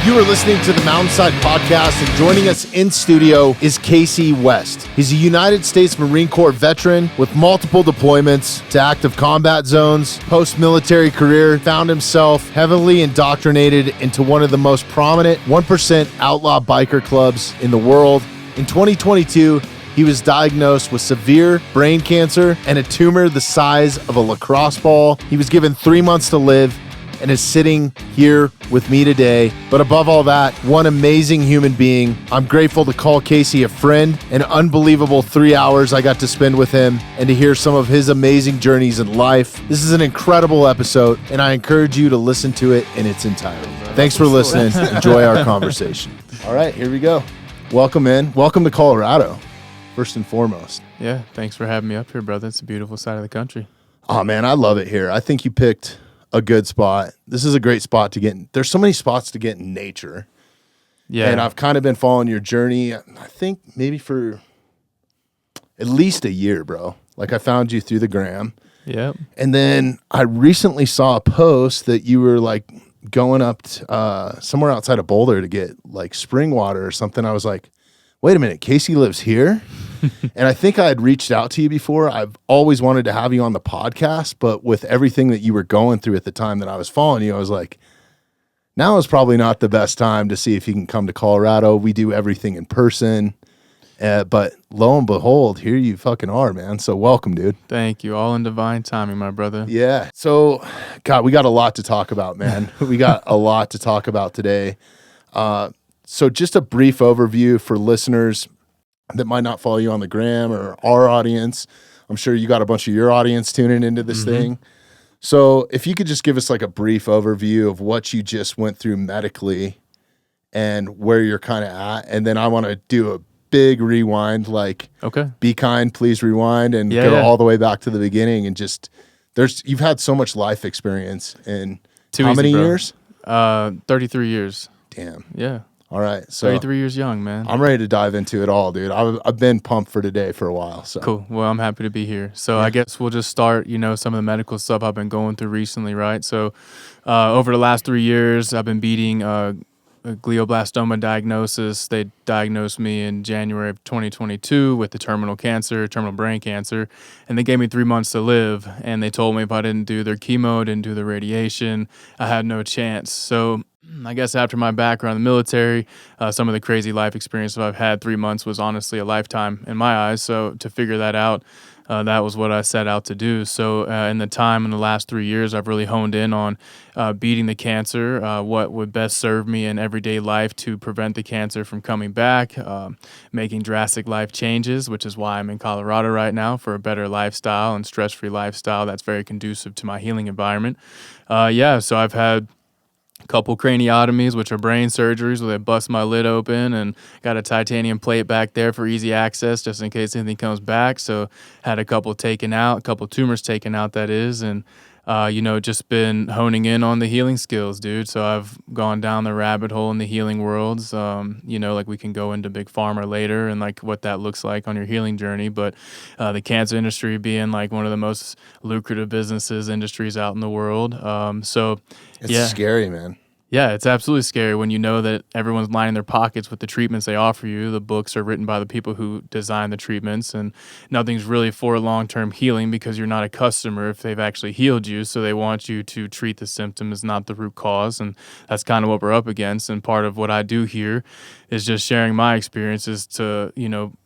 You are listening to the Mountainside Podcast, and joining us in studio is Casey West. He's a United States Marine Corps veteran with multiple deployments to active combat zones. Post-military career, found himself heavily indoctrinated into one of the most prominent 1% outlaw biker clubs in the world. In 2022, he was diagnosed with severe brain cancer and a tumor the size of a lacrosse ball. He was given 3 months to live and is sitting here with me today. But above all that, one amazing human being. I'm grateful to call Casey a friend. An unbelievable 3 hours I got to spend with him and to hear some of his amazing journeys in life. This is an incredible episode, and I encourage you to listen to it in its entirety. Thanks for listening. Enjoy our conversation. All right, here we go. Welcome in. Welcome to Colorado, first and foremost. Yeah, thanks for having me up here, brother. It's a beautiful side of the country. Oh, man, I love it here. I think you picked a good spot. This is a great spot to get in. There's so many spots to get in nature. Yeah. And I've kind of been following your journey, I think maybe for at least a year, bro. Like I found you through the gram. Yep. And then I recently saw a post that you were like going up somewhere outside of Boulder to get like spring water or something. I was like, wait a minute, Casey lives here? And I think I had reached out to you before. I've always wanted to have you on the podcast, but with everything that you were going through at the time that I was following you, I was like, now is probably not the best time to see if you can come to Colorado. We do everything in person. But lo and behold, here you fucking are, man. So welcome, dude. Thank you. All in divine timing, my brother. Yeah. So, God, we got a lot to talk about, man. We got a lot to talk about today. So just a brief overview for listeners that might not follow you on the gram or our audience. I'm sure you got a bunch of your audience tuning into this thing. So if you could just give us like a brief overview of what you just went through medically and where you're kind of at. And then I want to do a big rewind, like, okay, be kind, please rewind and go all the way back to the beginning. And just, you've had so much life experience in how many years? 33 years. Damn. Yeah. All right. So 33 years young, man. I'm ready to dive into it all, dude. I've been pumped for today for a while. So cool. Well, I'm happy to be here. So I guess we'll just start, some of the medical stuff I've been going through recently, right? So over the last 3 years, I've been beating a glioblastoma diagnosis. They diagnosed me in January of 2022 with the terminal brain cancer, and they gave me 3 months to live. And they told me if I didn't do their chemo, didn't do the radiation, I had no chance. So I guess after my background in the military, some of the crazy life experiences I've had, 3 months was honestly a lifetime in my eyes. So to figure that out, that was what I set out to do. So in the last 3 years, I've really honed in on beating the cancer, what would best serve me in everyday life to prevent the cancer from coming back, making drastic life changes, which is why I'm in Colorado right now for a better lifestyle and stress-free lifestyle that's very conducive to my healing environment. So I've had couple craniotomies, which are brain surgeries where they bust my lid open, and got a titanium plate back there for easy access just in case anything comes back. So had a couple tumors taken out, that is, and just been honing in on the healing skills, dude. So I've gone down the rabbit hole in the healing worlds. Like we can go into big pharma later and like what that looks like on your healing journey. But the cancer industry being like one of the most lucrative industries out in the world. It's scary, man. Yeah, it's absolutely scary when you know that everyone's lining their pockets with the treatments they offer you. The books are written by the people who design the treatments, and nothing's really for long-term healing because you're not a customer if they've actually healed you. So they want you to treat the symptoms, not the root cause, and that's kind of what we're up against. And part of what I do here is just sharing my experiences to,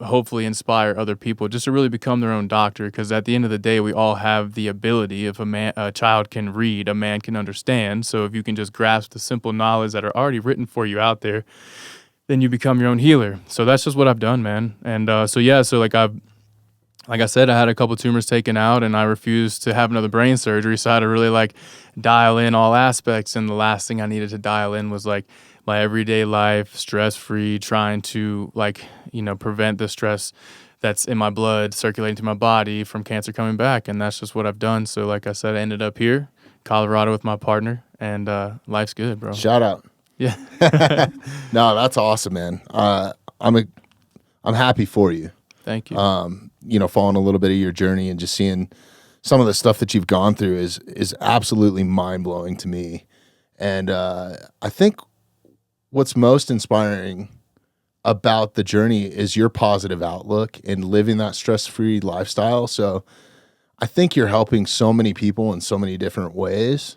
hopefully inspire other people just to really become their own doctor. Because at the end of the day, we all have the ability. If a child can read, a man can understand. So if you can just grasp the simple knowledge that are already written for you out there, then you become your own healer. So that's just what I've done, man. And like I said, I had a couple tumors taken out, and I refused to have another brain surgery. So I had to really dial in all aspects. And the last thing I needed to dial in was my everyday life, stress-free, trying to prevent the stress that's in my blood circulating to my body from cancer coming back. And that's just what I've done. So like I said, I ended up here, Colorado, with my partner, and life's good, bro. Shout out. Yeah. No, that's awesome, man. I'm happy for you. Thank you. Following a little bit of your journey and just seeing some of the stuff that you've gone through is absolutely mind-blowing to me. And I think what's most inspiring about the journey is your positive outlook and living that stress-free lifestyle. So I think you're helping so many people in so many different ways,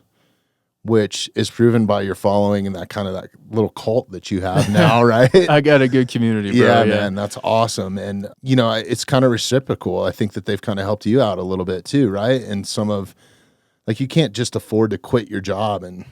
which is proven by your following and that little cult that you have now, right? I got a good community, bro. Yeah, man, that's awesome. And, you know, it's kind of reciprocal. I think that they've kind of helped you out a little bit too, right? And like, you can't just afford to quit your job and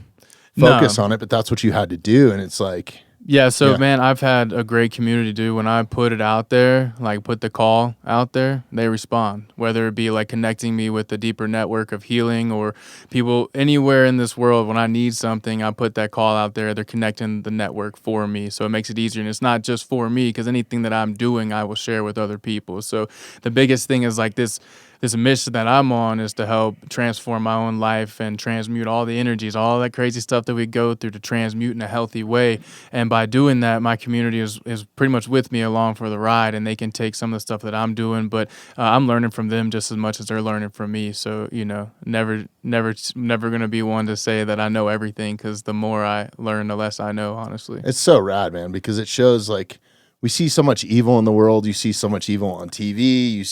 focus on it, but that's what you had to do. And it's like... Yeah, so man, I've had a great community, dude. When I put it out there, like put the call out there, they respond. Whether it be like connecting me with a deeper network of healing or people anywhere in this world, when I need something, I put that call out there. They're connecting the network for me. So it makes it easier. And it's not just for me, because anything that I'm doing, I will share with other people. So the biggest thing is like this mission that I'm on is to help transform my own life and transmute all the energies, all that crazy stuff that we go through, to transmute in a healthy way. And by doing that, my community is pretty much with me along for the ride, and they can take some of the stuff that I'm doing, but I'm learning from them just as much as they're learning from me. So, you know, never going to be one to say that I know everything, because the more I learn, the less I know, honestly. It's so rad, man, because it shows, like, we see so much evil in the world. You see so much evil on TV. You've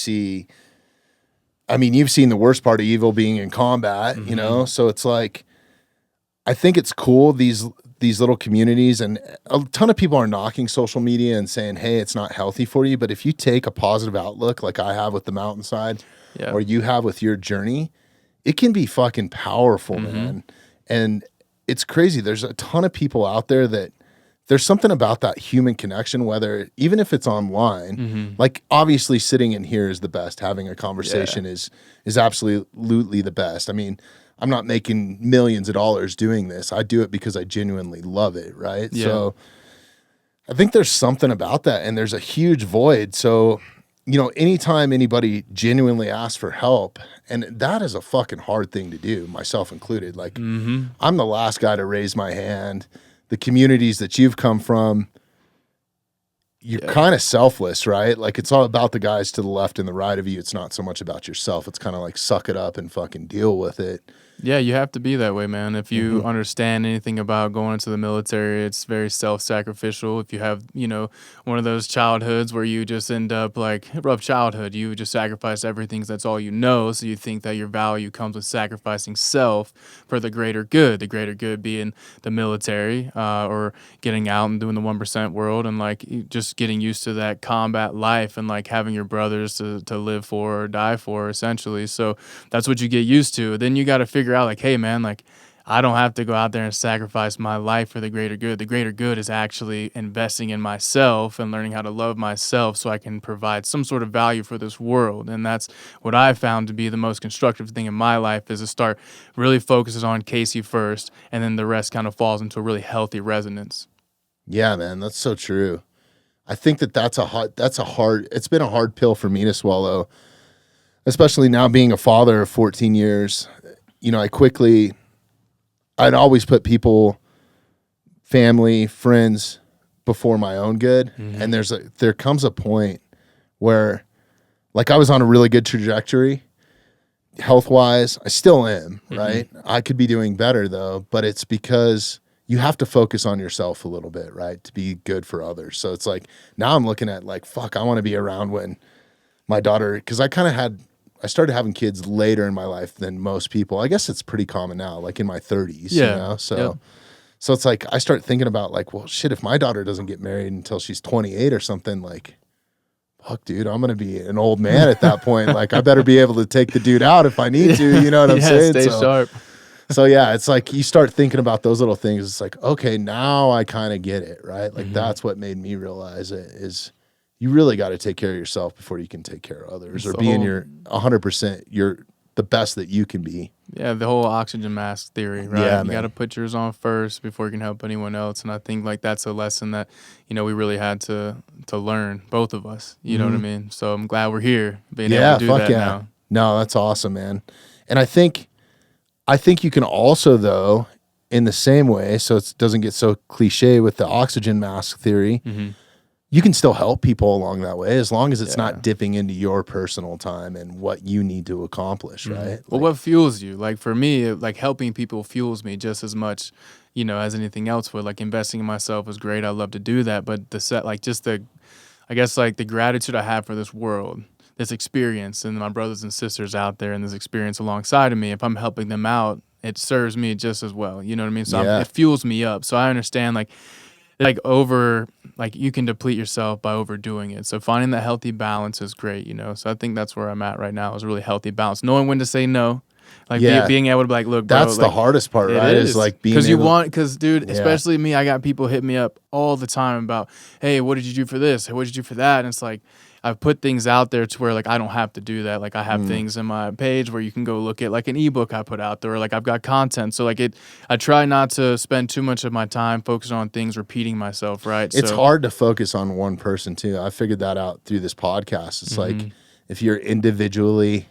seen the worst part of evil being in combat, you know? So it's like, I think it's cool, these little communities, and a ton of people are knocking social media and saying, hey, it's not healthy for you. But if you take a positive outlook like I have with the mountainside, or you have with your journey, it can be fucking powerful, man. And it's crazy. There's a ton of people out there that there's something about that human connection, even if it's online, like obviously sitting in here is the best. Having a conversation is absolutely the best. I mean, I'm not making millions of dollars doing this. I do it because I genuinely love it, right? Yeah. So I think there's something about that, and there's a huge void. So, you know, anytime anybody genuinely asks for help, and that is a fucking hard thing to do, myself included. Like, I'm the last guy to raise my hand. The communities that you've come from, you're kind of selfless, right? Like, it's all about the guys to the left and the right of you. It's not so much about yourself. It's kind of like suck it up and fucking deal with it. Yeah, you have to be that way, man. If you understand anything about going into the military, it's very self-sacrificial. If you have, you know, one of those childhoods where you just end up like rough childhood, you just sacrifice everything 'cause that's all you know. So you think that your value comes with sacrificing self for the greater good being the military, or getting out and doing the 1% world, and like just getting used to that combat life and like having your brothers to live for or die for, essentially. So that's what you get used to. Then you got to figure out like, hey man, like I don't have to go out there and sacrifice my life for the greater good. The greater good is actually investing in myself and learning how to love myself so I can provide some sort of value for this world. And that's what I found to be the most constructive thing in my life, is to start really focuses on Casey first, and then the rest kind of falls into a really healthy resonance. Yeah, man, that's so true. I think it's been a hard pill for me to swallow, especially now being a father of 14 years. You know, I'd always put people, family, friends before my own good. And there comes a point where, like, I was on a really good trajectory health-wise. I still am, right? I could be doing better though, but it's because you have to focus on yourself a little bit, right? To be good for others. So it's like, now I'm looking at like, fuck, I want to be around when my daughter, because I started having kids later in my life than most people. I guess it's pretty common now, like in my 30s, you know? So it's like, I start thinking about like, well, shit, if my daughter doesn't get married until she's 28 or something, like, fuck, dude, I'm going to be an old man at that point. Like, I better be able to take the dude out if I need to, you know what I'm saying? Stay sharp. So yeah, it's like you start thinking about those little things. It's like, okay, now I kind of get it, right? Like that's what made me realize it, is you really got to take care of yourself before you can take care of others, or be in your 100%, you're the best that you can be. Yeah, the whole oxygen mask theory, right? Yeah, you got to put yours on first before you can help anyone else. And I think like that's a lesson that, you know, we really had to learn, both of us. You know what I mean? So I'm glad we're here being able to do that now. No, that's awesome, man. And I think you can also, though, in the same way, so it doesn't get so cliche with the oxygen mask theory, you can still help people along that way as long as it's Yeah. not dipping into your personal time and what you need to accomplish, right? Well, what fuels you? Like for me, like helping people fuels me just as much, you know, as anything else would. Like investing in myself is great. I love to do that. But I guess like the gratitude I have for this world, this experience, and my brothers and sisters out there and this experience alongside of me, if I'm helping them out, it serves me just as well. You know what I mean? So Yeah. it fuels me up. So I understand like you can deplete yourself by overdoing it. So finding that healthy balance is great, you know. So I think that's where I'm at right now, is really healthy balance, knowing when to say no, like being able to be like, look, bro, that's the like, hardest part, it right? Is like being because dude, Yeah. especially me, I got people hit me up all the time about, hey, what did you do for this? Hey, what did you do for that? And it's like, I've put things out there to where like I don't have to do that. Like I have things in my page where you can go look at, like an ebook I put out there, or like I've got content. So like I try not to spend too much of my time focusing on things repeating myself, right? It's So, hard to focus on one person too. I figured that out through this podcast. It's like if you're individually,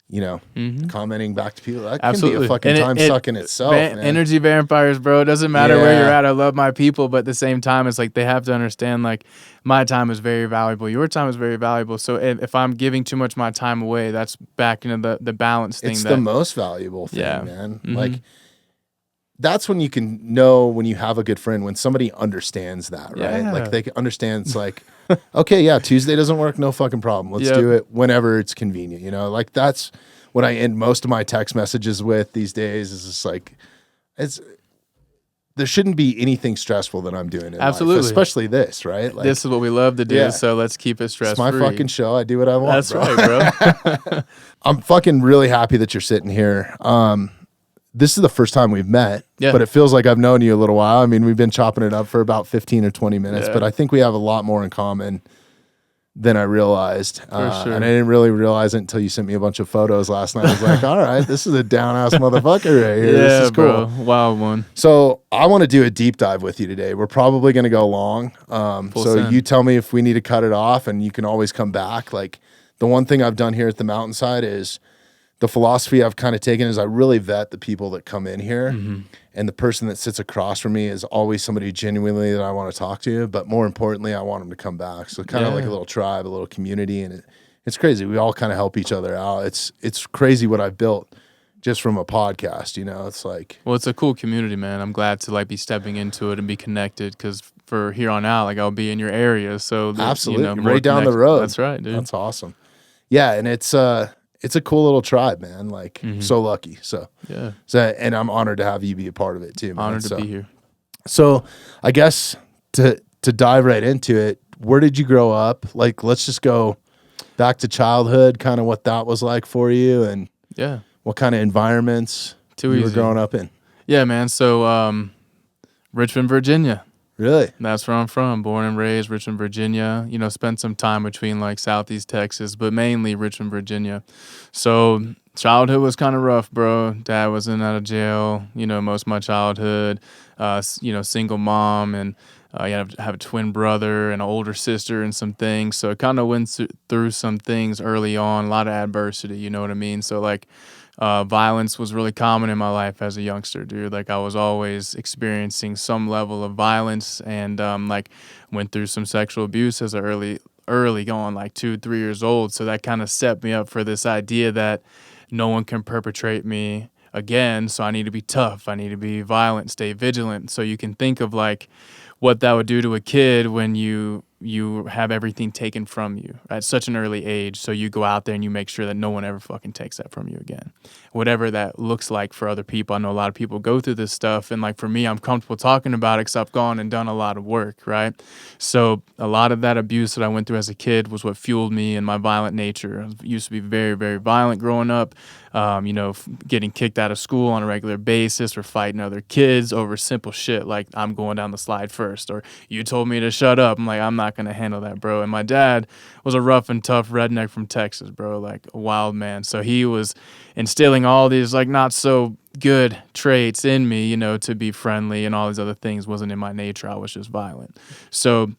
you know, commenting back to people, that can be a fucking time suck in itself, man. Energy vampires, bro. It doesn't matter where you're at. I love my people, but at the same time, it's like they have to understand like my time is very valuable. Your time is very valuable. So if I'm giving too much of my time away, that's back into the balance thing. It's the most valuable thing, Yeah. man. Like that's when you can know when you have a good friend, when somebody understands that, right? Yeah. Like they can understand. It's like, okay, yeah, Tuesday doesn't work, no fucking problem. Let's do it whenever it's convenient. You know, like that's what I end most of my text messages with these days. Is just like, there shouldn't be anything stressful that I'm doing in life, especially this, right? Like, this is what we love to do, so let's keep it stress-free. It's my fucking show. I do what I want. That's right, bro. I'm fucking really happy that you're sitting here. This is the first time we've met, but it feels like I've known you a little while. I mean, we've been chopping it up for about 15 or 20 minutes, but I think we have a lot more in common than I realized. For sure. And I didn't really realize it until you sent me a bunch of photos last night. I was like, all right, this is a down-ass motherfucker right here. This is cool. Bro. Wild one. So I want to do a deep dive with you today. We're probably going to go long. You tell me if we need to cut it off, and you can always come back. Like the one thing I've done here at the Mountainside is the philosophy I've kind of taken is I really vet the people that come in here, and the person that sits across from me is always somebody genuinely that I want to talk to, but more importantly, I want them to come back. So kind of like a little tribe, a little community, and it's crazy. We all kind of help each other out. It's crazy what I've built just from a podcast, you know. It's like, well, it's a cool community, man. I'm glad to like be stepping into it and be connected, because for here on out, like I'll be in your area. So absolutely, you know, right down the road. That's right, dude. That's awesome. Yeah, and it's a cool little tribe, man. Like so lucky. So and I'm honored to have you be a part of it too, man. Honored to be here. So I guess to dive right into it, where did you grow up? Like, let's just go back to childhood, kind of what that was like for you, and what kind of environments you were growing up in. Yeah, man. So Richmond, Virginia. Really? That's where I'm from. Born and raised, Richmond, Virginia. You know, spent some time between like Southeast Texas, but mainly Richmond, Virginia. So childhood was kind of rough, bro. Dad was in and out of jail, you know, most of my childhood. You know, single mom, and you have a twin brother and an older sister and some things. So it kind of went through some things early on, a lot of adversity, you know what I mean? So like violence was really common in my life as a youngster, dude. Like I was always experiencing some level of violence, and like went through some sexual abuse as early on, like 2-3 years old. So that kind of set me up for this idea that no one can perpetrate me again. So I need to be tough. I need to be violent, stay vigilant. So you can think of like what that would do to a kid when you have everything taken from you at such an early age. So you go out there and you make sure that no one ever fucking takes that from you again. Whatever that looks like for other people. I know a lot of people go through this stuff, and like for me, I'm comfortable talking about it because I've gone and done a lot of work, right? So a lot of that abuse that I went through as a kid was what fueled me and my violent nature. I used to be very, very violent growing up. You know, getting kicked out of school on a regular basis, or fighting other kids over simple shit like I'm going down the slide first, or you told me to shut up. I'm like, I'm not going to handle that, bro. And my dad was a rough and tough redneck from Texas, bro, like a wild man. So he was instilling all these like not so good traits in me, you know, to be friendly, and all these other things wasn't in my nature. I was just violent. So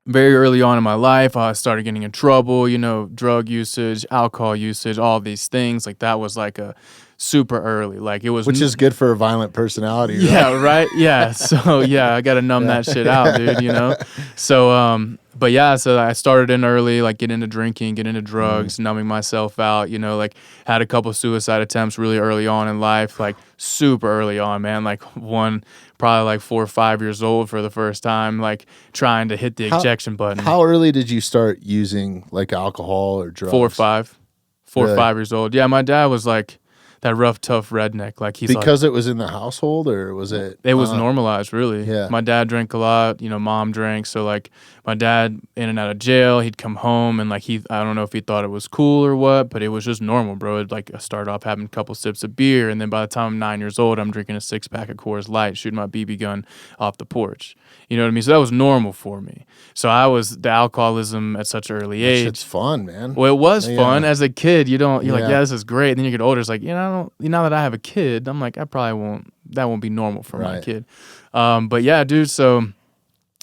very early on in my life, I started getting in trouble, you know, drug usage, alcohol usage, all these things. Like that was like a super early. Like it was, which is good for a violent personality. Right? Yeah, right. Yeah. So yeah, I got to numb that shit out, dude. So but yeah, so I started in early, like get into drinking, get into drugs, numbing myself out. Like had a couple suicide attempts really early on in life, like super early on, man. Like one probably like 4 or 5 years old for the first time, like trying to hit the ejection button. How early did you start using like alcohol or drugs? 4 or 5. 4 or 5 years old. Yeah, my dad was like that rough, tough redneck. Like he's because it was in the household, or was it? It was normalized, really. Yeah. My dad drank a lot. Mom drank. So like my dad in and out of jail, he'd come home and like I don't know if he thought it was cool or what, but it was just normal, bro. Like I started off having a couple sips of beer, and then by the time I'm 9 years old, I'm drinking a 6-pack of Coors Light, shooting my BB gun off the porch. You know what I mean? So that was normal for me. So I was the alcoholism at such an early age. It's fun, man. Well, it was fun as a kid. You're like, yeah, this is great. And then you get older, it's like, now that I have a kid, I'm like, that won't be normal for my kid. But yeah, dude, so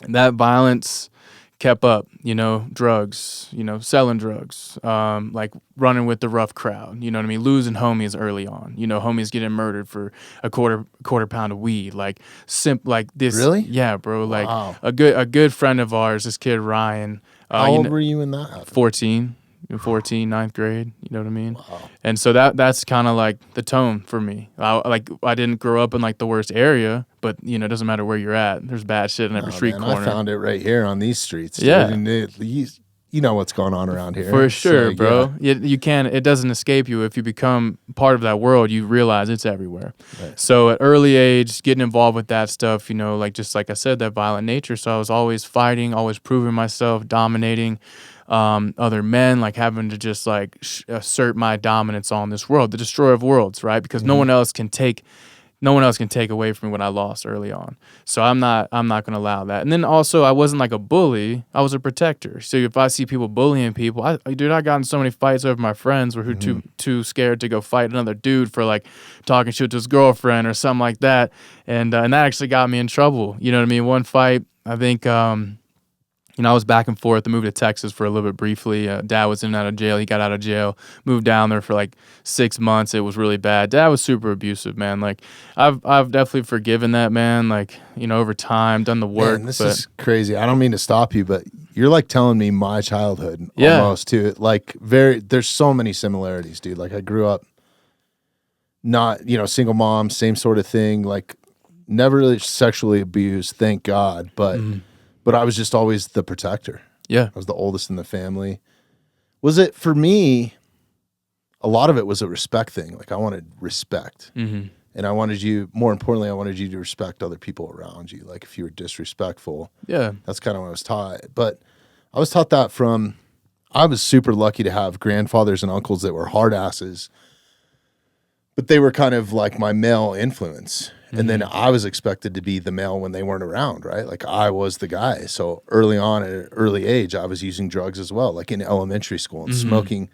that violence kept up, drugs, selling drugs, like running with the rough crowd, you know what I mean? Losing homies early on, homies getting murdered for a quarter pound of weed, like like this. Really? Yeah, bro. Like wow. a good friend of ours, this kid, Ryan. How old were you in that? 14. 14, 9th grade, you know what I mean? Wow. And so that's kind of like the tone for me. I didn't grow up in like the worst area, but it doesn't matter where you're at. There's bad shit in every street corner. I found it right here on these streets. Dude. Yeah. And you know what's going on around here. For sure, so, bro. You can't, it doesn't escape you. If you become part of that world, you realize it's everywhere. Right. So at early age, getting involved with that stuff, just like I said, that violent nature. So I was always fighting, always proving myself, dominating other men, like having to just like assert my dominance on this world, the destroyer of worlds, right? Because no one else can take away from me what I lost early on. So I'm not gonna allow that. And then also I wasn't like a bully, I was a protector. So if I see people bullying people, I got in so many fights over my friends who too scared to go fight another dude for like talking shit to his girlfriend or something like that. And that actually got me in trouble. You know what I mean? One fight, I think I was back and forth. I moved to Texas for a little bit briefly. Dad was in and out of jail. He got out of jail, moved down there for like 6 months. It was really bad. Dad was super abusive, man. Like I've definitely forgiven that man. Like over time, done the work. Man, this is crazy. I don't mean to stop you, but you're like telling me my childhood almost too. Like there's so many similarities, dude. Like I grew up not single mom, same sort of thing. Like never really sexually abused, thank God, but. But I was just always the protector. Yeah. I was the oldest in the family. Was it, for me, a lot of it was a respect thing. Like I wanted respect. Mm-hmm. And more importantly, I wanted you to respect other people around you. Like if you were disrespectful. Yeah. That's kind of what I was taught. But I was taught that I was super lucky to have grandfathers and uncles that were hard asses. But they were kind of like my male influence. And then I was expected to be the male when they weren't around, right? Like I was the guy. So early on at an early age, I was using drugs as well, like in elementary school and smoking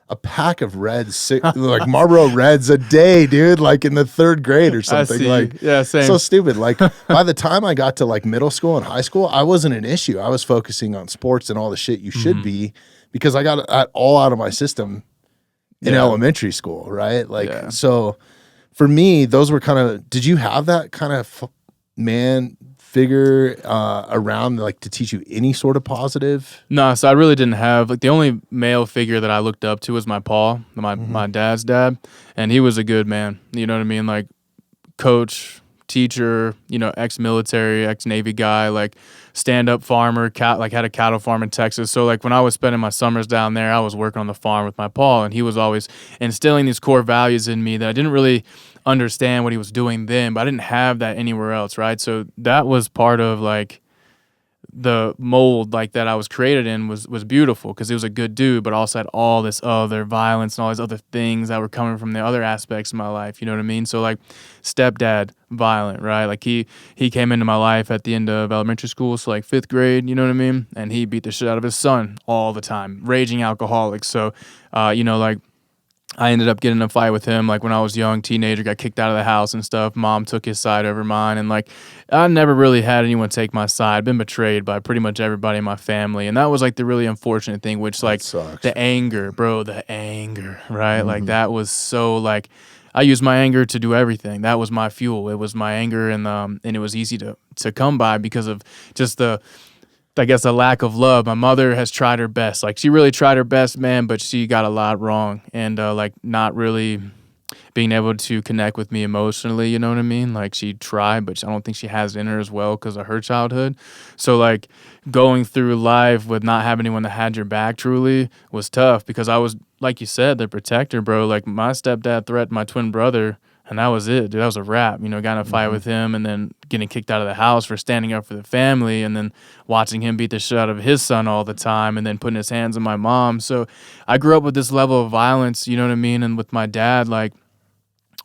a pack of Reds, like Marlboro Reds a day, dude, like in the 3rd grade or something. Like, yeah, same. So stupid. Like by the time I got to like middle school and high school, I wasn't an issue. I was focusing on sports and all the shit you should be because I got that all out of my system in elementary school, right? Like, so for me, those were kind of, did you have that kind of man figure around like to teach you any sort of positive? No, so I really didn't have, like the only male figure that I looked up to was my pa, my dad's dad, and he was a good man. You know what I mean? Like coach, teacher, ex-military, ex-Navy guy, like stand-up farmer, like had a cattle farm in Texas. So like when I was spending my summers down there, I was working on the farm with my pa, and he was always instilling these core values in me that I didn't really understand what he was doing then, but I didn't have that anywhere else, right? So that was part of like the mold like that I was created in was beautiful because he was a good dude, but also had all this other violence and all these other things that were coming from the other aspects of my life. You know what I mean? So like stepdad, violent, right? Like he came into my life at the end of elementary school, so like 5th grade, you know what I mean? And he beat the shit out of his son all the time, raging alcoholic. So, like I ended up getting in a fight with him, like when I was young, teenager, got kicked out of the house and stuff. Mom took his side over mine, and like I never really had anyone take my side. Been betrayed by pretty much everybody in my family, and that was like the really unfortunate thing. Which like the anger, bro, the anger, right? Like that was so like I used my anger to do everything. That was my fuel. It was my anger, and it was easy to come by because of just I guess the lack of love. My mother has tried her best. Like, she really tried her best, man, but she got a lot wrong, and like not really being able to connect with me emotionally, you know what I mean? Like, she tried, but I don't think she has it in her as well because of her childhood. So like going through life with not having anyone that had your back truly was tough because I was, like you said, the protector, bro. Like, my stepdad threatened my twin brother, and that was it, dude. That was a wrap. You know, got in a fight with him and then getting kicked out of the house for standing up for the family, and then watching him beat the shit out of his son all the time, and then putting his hands on my mom. So I grew up with this level of violence, you know what I mean? And with my dad, like,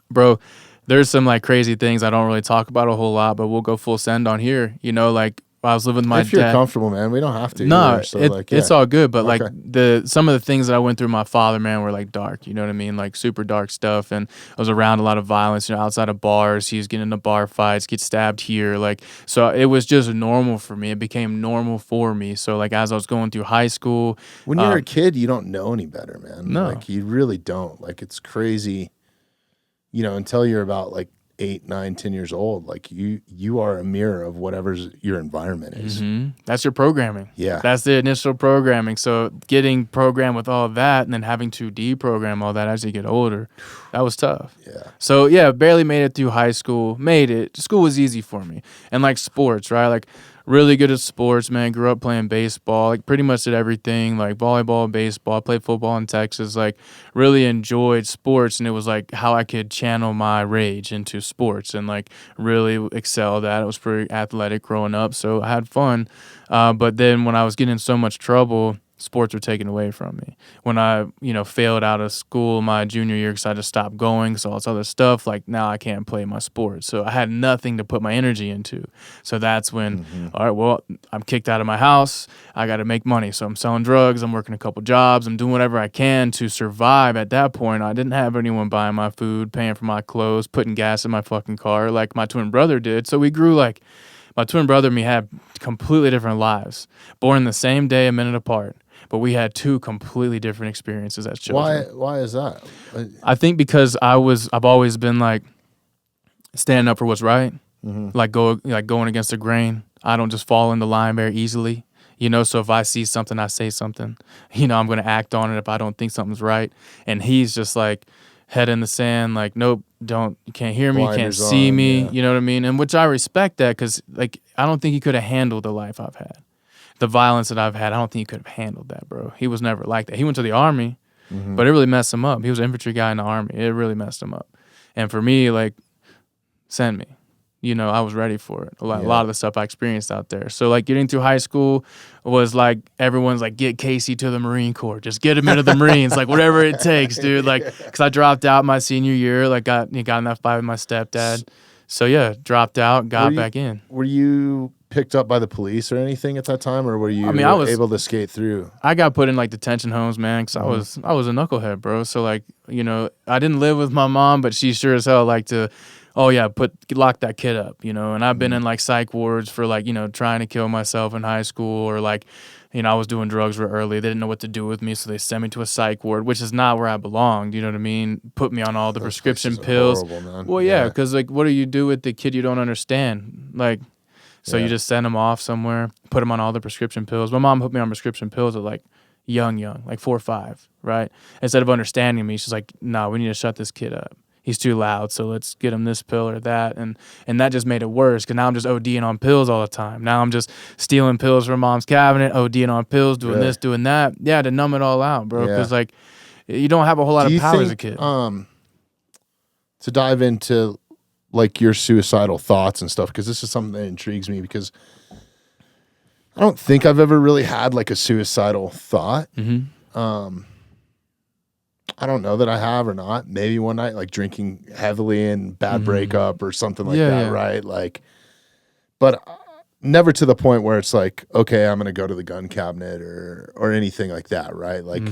bro, there's some like crazy things I don't really talk about a whole lot, but we'll go full send on here. You know, like, I was living with my dad. If you're comfortable, man, we don't have to. No, either, so it's all good. But Okay. like some of the things that I went through with my father, man, were like dark. You know what I mean? Like super dark stuff. And I was around a lot of violence, you know, outside of bars. He was getting into bar fights, get stabbed here. Like, so it was just normal for me. It became normal for me. So like as I was going through high school, When you're a kid, you don't know any better, man. No. Like, you really don't. Like, it's crazy, you know, until you're about like 8, 9, 10 years old. Like, you are a mirror of whatever's your environment is. That's your programming. Yeah. That's the initial programming. So getting programmed with all that and then having to deprogram all that as you get older, that was tough. Yeah. So yeah, barely made it through high school. Made it. School was easy for me. And like sports, right? Like, really good at sports, man. Grew up playing baseball. Like, pretty much did everything. Like volleyball, baseball. Played football in Texas. Like, really enjoyed sports, and it was like how I could channel my rage into sports and like really excelled at it. I was pretty athletic growing up, so I had fun. But then when I was getting in so much trouble, sports were taken away from me. When I, you know, failed out of school my junior year because I just stopped going because all this other stuff, like, now I can't play my sports. So I had nothing to put my energy into. So that's when, all right, well, I'm kicked out of my house. I got to make money. So I'm selling drugs. I'm working a couple jobs. I'm doing whatever I can to survive. At that point, I didn't have anyone buying my food, paying for my clothes, putting gas in my fucking car like my twin brother did. So we grew like, my twin brother and me had completely different lives, born the same day, a minute apart. But we had two completely different experiences as children. Why is that? I think because I've always been like standing up for what's right, like going against the grain. I don't just fall into line very easily, you know. So if I see something, I say something. You know, I'm going to act on it if I don't think something's right. And he's just like head in the sand, like, nope, you can't hear me, you can't see me. Yeah. You know what I mean? And which I respect that because like I don't think he could have handled the life I've had. The violence that I've had, I don't think he could have handled that, bro. He was never like that. He went to the Army, but it really messed him up. He was an infantry guy in the Army. It really messed him up. And for me, like, send me. You know, I was ready for it. A lot of the stuff I experienced out there. So, like, getting through high school was like, everyone's like, get Casey to the Marine Corps. Just get him into the Marines. Like, whatever it takes, dude. Like, because I dropped out my senior year. Like, got in that fight with my stepdad. So, yeah, dropped out, got back in. Were you picked up by the police or anything at that time, or were you I was able to skate through? I got put in like detention homes, man, because I was a knucklehead, bro. So like, you know, I didn't live with my mom, but she sure as hell liked to, oh yeah, lock that kid up, you know. And I've been in like psych wards for like, you know, trying to kill myself in high school, or like, you know, I was doing drugs real early. They didn't know what to do with me, so they sent me to a psych ward, which is not where I belonged. You know what I mean? Put me on all the prescription pills. Horrible, man. Well, yeah, because like, what do you do with the kid you don't understand? Like. So you just send them off somewhere, put them on all the prescription pills. My mom put me on prescription pills at like young, like 4 or 5, right? Instead of understanding me, she's like, "No, we need to shut this kid up. He's too loud, so let's get him this pill or that." And that just made it worse because now I'm just ODing on pills all the time. Now I'm just stealing pills from mom's cabinet, ODing on pills, doing this, doing that. Yeah, to numb it all out, bro. Because like, you don't have a whole lot of power as a kid. To dive into like your suicidal thoughts and stuff, because this is something that intrigues me, because I don't think I've ever really had like a suicidal thought. I don't know that I have or not. Maybe one night, like drinking heavily and bad breakup or something like that, right? Like, but never to the point where it's like, okay, I'm going to go to the gun cabinet or anything like that, right? Like,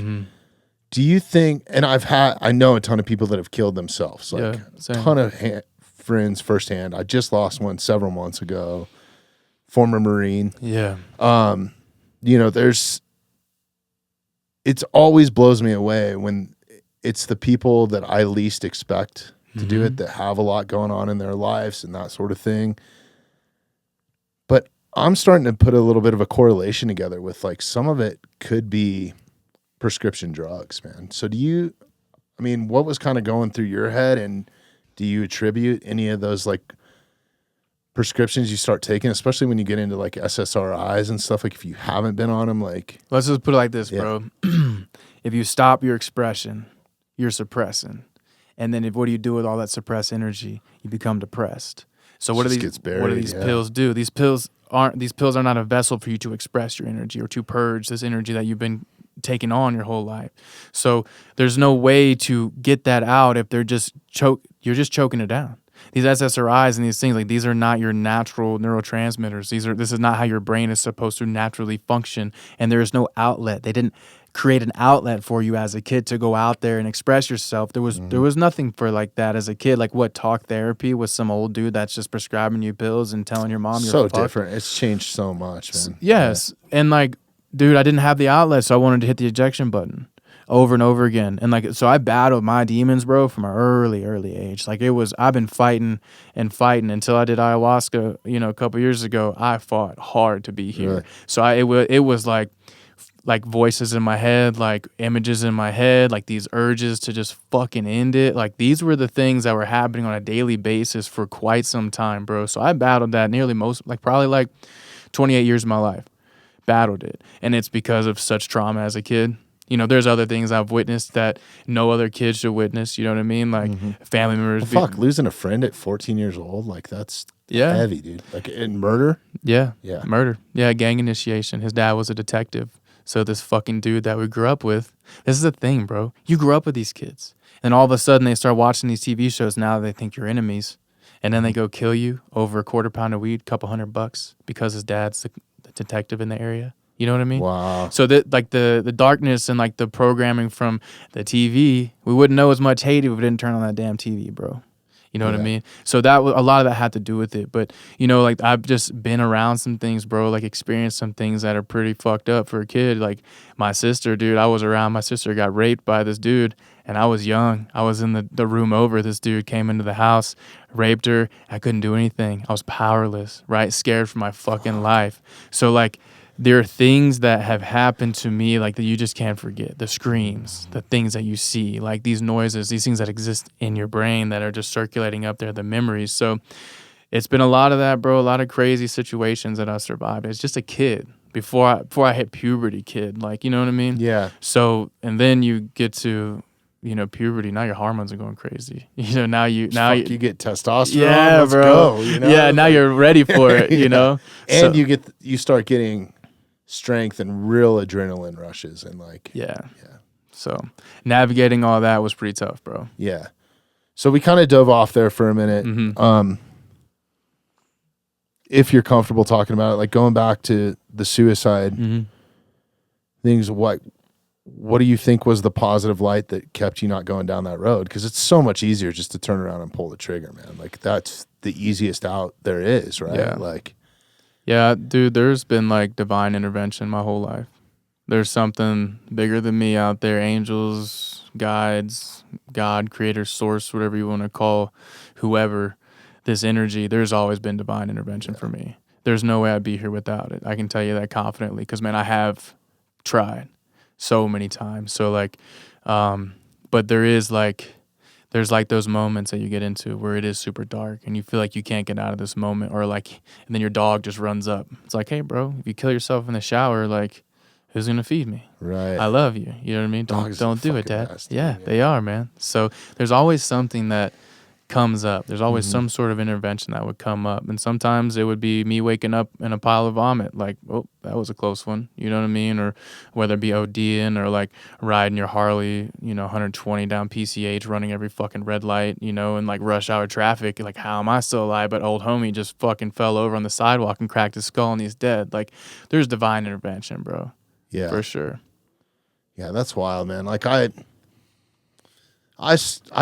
do you think, and I know a ton of people that have killed themselves, like a ton of friends firsthand. I just lost one several months ago, former Marine. Yeah. You know, it's always blows me away when it's the people that I least expect to do it, that have a lot going on in their lives and that sort of thing. But I'm starting to put a little bit of a correlation together with like some of it could be prescription drugs, man. So what was kind of going through your head, and do you attribute any of those like prescriptions you start taking, especially when you get into like SSRIs and stuff, like if you haven't been on them, like let's just put it like this, bro. If you stop your expression, you're suppressing. And then what do you do with all that suppressed energy? You become depressed. So what do these pills do? These pills are not a vessel for you to express your energy or to purge this energy that you've been taking on your whole life. So there's no way to get that out if you're just choking it down. These SSRIs and these things, like, these are not your natural neurotransmitters. This is not how your brain is supposed to naturally function, and there is no outlet. They didn't create an outlet for you as a kid to go out there and express yourself. There was nothing for like that as a kid. Like what, talk therapy with some old dude that's just prescribing you pills and telling your mom you're so fucked? Different. It's changed so much, man. Yes. Yeah. And like, dude, I didn't have the outlet, so I wanted to hit the ejection button over and over again. And like, so I battled my demons, bro, from an early age. Like I've been fighting until I did ayahuasca, a couple years ago. I fought hard to be here. Really? So it was like voices in my head, like images in my head, like these urges to just fucking end it. Like these were the things that were happening on a daily basis for quite some time, bro. So I battled that probably 28 years of my life. Battled it. And it's because of such trauma as a kid. There's other things I've witnessed that no other kid should witness. You know what I mean? Like family members. Well, losing a friend at 14 years old, like that's heavy, dude. Like in murder? Yeah. Murder. Yeah, gang initiation. His dad was a detective. So this fucking dude that we grew up with, this is the thing, bro. You grew up with these kids. And all of a sudden they start watching these TV shows. Now they think you're enemies. And then they go kill you over a quarter pound of weed, couple $100 because his dad's the detective in the area. You know what I mean? Wow. So that like the darkness and like the programming from the TV, we wouldn't know as much hate if we didn't turn on that damn TV, bro. You know what I mean? So a lot of that had to do with it. But, like I've just been around some things, bro, like experienced some things that are pretty fucked up for a kid. Like my sister, dude, my sister got raped by this dude and I was young. I was in the room over. This dude came into the house, raped her. I couldn't do anything. I was powerless, right? Scared for my fucking life. So like, there are things that have happened to me like that you just can't forget. The screams, the things that you see, like these noises, these things that exist in your brain that are just circulating up there, the memories. So it's been a lot of that, bro, a lot of crazy situations that I survived. It's just a kid before I hit puberty, kid. Like, you know what I mean? Yeah. So, and then you get to, puberty. Now your hormones are going crazy. Now you get testosterone. Yeah, let's bro. Go, Yeah, now you're ready for it, And so, you start getting strength and real adrenaline rushes and like so navigating all that was pretty tough, bro. Yeah. So we kind of dove off there for a minute. If you're comfortable talking about it, like going back to the suicide things, what do you think was the positive light that kept you not going down that road? Because it's so much easier just to turn around and pull the trigger, man. Like that's the easiest out there is, right? Yeah, dude, there's been like divine intervention my whole life. There's something bigger than me out there, angels, guides, God, creator, source, whatever you want to call whoever, this energy. There's always been divine intervention for me. There's no way I'd be here without it. I can tell you that confidently because, man, I have tried so many times. So like, but there's like those moments that you get into where it is super dark and you feel like you can't get out of this moment, or like, and then your dog just runs up. It's like, hey, bro, if you kill yourself in the shower, like, who's gonna feed me? Right. I love you. You know what I mean? Don't do it, Dad. Best, yeah, they are, man. So there's always something that comes up. There's always some sort of intervention that would come up. And sometimes it would be me waking up in a pile of vomit, like, oh, that was a close one. You know what I mean? Or whether it be ODing or like riding your Harley, 120 down PCH, running every fucking red light, and like rush hour traffic. Like, how am I still alive? But old homie just fucking fell over on the sidewalk and cracked his skull and he's dead. Like, there's divine intervention, bro. Yeah. For sure. Yeah, that's wild, man. Like I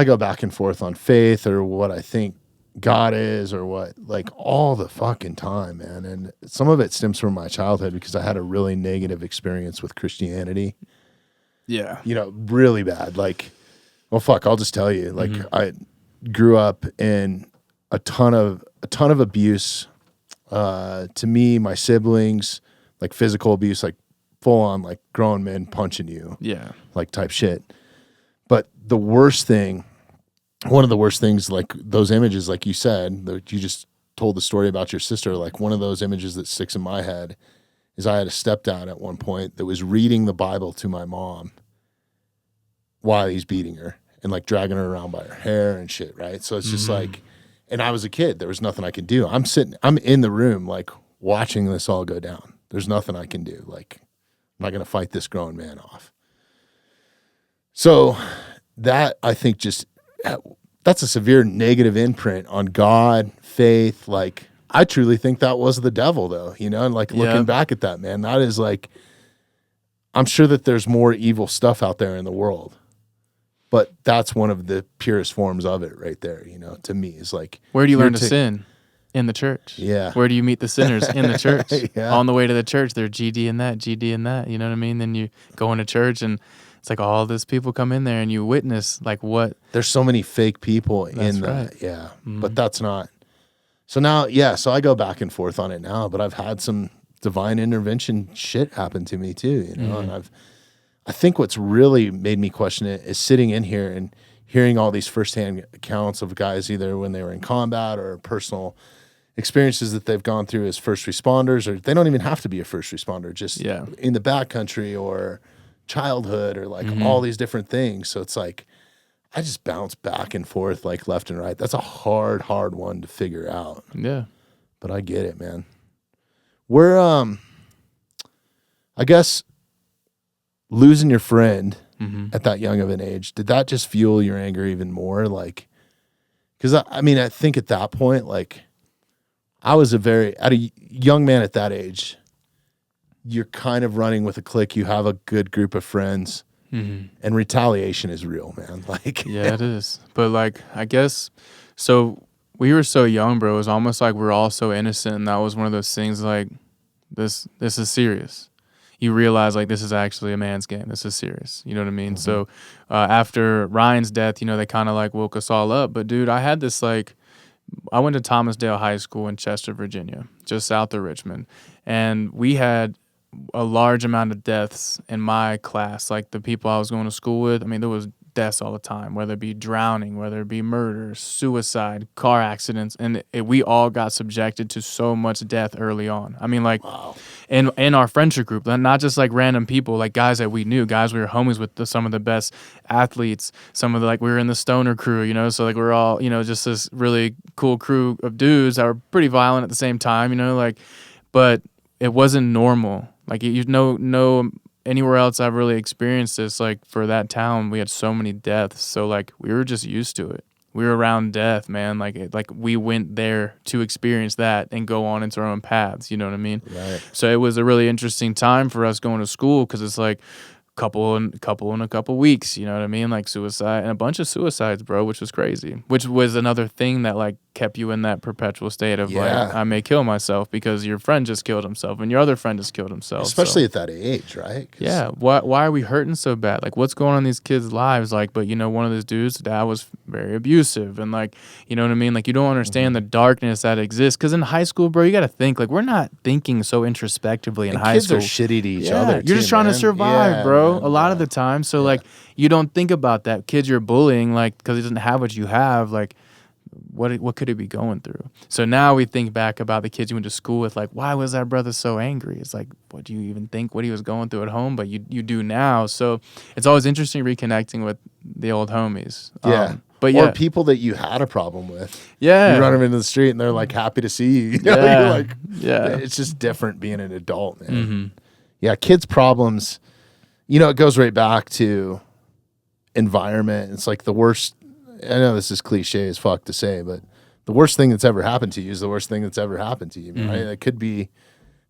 go back and forth on faith or what I think God is or what, like all the fucking time, man. And some of it stems from my childhood because I had a really negative experience with Christianity. Yeah. Really bad. Like, well, fuck, I'll just tell you. Like, grew up in a ton of abuse. To me, my siblings, like physical abuse, like full on, like grown men punching you, like type shit. But the worst thing, one of the worst things, like those images, like you said, that you just told the story about your sister. Like one of those images that sticks in my head is I had a stepdad at one point that was reading the Bible to my mom while he's beating her and like dragging her around by her hair and shit, right? So it's just like, and I was a kid. There was nothing I could do. I'm in the room, like watching this all go down. There's nothing I can do. Like, I'm not going to fight this grown man off. So that, I think, just, that's a severe negative imprint on God, faith. Like, I truly think that was the devil, though, you know, and like looking back at that, man, that is like, I'm sure that there's more evil stuff out there in the world, but that's one of the purest forms of it right there, you know, to me. Is like, where do you learn to sin? In the church. Yeah. Where do you meet the sinners? In the church. Yeah. On the way to the church, they're GD and that, GD and that, you know what I mean? Then you go into church and it's like all this people come in there and you witness like what. There's so many fake people in that. Yeah. But that's not. So now, so I go back and forth on it now, but I've had some divine intervention shit happen to me too, you know, and I think what's really made me question it is sitting in here and hearing all these firsthand accounts of guys either when they were in combat or personal experiences that they've gone through as first responders, or they don't even have to be a first responder, just in the backcountry or childhood or like all these different things. So it's like, I just bounce back and forth like left and right. That's a hard one to figure out. Yeah. But I get it, man. We're, I guess losing your friend at that young of an age, did that just fuel your anger even more? Like, cause I mean, I think at that point, like, I was at a young man at that age, you're kind of running with a clique. You have a good group of friends, and retaliation is real, man. Like, yeah, it is. But like, I guess, so we were so young, bro. It was almost like we're all so innocent, and that was one of those things. Like, this is serious. You realize like this is actually a man's game. This is serious. You know what I mean? So after Ryan's death, you know, they kind of like woke us all up. But dude, I had this like. I went to Thomasdale High School in Chester, Virginia, just south of Richmond. And we had a large amount of deaths in my class, like the people I was going to school with. I mean, there was deaths all the time, whether it be drowning, whether it be murder, suicide, car accidents. And we all got subjected to so much death early on. I mean, like, in our friendship group, not just like random people, like guys that we knew, guys we were homies with, some of the best athletes, some of the, like, we were in the stoner crew, you know, so like we're all, you know, just this really cool crew of dudes that were pretty violent at the same time, you know, like, but it wasn't normal. Like, you know, anywhere else I've really experienced this, like for that town, we had so many deaths. So like we were just used to it. We were around death, man. Like we went there to experience that and go on into our own paths. You know what I mean? Right. So it was a really interesting time for us going to school because it's like couple in a couple weeks. You know what I mean? Like suicide and a bunch of suicides, bro, which was crazy. Which was another thing that like kept you in that perpetual state of like, I may kill myself because your friend just killed himself and your other friend just killed himself. Especially at that age, right? Yeah. Why are we hurting so bad? Like, what's going on in these kids' lives? Like, but you know, one of those dudes' dad was very abusive, and like, you know what I mean? Like, you don't understand the darkness that exists. Because in high school, bro, you got to think like we're not thinking so introspectively in high school. Kids are shitty to each other. You're just trying to survive, bro. A lot of the time. So like, you don't think about that. Kids you're bullying, like, because he doesn't have what you have, like. What could he be going through? So now we think back about the kids you went to school with, like, why was that brother so angry? It's like, what do you even think what he was going through at home? But you do now. So it's always interesting reconnecting with the old homies. Yeah. But or people that you had a problem with. Yeah. You run them into the street and they're like happy to see you. You know? You're like, it's just different being an adult, man. Yeah. Kids' problems, you know, it goes right back to environment. It's like the worst. I know this is cliche as fuck to say, but the worst thing that's ever happened to you is the worst thing that's ever happened to you, right? It could be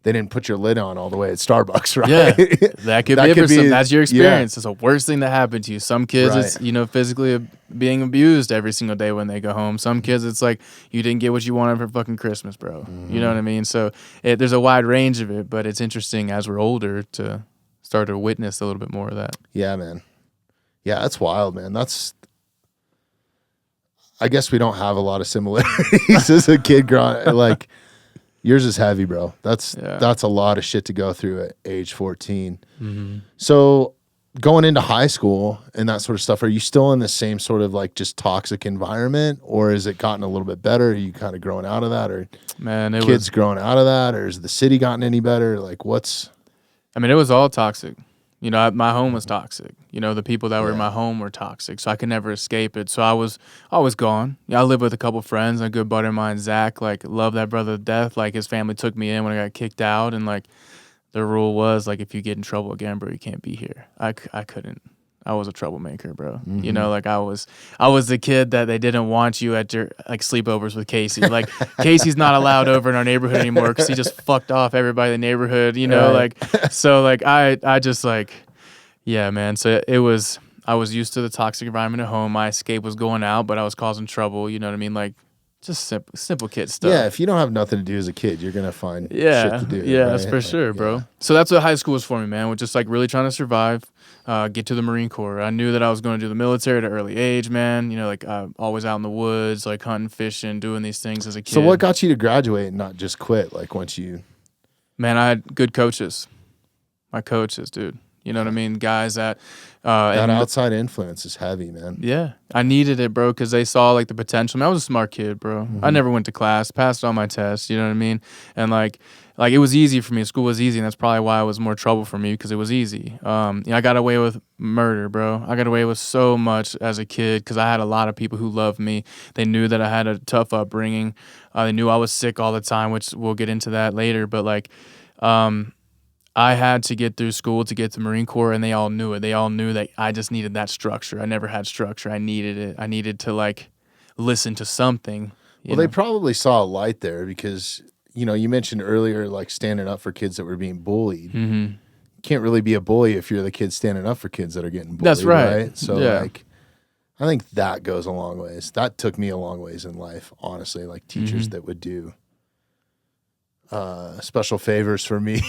they didn't put your lid on all the way at Starbucks, right? Yeah, that could be that's your experience. It's the worst thing that happened to you. Some kids, it's, you know, physically being abused every single day when they go home. Some kids, it's like you didn't get what you wanted for fucking Christmas, bro. You know what I mean? So there's a wide range of it, but it's interesting as we're older to start to witness a little bit more of that. Yeah, man. Yeah, that's wild, man. I guess we don't have a lot of similarities as a kid growing. Like yours is heavy, bro. That's a lot of shit to go through at age 14. Mm-hmm. So going into high school and that sort of stuff, are you still in the same sort of like just toxic environment, or has it gotten a little bit better? Are you kind of growing out of that, or kids growing out of that, or has the city gotten any better? Like I mean, it was all toxic. You know, my home was toxic. You know, the people that were in my home were toxic, so I could never escape it. So I was gone. Yeah, I lived with a couple friends. A good buddy of mine, Zach, like, loved that brother to death. Like, his family took me in when I got kicked out, and like, the rule was like, if you get in trouble again, bro, you can't be here. I couldn't. I was a troublemaker, bro. Mm-hmm. You know, like I was the kid that they didn't want you at your like sleepovers with Casey. Like Casey's not allowed over in our neighborhood anymore because he just fucked off everybody in the neighborhood. You know, right. like so like I just like, yeah, man. So I was used to the toxic environment at home. My escape was going out, but I was causing trouble. You know what I mean? Like just simple kid stuff. Yeah, if you don't have nothing to do as a kid, you're gonna find shit to do. Yeah, right? that's for sure, bro. So that's what high school was for me, man. With just like really trying to survive, get to the Marine Corps. I knew that I was going to do the military at an early age, man. You know, like always out in the woods, like hunting, fishing, doing these things as a kid. So what got you to graduate and not just quit? Like once you, man, I had good coaches. My coaches, dude. You know what I mean? Guys that that outside influence is heavy, man. Yeah, I needed it, bro, because they saw like the potential. I mean, I was a smart kid, bro. Mm-hmm. I never went to class, passed all my tests. You know what I mean? And like it was easy for me. School was easy, and that's probably why it was more trouble for me because it was easy. I got away with murder, bro. I got away with so much as a kid because I had a lot of people who loved me. They knew that I had a tough upbringing. They knew I was sick all the time, which we'll get into that later. But like, I had to get through school to get to Marine Corps, and they all knew it. They all knew that I just needed that structure. I never had structure. I needed it. I needed to like listen to something. Well, they probably saw a light there because, you know, you mentioned earlier like standing up for kids that were being bullied. Mm-hmm. You can't really be a bully if you're the kid standing up for kids that are getting bullied. That's right. So like, I think that goes a long ways. That took me a long ways in life, honestly. Like teachers that would do special favors for me,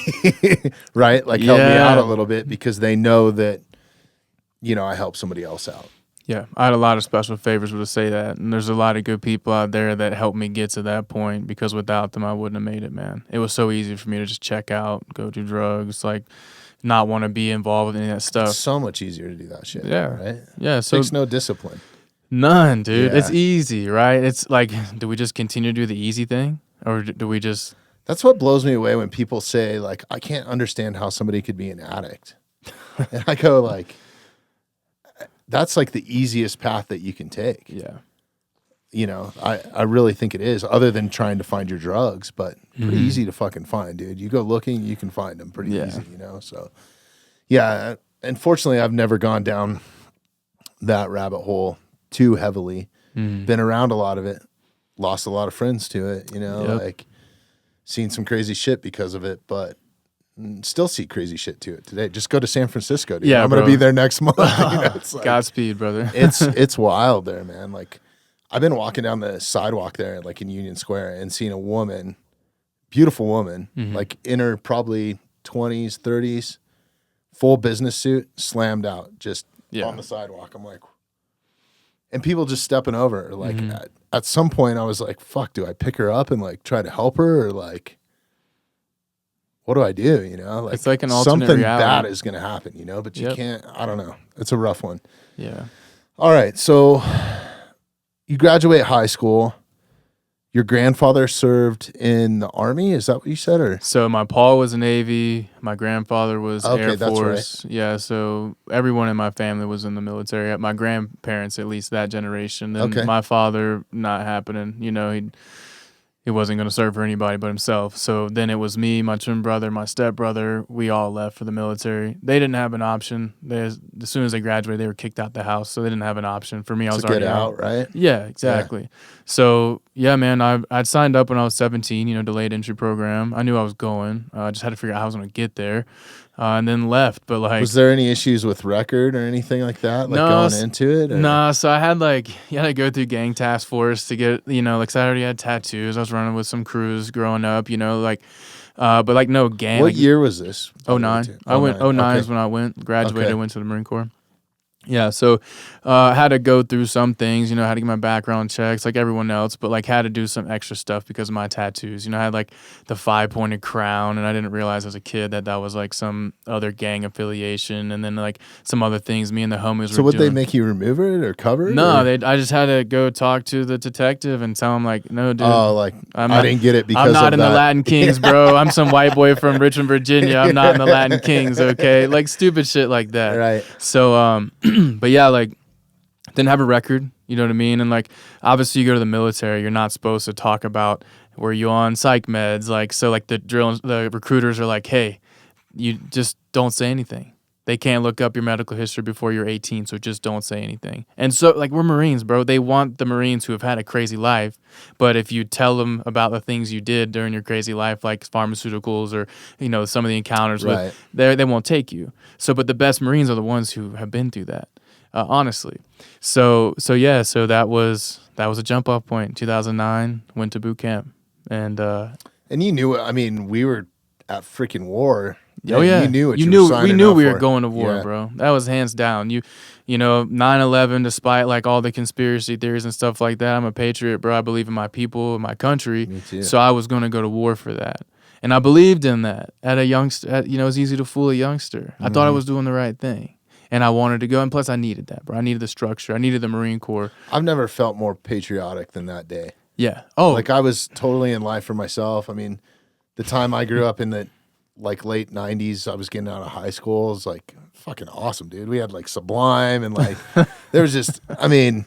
right? Like help me out a little bit because they know that, you know, I help somebody else out. Yeah, I had a lot of special favors to say that, and there's a lot of good people out there that helped me get to that point because without them, I wouldn't have made it, man. It was so easy for me to just check out, go do drugs, like not want to be involved with any of that stuff. It's so much easier to do that shit. Yeah, right. Yeah, so it takes no discipline. None, dude. Yeah. It's easy, right? It's like, do we just continue to do the easy thing, or do we just? That's what blows me away when people say, like, I can't understand how somebody could be an addict. And I go, like, that's like the easiest path that you can take. Yeah. You know, I really think it is, other than trying to find your drugs, but pretty easy to fucking find, dude. You go looking, you can find them pretty easy, you know? So, yeah, unfortunately, I've never gone down that rabbit hole too heavily. Been around a lot of it, lost a lot of friends to it, you know, like seen some crazy shit because of it, but still see crazy shit to it today. Just go to San Francisco, dude. Yeah, I'm going to be there next month. You know, it's like, Godspeed, brother. it's wild there, man. Like, I've been walking down the sidewalk there, like in Union Square, and seeing a woman, beautiful woman, like in her probably 20s, 30s, full business suit, slammed out, just on the sidewalk. I'm like, and people just stepping over her. Like, at some point, I was like, fuck, do I pick her up and like try to help her, or like, what do I do? You know, like, it's like an alternate something reality. bad is going to happen, you know, but you can't, I don't know. It's a rough one. Yeah. All right. So you graduate high school. Your grandfather served in the Army. Is that what you said? Or So my pa was Navy. My grandfather was Air that's Force. Right. Yeah. So everyone in my family was in the military. My grandparents, at least that generation. Then my father, not happening. You know, he wasn't going to serve for anybody but himself. So then it was me, my twin brother, my stepbrother. We all left for the military. They didn't have an option. As soon as they graduated, they were kicked out the house. So they didn't have an option. For me, I was already out, right? Yeah, exactly. Yeah. So, yeah, man, I'd signed up when I was 17, you know, delayed entry program. I knew I was going. I just had to figure out how I was going to get there. And then left, but like, was there any issues with record or anything like that? Like going into it? Or? Nah, so I had like, you had to go through gang task force to get, you know, like, so I already had tattoos. I was running with some crews growing up, you know, like, but like no gang. What year was this? 09. I went, 09 is when I went, graduated, went to the Marine Corps. Yeah, so I had to go through some things, you know, had to get my background checks like everyone else, but like had to do some extra stuff because of my tattoos. You know, I had like the 5-pointed crown, and I didn't realize as a kid that that was like some other gang affiliation, and then like some other things me and the homies So were would doing. they make you remove it or cover it? No, or? I just had to go talk to the detective and tell him like, no, dude. Oh, like I didn't get it because I'm not of in that. the Latin Kings, bro. I'm some white boy from Richmond, Virginia. I'm not in the Latin Kings, okay? Like stupid shit like that. Right. So, but yeah, like didn't have a record, you know what I mean? And like obviously you go to the military, you're not supposed to talk about were you on psych meds, like so like the recruiters are like, hey, you just don't say anything. They can't look up your medical history before you're 18, so just don't say anything. And so, like, we're Marines, bro. They want the Marines who have had a crazy life. But if you tell them about the things you did during your crazy life, like pharmaceuticals or, you know, some of the encounters, Right. they won't take you. So, but the best Marines are the ones who have been through that, honestly. So that was a jump off point. 2009, went to boot camp. And you knew, I mean, we were at freaking war. Oh yeah, you knew what we were knew signing we up were for. going to war, Yeah. bro. That was hands down. You know, 9/11, despite like all the conspiracy theories and stuff like that, I'm a patriot, bro. I believe in my people, my country. Me too. So I was going to go to war for that, and I believed in that. At a youngster, you know, it's easy to fool a youngster. I thought I was doing the right thing, and I wanted to go. And plus, I needed that, bro. I needed the structure. I needed the Marine Corps. I've never felt more patriotic than that day. Yeah. Oh, Like I was totally in life for myself. I mean, the time I grew up in the like late 90s, I was getting out of high school. It was like fucking awesome, dude. We had like Sublime and like there was just, I mean,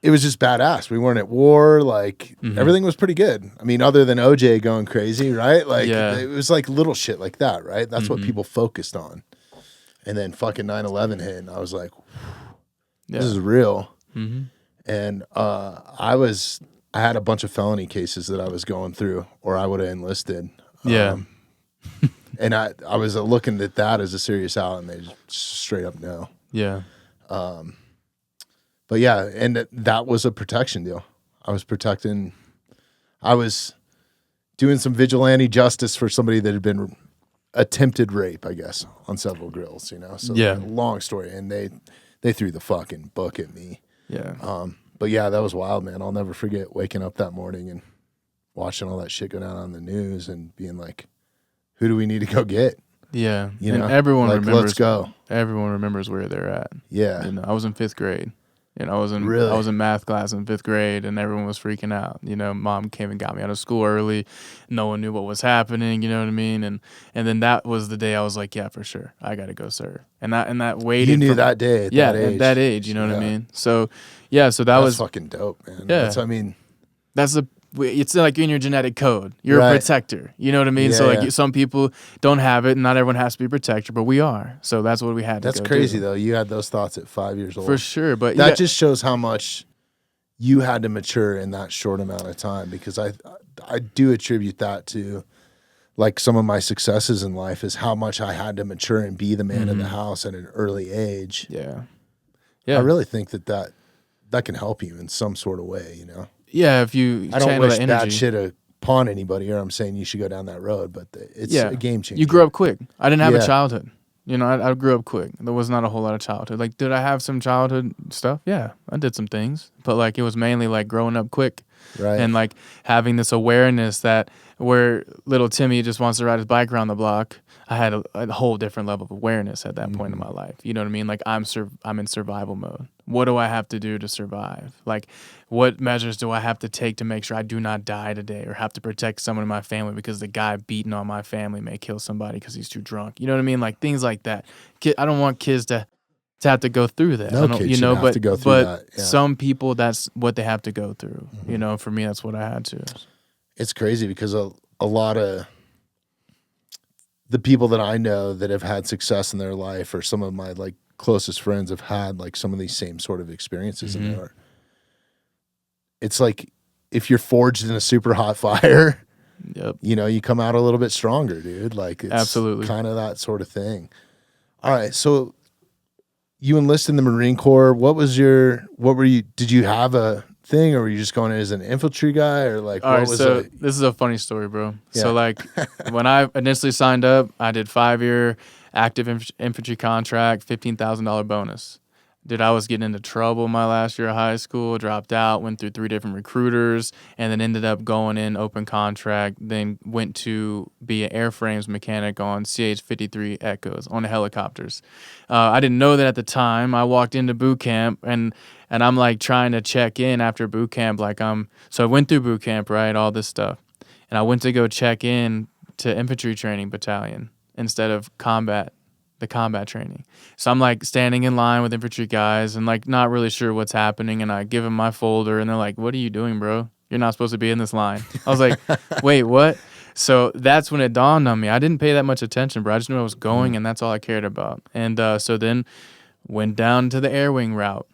it was just badass. We weren't at war. Like everything was pretty good. I mean, other than OJ going crazy, right? Like it was like little shit like that, right? That's what people focused on. And then fucking 9/11 hit, and I was like, this is real. And I had a bunch of felony cases that I was going through, or I would have enlisted. Yeah. And I was looking at that as a serious out, and they just straight up no. Yeah. But yeah, and that was a protection deal. I was doing some vigilante justice for somebody that had been attempted rape, I guess, on several grills, you know? So Yeah. long story. And they threw the fucking book at me. Yeah. But yeah, that was wild, man. I'll never forget waking up that morning and watching all that shit go down on the news and being like, who do we need to go get? Yeah. You and know, everyone like, remembers. let's go. Everyone remembers where they're at. Yeah. You know, I was in 5th grade. And I was in Really? I was in math class in 5th grade, and everyone was freaking out. You know, mom came and got me out of school early. No one knew what was happening. You know what I mean? And then that was the day I was like, yeah, for sure, I got to go serve. And that waited. You knew that day at that age. at that age. You know what I mean? So that That's was fucking dope, man. Yeah. It's like in your genetic code. You're Right. a protector. You know what I mean? Yeah, So like yeah. some people don't have it, and not everyone has to be a protector, but we are. So that's what we had to That's go crazy do. though. You had those thoughts at 5 years old. For sure. But That just shows how much you had to mature in that short amount of time, because I do attribute that to like some of my successes in life is how much I had to mature and be the man of the house at an early age. Yeah. I really think that can help you in some sort of way, you know? Yeah, if you I don't channel wish that bad energy. shit upon anybody, or I'm saying you should go down that road, but it's a game changer. You grew up quick. I didn't have Yeah. a childhood. You know, I grew up quick. There was not a whole lot of childhood. Like, did I have some childhood stuff? Yeah, I did some things. But, like, it was mainly, like, growing up quick. Right. And, like, having this awareness that where little Timmy just wants to ride his bike around the block, I had a whole different level of awareness at that point in my life. You know what I mean? Like, I'm in survival mode. What do I have to do to survive? Like, what measures do I have to take to make sure I do not die today, or have to protect someone in my family because the guy beating on my family may kill somebody because he's too drunk? You know what I mean? Like, things like that. I don't want kids to have to go through that. No I don't, kid you should know, have but to go through but that, yeah. some people, that's what they have to go through. You know, for me, that's what I had to. It's crazy because a lot of the people that I know that have had success in their life, or some of my like closest friends, have had like some of these same sort of experiences in there. It's like if you're forged in a super hot fire, Yep. you know, you come out a little bit stronger, dude. Like it's Absolutely. kind of that sort of thing. All right, so you enlisted in the Marine Corps. Did you have a thing, or were you just going in as an infantry guy, or like All what right, was so it? this is a funny story, bro. Yeah. So like when I initially signed up, I did 5-year active infantry contract, $15,000 bonus. Dude, I was getting into trouble my last year of high school, dropped out, went through 3 different recruiters, and then ended up going in open contract, then went to be an airframes mechanic on CH-53 Echoes on the helicopters. I didn't know that at the time. I walked into boot camp, and I'm like trying to check in after boot camp. So I went through boot camp, right, all this stuff, and I went to go check in to infantry training battalion instead of the combat training. So I'm like standing in line with infantry guys and like not really sure what's happening. And I give them my folder and they're like, "What are you doing, bro? You're not supposed to be in this line." I was like, "Wait, what?" So that's when it dawned on me. I didn't pay that much attention, bro. I just knew I was going and that's all I cared about. And so then went down to the air wing route.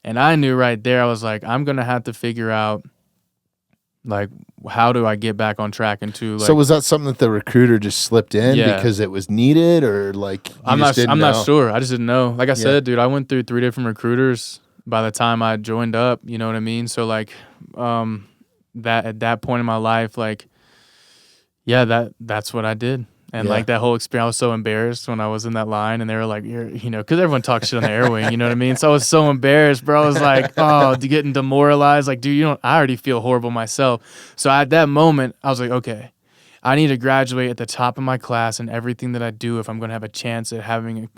And I knew right there, I was like, I'm going to have to figure out like, how do I get back on track into like... So was that something that the recruiter just slipped in because it was needed, or like I'm not sure. I just didn't know. Like I said, dude, I went through 3 different recruiters by the time I joined up, you know what I mean? So like that at that point in my life, like that's what I did. And like that whole experience, I was so embarrassed when I was in that line, and they were like, "You're," you know, because everyone talks shit on the air wing, you know what I mean? So I was so embarrassed, bro. I was like, "Oh, getting demoralized." Like, dude, I already feel horrible myself. So at that moment, I was like, okay, I need to graduate at the top of my class in everything that I do if I'm going to have a chance at having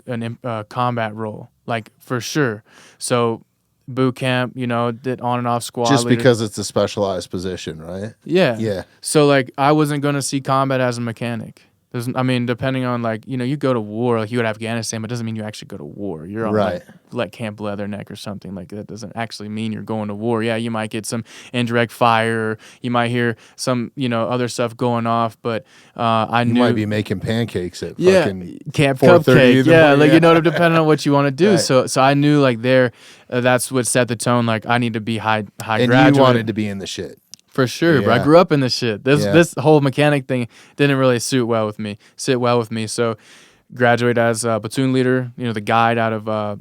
a combat role, like for sure. So boot camp, you know, did on and off squad just leader. because it's a specialized position, right? Yeah. So like I wasn't going to see combat as a mechanic. I mean, depending on like, you know, you go to war, like you go to Afghanistan, but it doesn't mean you actually go to war. You're on like Camp Leatherneck or something. Like that doesn't actually mean you're going to war. Yeah, you might get some indirect fire, or you might hear some, you know, other stuff going off. But I knew you might be making pancakes at fucking Camp 4:30 Cupcake. Yeah, morning. like you know, depending on what you want to do. Right. So I knew like there, that's what set the tone. Like I need to be high and graduate. You wanted to be in the shit. For sure, but I grew up in this shit. This whole mechanic thing didn't really sit well with me. So graduate as a platoon leader, you know, the guide out of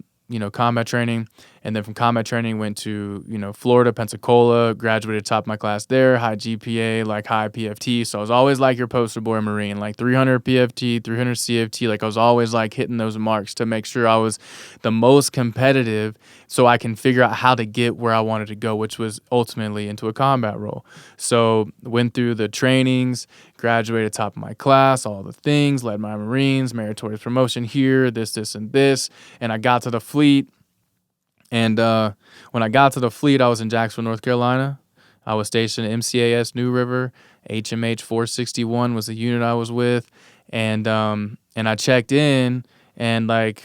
combat training. And then from combat training went to, you know, Florida, Pensacola, graduated top of my class there, high GPA, like high PFT. So I was always like your poster boy Marine, like 300 PFT, 300 CFT. Like I was always like hitting those marks to make sure I was the most competitive so I can figure out how to get where I wanted to go, which was ultimately into a combat role. So went through the trainings, graduated top of my class, all the things, led my Marines, meritorious promotion here, this, and this. And I got to the fleet. And when I got to the fleet, I was in Jacksonville, North Carolina. I was stationed at MCAS New River. HMH 461 was the unit I was with. And I checked in, and like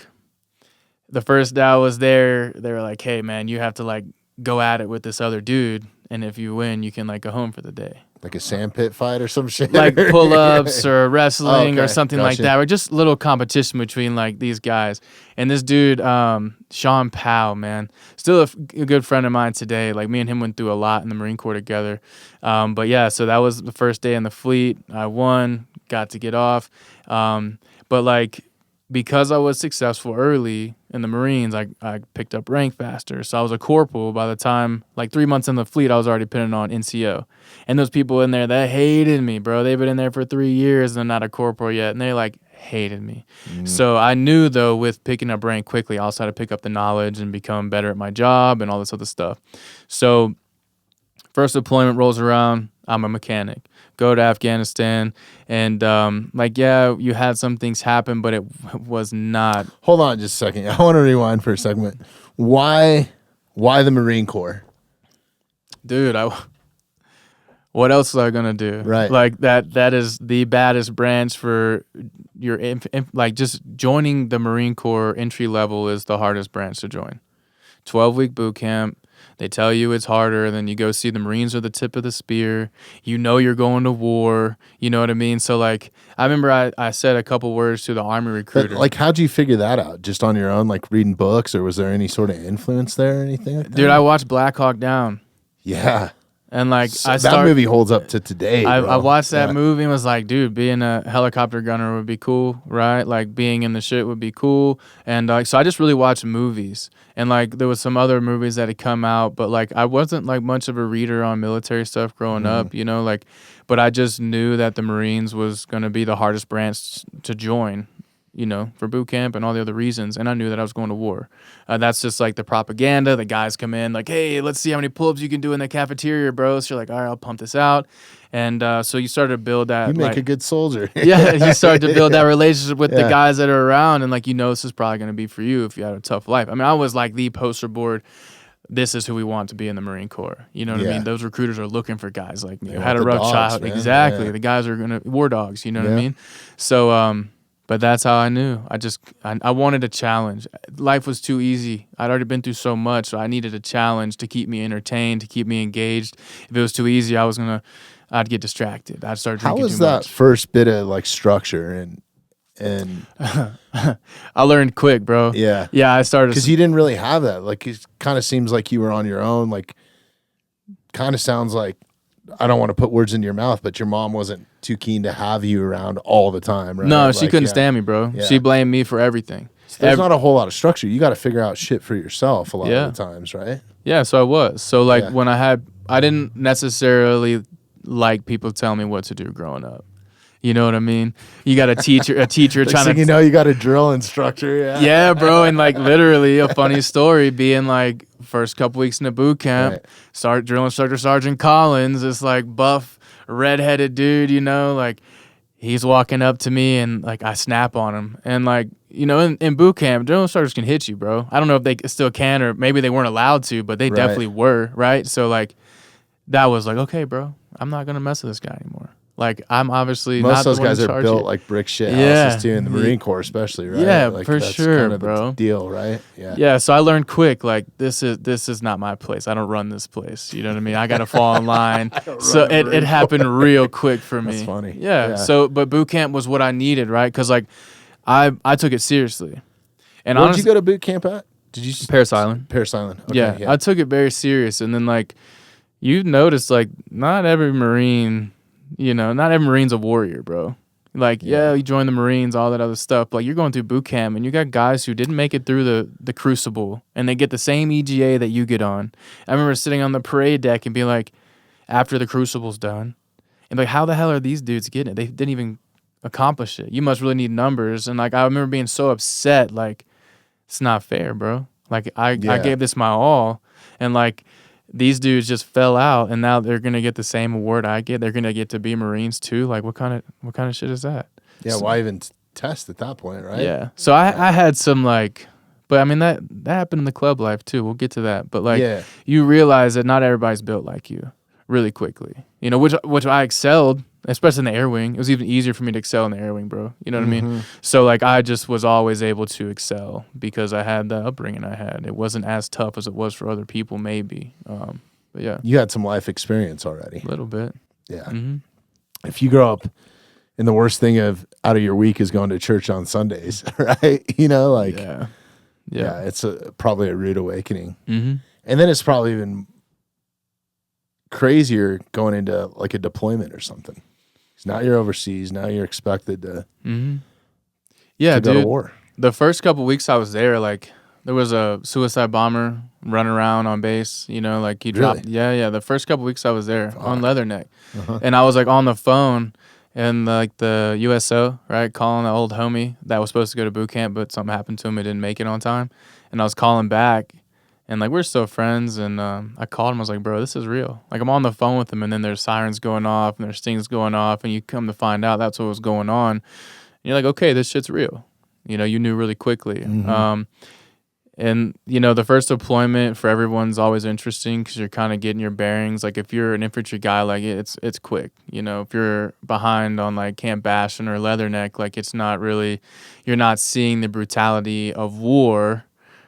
the first day I was there, they were like, "Hey man, you have to like go at it with this other dude, and if you win, you can like go home for the day." Like a sandpit fight or some shit? Like pull-ups or wrestling or something like that. Or just little competition between like these guys. And this dude, Sean Powell, man, still a good friend of mine today. Like me and him went through a lot in the Marine Corps together. But yeah, so that was the first day in the fleet. I won, got to get off. But like, because I was successful early in the Marines, I picked up rank faster. So I was a corporal by the time, like 3 months in the fleet, I was already putting on NCO. And those people in there that hated me, bro, they've been in there for 3 years and they're not a corporal yet. And they like hated me. So I knew though, with picking up rank quickly, I also had to pick up the knowledge and become better at my job and all this other stuff. So first deployment rolls around, I'm a mechanic. Go to Afghanistan, and you had some things happen, but it was not. Hold on just a second. I want to rewind for a segment. Why the Marine Corps? Dude, what else was I gonna do? Right. Like that is the baddest branch for your like just joining the Marine Corps entry level is the hardest branch to join. 12-week boot camp. They tell you it's harder, and then you go see the Marines are the tip of the spear. You know you're going to war. You know what I mean? So, like, I remember I said a couple words to the Army recruiter. But, like, how'd you figure that out? Just on your own, like, reading books, or was there any sort of influence there or anything like that? Dude, I watched Black Hawk Down. Yeah. And, like, that movie holds up to today, bro. I watched that movie and was like, dude, being a helicopter gunner would be cool, right? Like, being in the shit would be cool. And, like, so I just really watched movies. And, like, there was some other movies that had come out, but, like, I wasn't, like, much of a reader on military stuff growing up, you know? Like, but I just knew that the Marines was going to be the hardest branch to join. for boot camp and all the other reasons. And I knew that I was going to war. That's just like the propaganda. The guys come in like, hey, let's see how many pull-ups you can do in the cafeteria, bro. So you're like, all right, I'll pump this out. And so you started to build that. You make a good soldier. Yeah, you started to build that relationship with the guys that are around. And like, this is probably going to be for you if you had a tough life. I mean, I was like the poster board. This is who we want to be in the Marine Corps. You know what I mean? Those recruiters are looking for guys like me. I had a rough child. Man. Exactly. Yeah. The guys are war dogs. You know what I mean? So, but that's how I knew. I wanted a challenge. Life was too easy. I'd already been through so much, so I needed a challenge to keep me entertained, to keep me engaged. If it was too easy, I'd get distracted. I'd start drinking too much. How was that first bit of like structure and I learned quick, bro. Yeah. Yeah, I started because you didn't really have that. Like it kind of seems like you were on your own. Like kind of sounds like, I don't want to put words in your mouth, but your mom wasn't too keen to have you around all the time, right? No, she couldn't stand me, bro. Yeah. She blamed me for everything. So there's not a whole lot of structure. You got to figure out shit for yourself a lot of the times, right? Yeah, so I was. So like when I didn't necessarily like people telling me what to do growing up. You know what I mean? You got a teacher trying to... you got a drill instructor. Yeah. Yeah, bro. And like literally a funny story being like first couple weeks in the boot camp, drill instructor Sergeant Collins, this like buff, redheaded dude, like he's walking up to me and like I snap on him. And like, in boot camp, drill instructors can hit you, bro. I don't know if they still can or maybe they weren't allowed to, but they definitely were, right? So like that was like, okay, bro, I'm not going to mess with this guy anymore. Like, I'm obviously most not of those the one guys in are charge built yet. like brick shit houses too, in the Marine Corps especially, right? Yeah, like, for that's sure, kind of bro. The deal, right? Yeah. Yeah, so I learned quick, like, this is not my place. I don't run this place. You know what I mean? I got to fall in line. So it happened real quick for me. That's funny. Yeah. So, but boot camp was what I needed, right? Because, like, I took it seriously. And where'd you go to boot camp at? Did you Paris Island? Paris Island. Okay, yeah, I took it very serious. And then, like, you notice, like, not every Marine's a warrior, bro. Like, you join the Marines, all that other stuff. But like, you're going through boot camp, and you got guys who didn't make it through the crucible, and they get the same EGA that you get on. I remember sitting on the parade deck and be like, after the crucible's done, and like, how the hell are these dudes getting it? They didn't even accomplish it. You must really need numbers. And like, I remember being so upset, like, it's not fair, bro. Like, I gave this my all, and like, these dudes just fell out, and now they're gonna get the same award I get. They're gonna get to be Marines too. Like, what kind of shit is that? Yeah, so, why even test at that point, right? Yeah. So I had some like, but I mean that happened in the club life too. We'll get to that. But like, you realize that not everybody's built like you really quickly. Which I excelled, especially in the air wing. It was even easier for me to excel in the air wing, bro. You know what I mean? So like, I just was always able to excel because I had the upbringing I had. It wasn't as tough as it was for other people, maybe. But yeah, you had some life experience already. A little bit. Yeah. Mm-hmm. If you grow up, and the worst thing out of your week is going to church on Sundays, right? Yeah, it's probably a rude awakening. Mm-hmm. And then it's probably even crazier going into like a deployment or something. Now you're overseas. Now you're expected to, go to war. The first couple weeks I was there, like there was a suicide bomber running around on base. Like he dropped. Yeah. The first couple weeks I was there on Leatherneck, and I was like on the phone, and like the USO, right, calling the old homie that was supposed to go to boot camp, but something happened to him. He didn't make it on time, and I was calling back. And, like, we're still friends, and I called him. I was like, bro, this is real. Like, I'm on the phone with him, and then there's sirens going off, and there's things going off, and you come to find out that's what was going on. And you're like, okay, this shit's real. You knew really quickly. Mm-hmm. And, the first deployment for everyone's always interesting because you're kind of getting your bearings. Like, if you're an infantry guy, like, it's quick. If you're behind on, like, Camp Bastion or Leatherneck, like, it's not really, you're not seeing the brutality of war.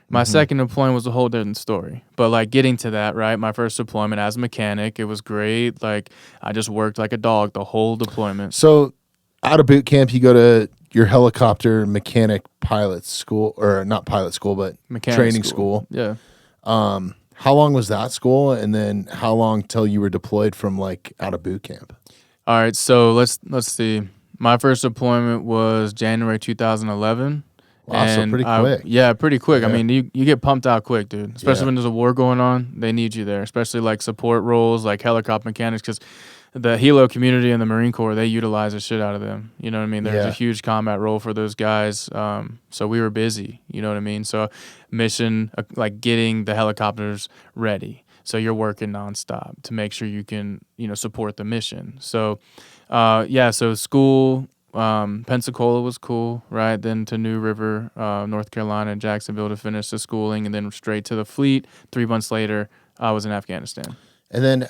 My second deployment was a whole different story. But, like, getting to that, right, my first deployment as a mechanic, it was great. Like, I just worked like a dog the whole deployment. So, out of boot camp, you go to your helicopter mechanic pilot school, or not pilot school, but mechanic training school. Yeah. How long was that school? And then how long till you were deployed from, like, out of boot camp? All right, so let's see. My first deployment was January 2011. Wow, so pretty quick. Yeah, pretty quick. Yeah. I mean, you get pumped out quick, dude. Especially when there's a war going on. They need you there, especially like support roles, like helicopter mechanics, because the Helo community and the Marine Corps, they utilize the shit out of them. You know what I mean? There's Yeah. a huge combat role for those guys. So we were busy. You know what I mean? So mission, like getting the helicopters ready. So you're working nonstop to make sure you can, support the mission. So, so school, Pensacola was cool, right? Then to New River, North Carolina, Jacksonville to finish the schooling, and then straight to the fleet. 3 months later, I was in Afghanistan. And then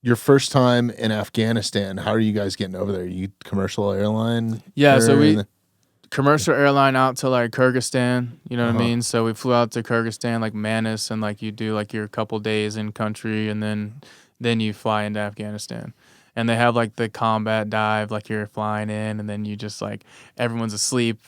your first time in Afghanistan, how are you guys getting over there? You commercial airline? Yeah, so we commercial airline out to like Kyrgyzstan, you know what I mean? So we flew out to Kyrgyzstan, like Manis, and like you do like your couple days in country, and then you fly into Afghanistan. And they have like the combat dive, like you're flying in, and then you just like everyone's asleep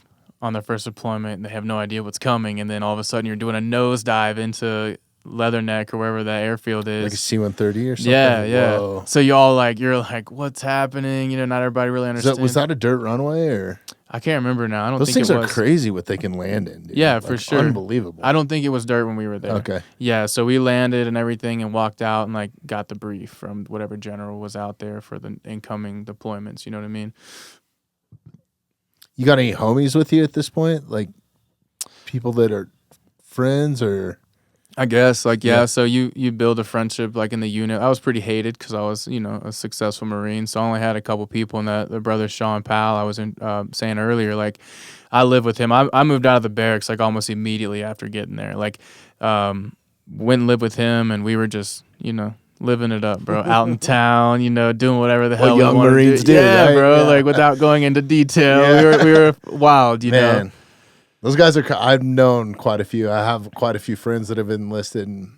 on their first deployment, and they have no idea what's coming, and then all of a sudden you're doing a nosedive into Leatherneck or wherever that airfield is, like a C-130 or something. Yeah. Whoa. So you're like, what's happening? Not everybody really understands. Was that a dirt runway or? I can't remember now. I don't Those think things it was. are crazy what they can land in. Dude. Yeah, for sure. Unbelievable. I don't think it was dirt when we were there. Okay. Yeah, so we landed and everything and walked out and like got the brief from whatever general was out there for the incoming deployments. You know what I mean? You got any homies with you at this point? Like people that are friends or? I guess, so you build a friendship, like, in the unit. I was pretty hated because I was, a successful Marine, so I only had a couple people, and the brother Sean Powell, I was saying earlier, like, I live with him. I moved out of the barracks, like, almost immediately after getting there. Like, went and lived with him, and we were just, living it up, bro, out in town, doing whatever the hell young we Marines do. Yeah, right? bro, like, without going into detail. Yeah. We were wild, Man. Those guys I've known quite a few. I have quite a few friends that have enlisted, and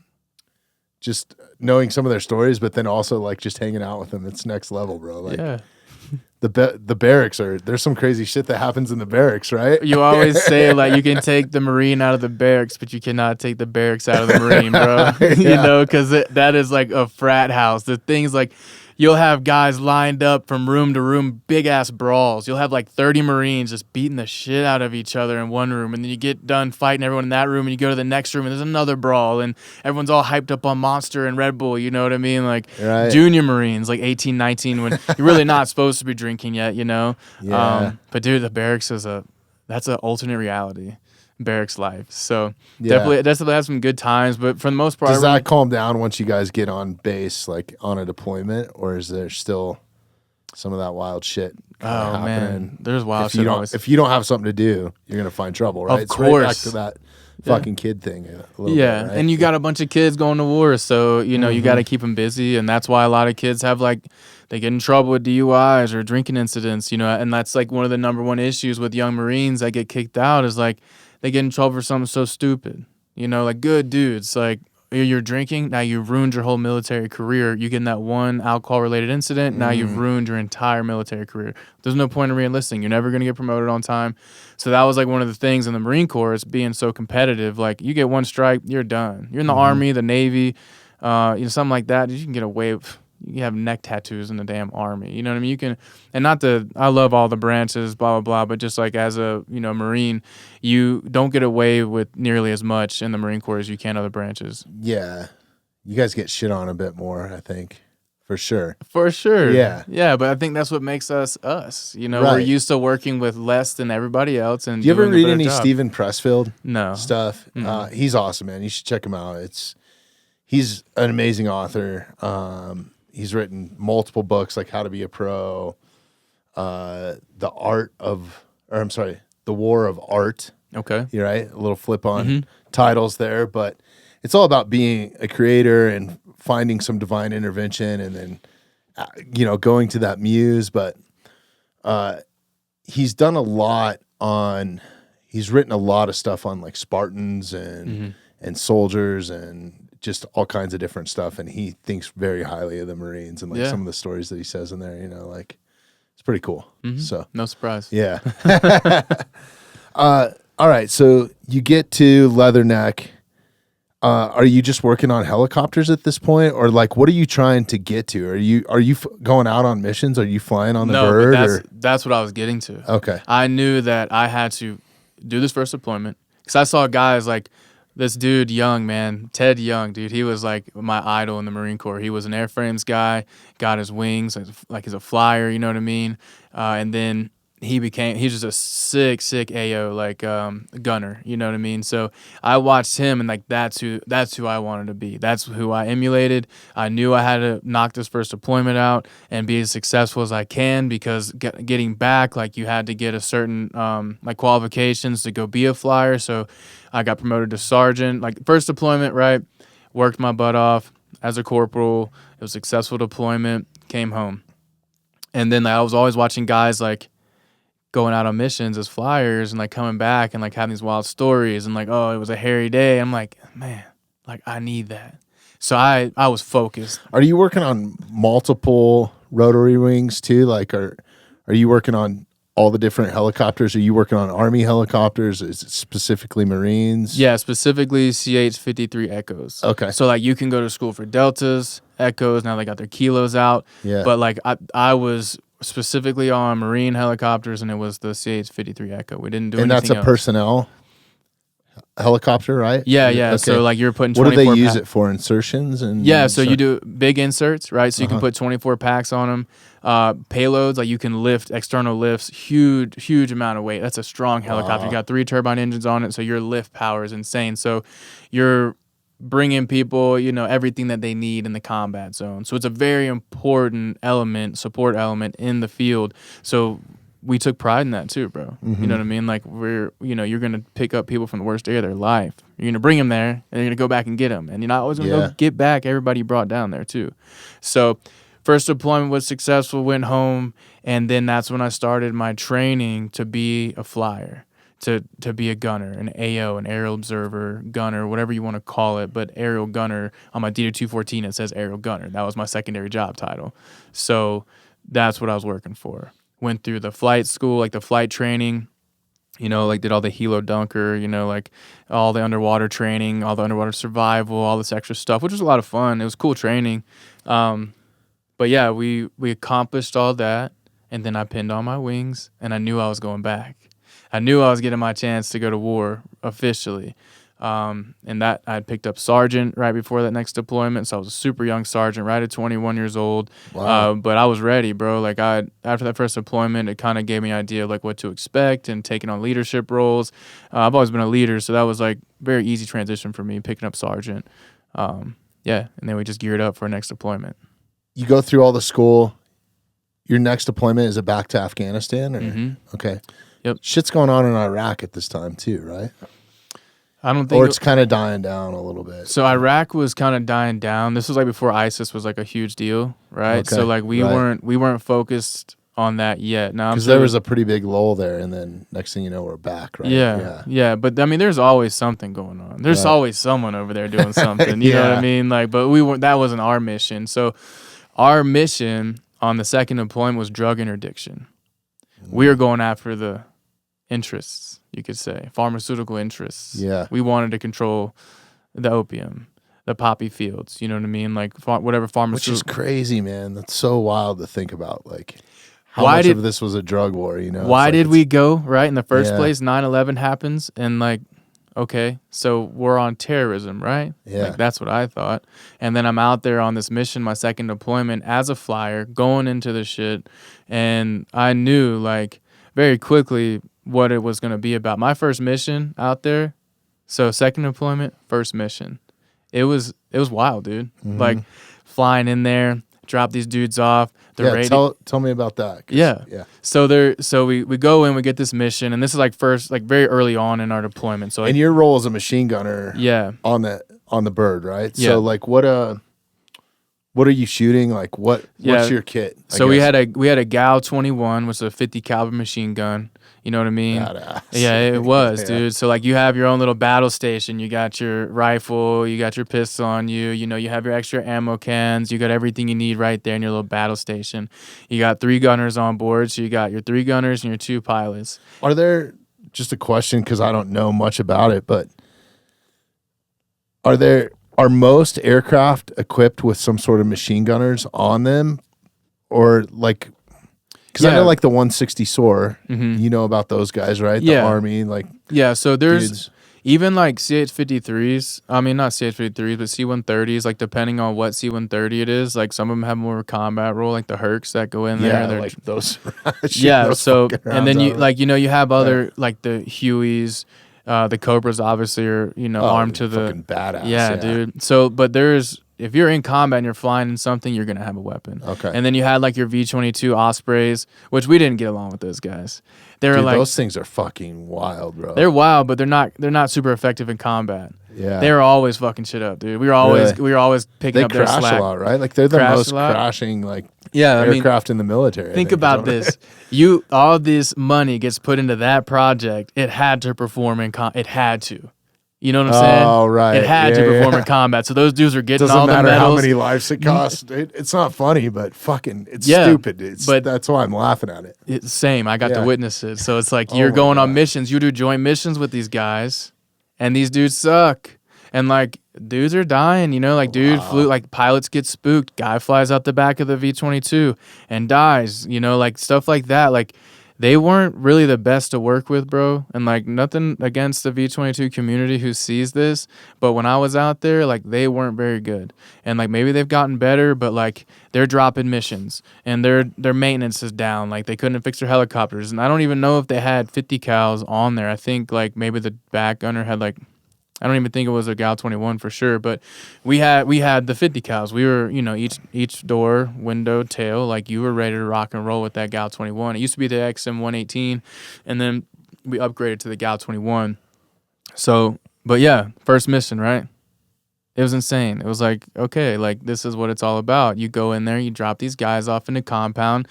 just knowing some of their stories, but then also like just hanging out with them. It's next level, bro. Like, yeah. The barracks there's some crazy shit that happens in the barracks, right? You always say like you can take the Marine out of the barracks, but you cannot take the barracks out of the Marine, bro. Because that is like a frat house. The things like you'll have guys lined up from room to room, big ass brawls. You'll have like 30 Marines just beating the shit out of each other in one room, and then you get done fighting everyone in that room, and you go to the next room, and there's another brawl, and everyone's all hyped up on Monster and Red Bull. You know what I mean? Like junior Marines, like 18, 19, when you're really not supposed to be drinking yet. Yeah. But dude, the barracks that's an alternate reality. Barracks life. So definitely have some good times, but for the most part, does that calm down once you guys get on base, like on a deployment, or is there still some of that wild shit happening? Man, there's wild shit always. If you don't have something to do, you're gonna find trouble, right? Of course. Right back to that fucking kid thing. A little bit, right? And you got a bunch of kids going to war, so you got to keep them busy, and that's why a lot of kids have they get in trouble with DUIs or drinking incidents, and that's like one of the number one issues with young Marines that get kicked out is like they get in trouble for something so stupid, like good dudes, like you're drinking, now you've ruined your whole military career. You get in that one alcohol-related incident, now you've ruined your entire military career. There's no point in re-enlisting. You're never going to get promoted on time. So that was like one of the things in the Marine Corps, is being so competitive. Like you get one strike, you're done. You're in the Army, the Navy, something like that. You can get away with. You have neck tattoos in the damn Army. You know what I mean? You can, and I love all the branches, blah, blah, blah, but just like as a, Marine, you don't get away with nearly as much in the Marine Corps as you can other branches. Yeah. You guys get shit on a bit more, I think. For sure. For sure. Yeah. Yeah, but I think that's what makes us us. We're used to working with less than everybody else. And do you ever read any job. Stephen Pressfield stuff? Mm-hmm. He's awesome, man. You should check him out. He's an amazing author. He's written multiple books, like How to Be a Pro, The War of Art. Okay. You're right. A little flip on titles there, but it's all about being a creator and finding some divine intervention, and then, going to that muse. But he's done a lot he's written a lot of stuff on like Spartans and soldiers and just all kinds of different stuff, and he thinks very highly of the Marines and some of the stories that he says in there, it's pretty cool. So no surprise. Yeah. All right, so you get to Leatherneck. Are you just working on helicopters at this point, or like what are you trying to get to? Are you going out on missions? Are you flying on the bird? No, that's what I was getting to. Okay. I knew that I had to do this first deployment because I saw guys like This dude, Young, man, Ted Young, dude, he was like my idol in the Marine Corps. He was an airframes guy, got his wings, like he's a flyer, you know what I mean? And then he's just a sick AO, like gunner, you know what I mean? So I watched him, and like that's who I wanted to be. That's who I emulated. I knew I had to knock this first deployment out and be as successful as I can, because getting back, like you had to get a certain like qualifications to go be a flyer. So I got promoted to sergeant, like first deployment, right? Worked my butt off as a corporal. It was a successful deployment, came home. And then I was always watching guys like going out on missions as flyers and like coming back and like having these wild stories and like, oh, it was a hairy day. I'm like, man, like I need that. So I was focused. Are you working on multiple rotary wings too? Like are you working on all the different helicopters? Are you working on Army helicopters? Is it specifically Marines? Yeah, specifically CH-53 Echoes. Okay. So like you can go to school for Deltas, Echoes. Now they got their kilos out. Yeah. But like I was specifically on Marine helicopters, and it was the CH-53 Echo. We didn't do anything else. And that's a personnel helicopter, right? Yeah. Okay. So like you're putting 24 What do they use it for? Insertions? And so you do big inserts, right? So you can put 24 packs on them. Payloads, like you can lift external lifts, huge amount of weight. That's a strong helicopter. Wow. You got 3 turbine engines on it, so your lift power is insane. So you're bringing people, everything that they need in the combat zone. So it's a very important support element in the field. So we took pride in that too, bro. Mm-hmm. You know what I mean? Like you're going to pick up people from the worst day of their life. You're going to bring them there, and you're going to go back and get them. And you're not always going to go get back everybody you brought down there too. So first deployment was successful, went home, and then that's when I started my training to be a flyer. To be a gunner, an AO, an aerial observer, gunner, whatever you want to call it, but aerial gunner. On my D214, it says aerial gunner. That was my secondary job title. So that's what I was working for. Went through the flight school, like the flight training, like did all the helo dunker, like all the underwater training, all the underwater survival, all this extra stuff, which was a lot of fun. It was cool training. But yeah, we accomplished all that, and then I pinned on my wings, and I knew I was going back. I knew I was getting my chance to go to war officially. And that I had picked up sergeant right before that next deployment. So I was a super young sergeant, right at 21 years old. Wow. But I was ready, bro. Like after that first deployment, it kind of gave me an idea of like what to expect and taking on leadership roles. I've always been a leader, so that was like very easy transition for me, picking up sergeant. And then we just geared up for our next deployment. You go through all the school. Your next deployment, is it back to Afghanistan? Or? Mm-hmm. Okay. Yep. Shit's going on in Iraq at this time too, right? I don't think, or it's kind of dying down a little bit. So Iraq was kind of dying down. This was like before ISIS was like a huge deal, right? Okay, So like we weren't focused on that yet. Now because there was a pretty big lull there, and then next thing you know, we're back, right? Yeah. But I mean, there's always something going on. There's always someone over there doing something. You know what I mean? Like, but that wasn't our mission. So our mission on the second deployment was drug interdiction. We were going after the interests, you could say, pharmaceutical interests. Yeah. We wanted to control the opium, the poppy fields, you know what I mean? Like whatever pharmaceutical. Which is crazy, man. That's so wild to think about. Like, how much of this was a drug war, Why did we go, right? In the first place, 9/11 happens, and like, okay, so we're on terrorism, right? Yeah. Like, that's what I thought. And then I'm out there on this mission, my second deployment as a flyer, going into the shit, and I knew, like, very quickly what it was going to be about. My first mission out there, so second deployment, first mission. It was wild, dude. Mm-hmm. Like, flying in there, drop these dudes off. Tell me about that. Yeah. So we go in, we get this mission, and this is like very early on in our deployment. So and your role as a machine gunner, on the bird, right? Yeah. So like what are you shooting? Like what's your kit? So we had a Gal 21, which is a 50 caliber machine gun. You know what I mean? Badass. Yeah, it was, dude. So like you have your own little battle station. You got your rifle, you got your pistol on you. You have your extra ammo cans. You got everything you need right there in your little battle station. You got 3 gunners on board. So you got your 3 gunners and your 2 pilots. Are there, just a question because I don't know much about it, but are most aircraft equipped with some sort of machine gunners on them, or like? Because I know like the 160 SOAR, you know about those guys, right? The Army, like so there's dudes. Even like CH-53s, I mean, not CH-53s, but C-130s, like depending on what C-130 it is, like some of them have more combat role, like the Hercs that go in there. Yeah, like those. Yeah, those so, and then you, out. like, you know, you have other, like the Hueys, the Cobras obviously are, you know, armed to the. Fucking badass. Yeah, dude. So, but if you're in combat and you're flying in something, you're going to have a weapon. Okay. And then you had like your V-22 Ospreys, which we didn't get along with those guys. They're like, those things are fucking wild, bro. They're wild, but they're not super effective in combat. Yeah. They were always fucking shit up, dude. We were always picking up their slack. They crash a lot, right? Like they're the most crashing aircraft in the military. Think about this. All this money gets put into that project. It had to perform it had to. You know what I'm saying? Oh, right. It had to perform in combat. So those dudes are getting all the medals. Doesn't matter how many lives it costs. It's not funny, but fucking, it's stupid. But that's why I'm laughing at it. It's same. I got to witness it. So it's like you're going on missions. You do joint missions with these guys, and these dudes suck. And like dudes are dying. You know, like flew. Like pilots get spooked. Guy flies out the back of the V-22 and dies. You know, like stuff like that. Like. They weren't really the best to work with, bro. And, like, nothing against the V-22 community who sees this. But when I was out there, like, they weren't very good. And, like, maybe they've gotten better, but, like, they're dropping missions. And their maintenance is down. Like, they couldn't fix their helicopters. And I don't even know if they had 50 cals on there. I think, like, maybe the back gunner had, like, I don't even think it was a Gal 21 for sure, but we had the 50 cals. We were, you know, each door, window, tail, like you were ready to rock and roll with that Gal 21. It used to be the XM 118, and then we upgraded to the Gal 21. So, but yeah, first mission, right? It was insane. It was like, okay, like this is what it's all about. You go in there, you drop these guys off in a compound,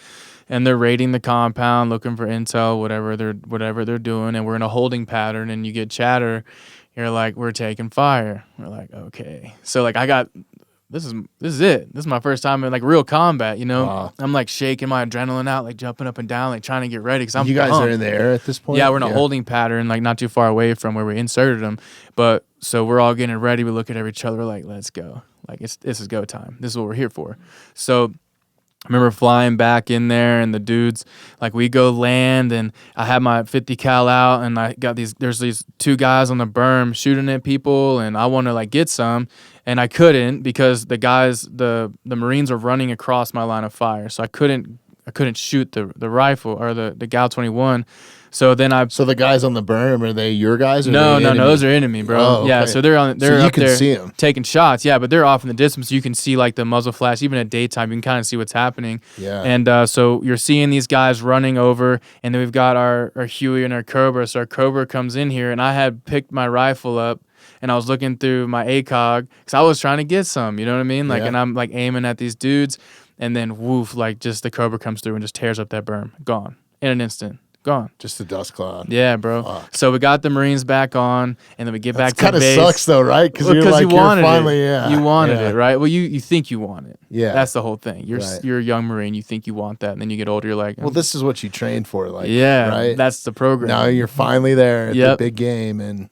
and they're raiding the compound, looking for intel, whatever they're doing, and we're in a holding pattern, and you get chatter. You're like, we're taking fire. We're like, okay. So like this is it. This is my first time in like real combat, you know? Wow. I'm like shaking my adrenaline out, like jumping up and down, like trying to get ready. Cause you guys pumped. are in the air at this point? Yeah, we're in a holding pattern, like not too far away from where we inserted them. But so we're all getting ready. We look at each other like, let's go. Like this is go time. This is what we're here for. So I remember flying back in there and the dudes, like we go land and I had my 50 cal out and I got there's these two guys on the berm shooting at people and I want to like get some and I couldn't because the guys, the Marines are running across my line of fire. So I couldn't shoot the rifle or the Gal 21. So then So the guys on the berm, are they your guys? Or no, those are enemy, bro. Oh, okay. Yeah, so they're up there see them. taking shots. Yeah, but they're off in the distance. You can see like the muzzle flash. Even at daytime, you can kind of see what's happening. Yeah. And so you're seeing these guys running over, and then we've got our Huey and our Cobra. So our Cobra comes in here, and I had picked my rifle up, and I was looking through my ACOG because I was trying to get some. You know what I mean? Like, and I'm like aiming at these dudes, and then woof, like just the Cobra comes through and just tears up that berm. Gone in an instant. Gone. Just a dust cloud. Yeah, bro. Fuck. So we got the Marines back on, and then we get back to kind of base. sucks though, right? Because you finally, you wanted it, right? Well, you think you want it. Yeah. That's the whole thing. You're a young Marine. You think you want that, and then you get older. You're like, well, this is what you trained for, like, yeah, right? That's the program. Now you're finally there at the big game, and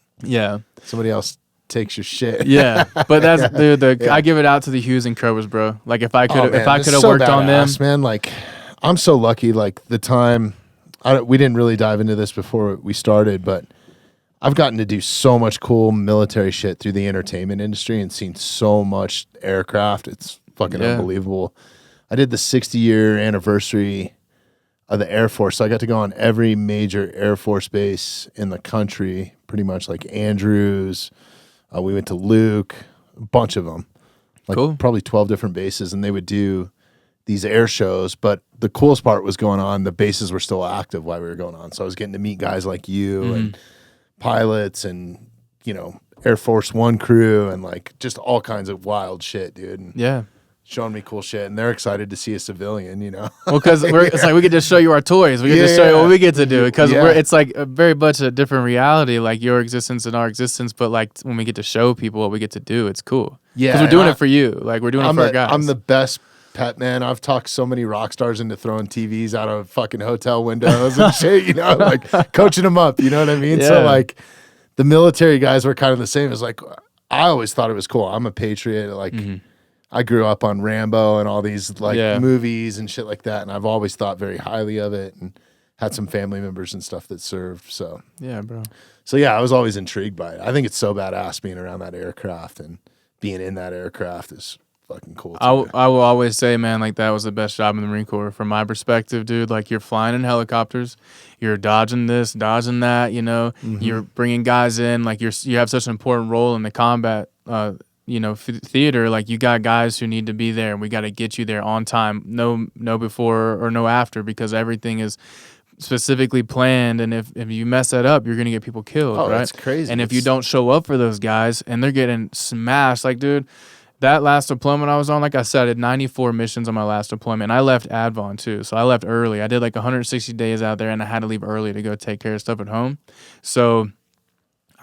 somebody else takes your shit. Yeah, but that's I give it out to the Hughes and Cobras, bro. Like if I could have worked on them, man. Like I'm so lucky. Like the time. We didn't really dive into this before we started, but I've gotten to do so much cool military shit through the entertainment industry and seen so much aircraft. It's fucking unbelievable. I did the 60-year anniversary of the Air Force, so I got to go on every major Air Force base in the country, pretty much like Andrews. We went to Luke, a bunch of them, like probably 12 different bases, and they would do these air shows, but the coolest part was going on, the bases were still active while we were going on. So I was getting to meet guys like you and pilots and, you know, Air Force One crew and like just all kinds of wild shit, dude. And showing me cool shit. And they're excited to see a civilian, you know? Well, because it's like we get to show you our toys. We get to show you what we get to do because it's like very much a different reality, like your existence and our existence. But like when we get to show people what we get to do, it's cool. Yeah. Because we're doing it for you. Like we're doing it for our guys. I'm the best pet, man. I've talked so many rock stars into throwing TVs out of fucking hotel windows and shit, you know, like coaching them up, you know what I mean? So like the military guys were kind of the same. It's like, I always thought it was cool. I'm a patriot. Like I grew up on Rambo and all these like movies and shit like that. And I've always thought very highly of it and had some family members and stuff that served. So Yeah, bro. So yeah, I was always intrigued by it. I think it's so badass being around that aircraft, and being in that aircraft is fucking cool too. I will always say, man, like that was the best job in the Marine Corps from my perspective, dude. Like you're flying in helicopters, you're dodging this, dodging that, you know, you're bringing guys in, like you have such an important role in the combat, theater. Like you got guys who need to be there, and we got to get you there on time. No before or no after, because everything is specifically planned, and if you mess that up, you're gonna get people killed. Oh, right? That's crazy. And if you don't show up for those guys and they're getting smashed, like dude, that last deployment I was on, like I said, I did 94 missions on my last deployment. And I left Advon too, so I left early. I did like 160 days out there, and I had to leave early to go take care of stuff at home. So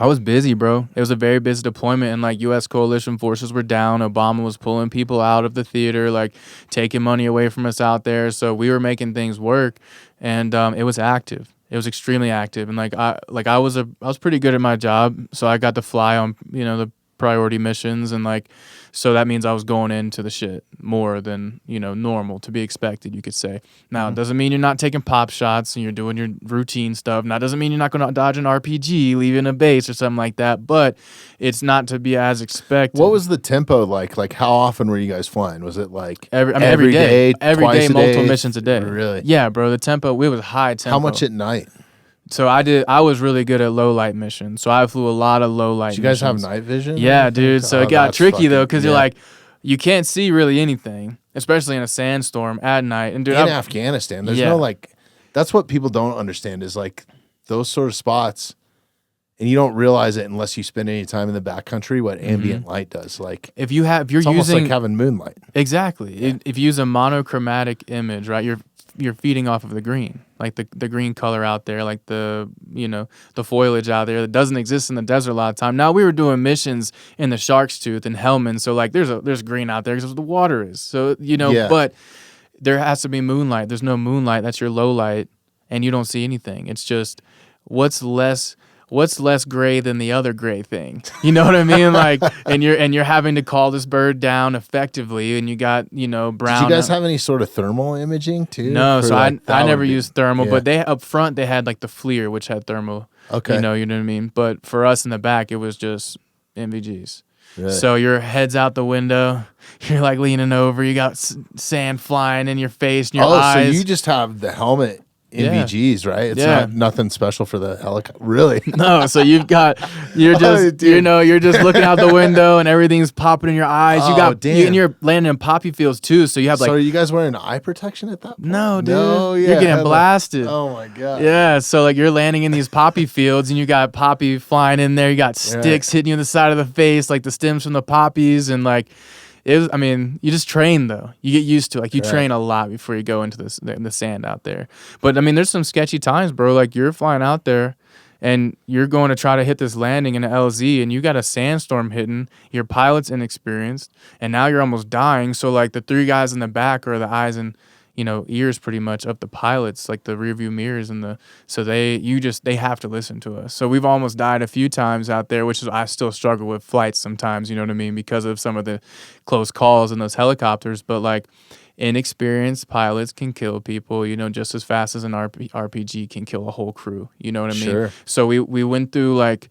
I was busy, bro. It was a very busy deployment, and like U.S. coalition forces were down. Obama was pulling people out of the theater, like taking money away from us out there. So we were making things work, and it was active. It was extremely active, and I was pretty good at my job, so I got to fly on the priority missions, and like so that means I was going into the shit more than normal, to be expected, you could say. Now it doesn't mean you're not taking pop shots and you're doing your routine stuff. Now it doesn't mean you're not going to dodge an RPG leaving a base or something like that, but it's not to be as expected. What was the tempo like? Like how often were you guys flying? Was it like every day, multiple missions a day? Really? Yeah, bro. The tempo, it was high tempo. How much at night? So I was really good at low light missions. So I flew a lot of low light missions. Did you guys have night vision? Yeah, dude. So it got tricky though, because yeah. you're like, you can't see really anything, especially in a sandstorm at night. And dude, in Afghanistan, there's no like, that's what people don't understand is like those sort of spots, and you don't realize it unless you spend any time in the backcountry, what ambient light does. Like if you're it's almost like having moonlight. Exactly. Yeah. If you use a monochromatic image, right, you're feeding off of the green, like the green color out there, like the foliage out there that doesn't exist in the desert a lot of time. Now we were doing missions in the Shark's Tooth and Helmand, so like there's green out there because the water is. So but there has to be moonlight. There's no moonlight. That's your low light, and you don't see anything. It's just what's less gray than the other gray thing? You know what I mean? Like, and you're having to call this bird down effectively, and you got brown. Did you guys have any sort of thermal imaging too? No, so I never used thermal, but they up front they had like the FLIR, which had thermal. Okay, you know what I mean. But for us in the back, it was just NVGs. Really? So your head's out the window, you're like leaning over, you got sand flying in your face and your eyes. So you just have the helmet NVGs, right? It's not nothing special for the helicopter, really. No, so you're just you're just looking out the window and everything's popping in your eyes. And you're landing in poppy fields too, so you have like. So are you guys wearing eye protection at that point? No, dude. No, yeah, you're getting blasted. Oh my god. Yeah, so like you're landing in these poppy fields and you got poppy flying in there. You got sticks hitting you in the side of the face, like the stems from the poppies, and like. You just train though. You get used to it. Like you train a lot before you go into the sand out there. But I mean, there's some sketchy times, bro. Like you're flying out there, and you're going to try to hit this landing in an LZ, and you got a sandstorm hitting. Your pilot's inexperienced, and now you're almost dying. So like the three guys in the back are the eyes and ears pretty much of the pilots, like the rear view mirrors they have to listen to us. So we've almost died a few times out there, which is I still struggle with flights sometimes, you know what I mean, because of some of the close calls in those helicopters. But like inexperienced pilots can kill people, just as fast as an RPG can kill a whole crew. You know what I mean? Sure. So we went through like,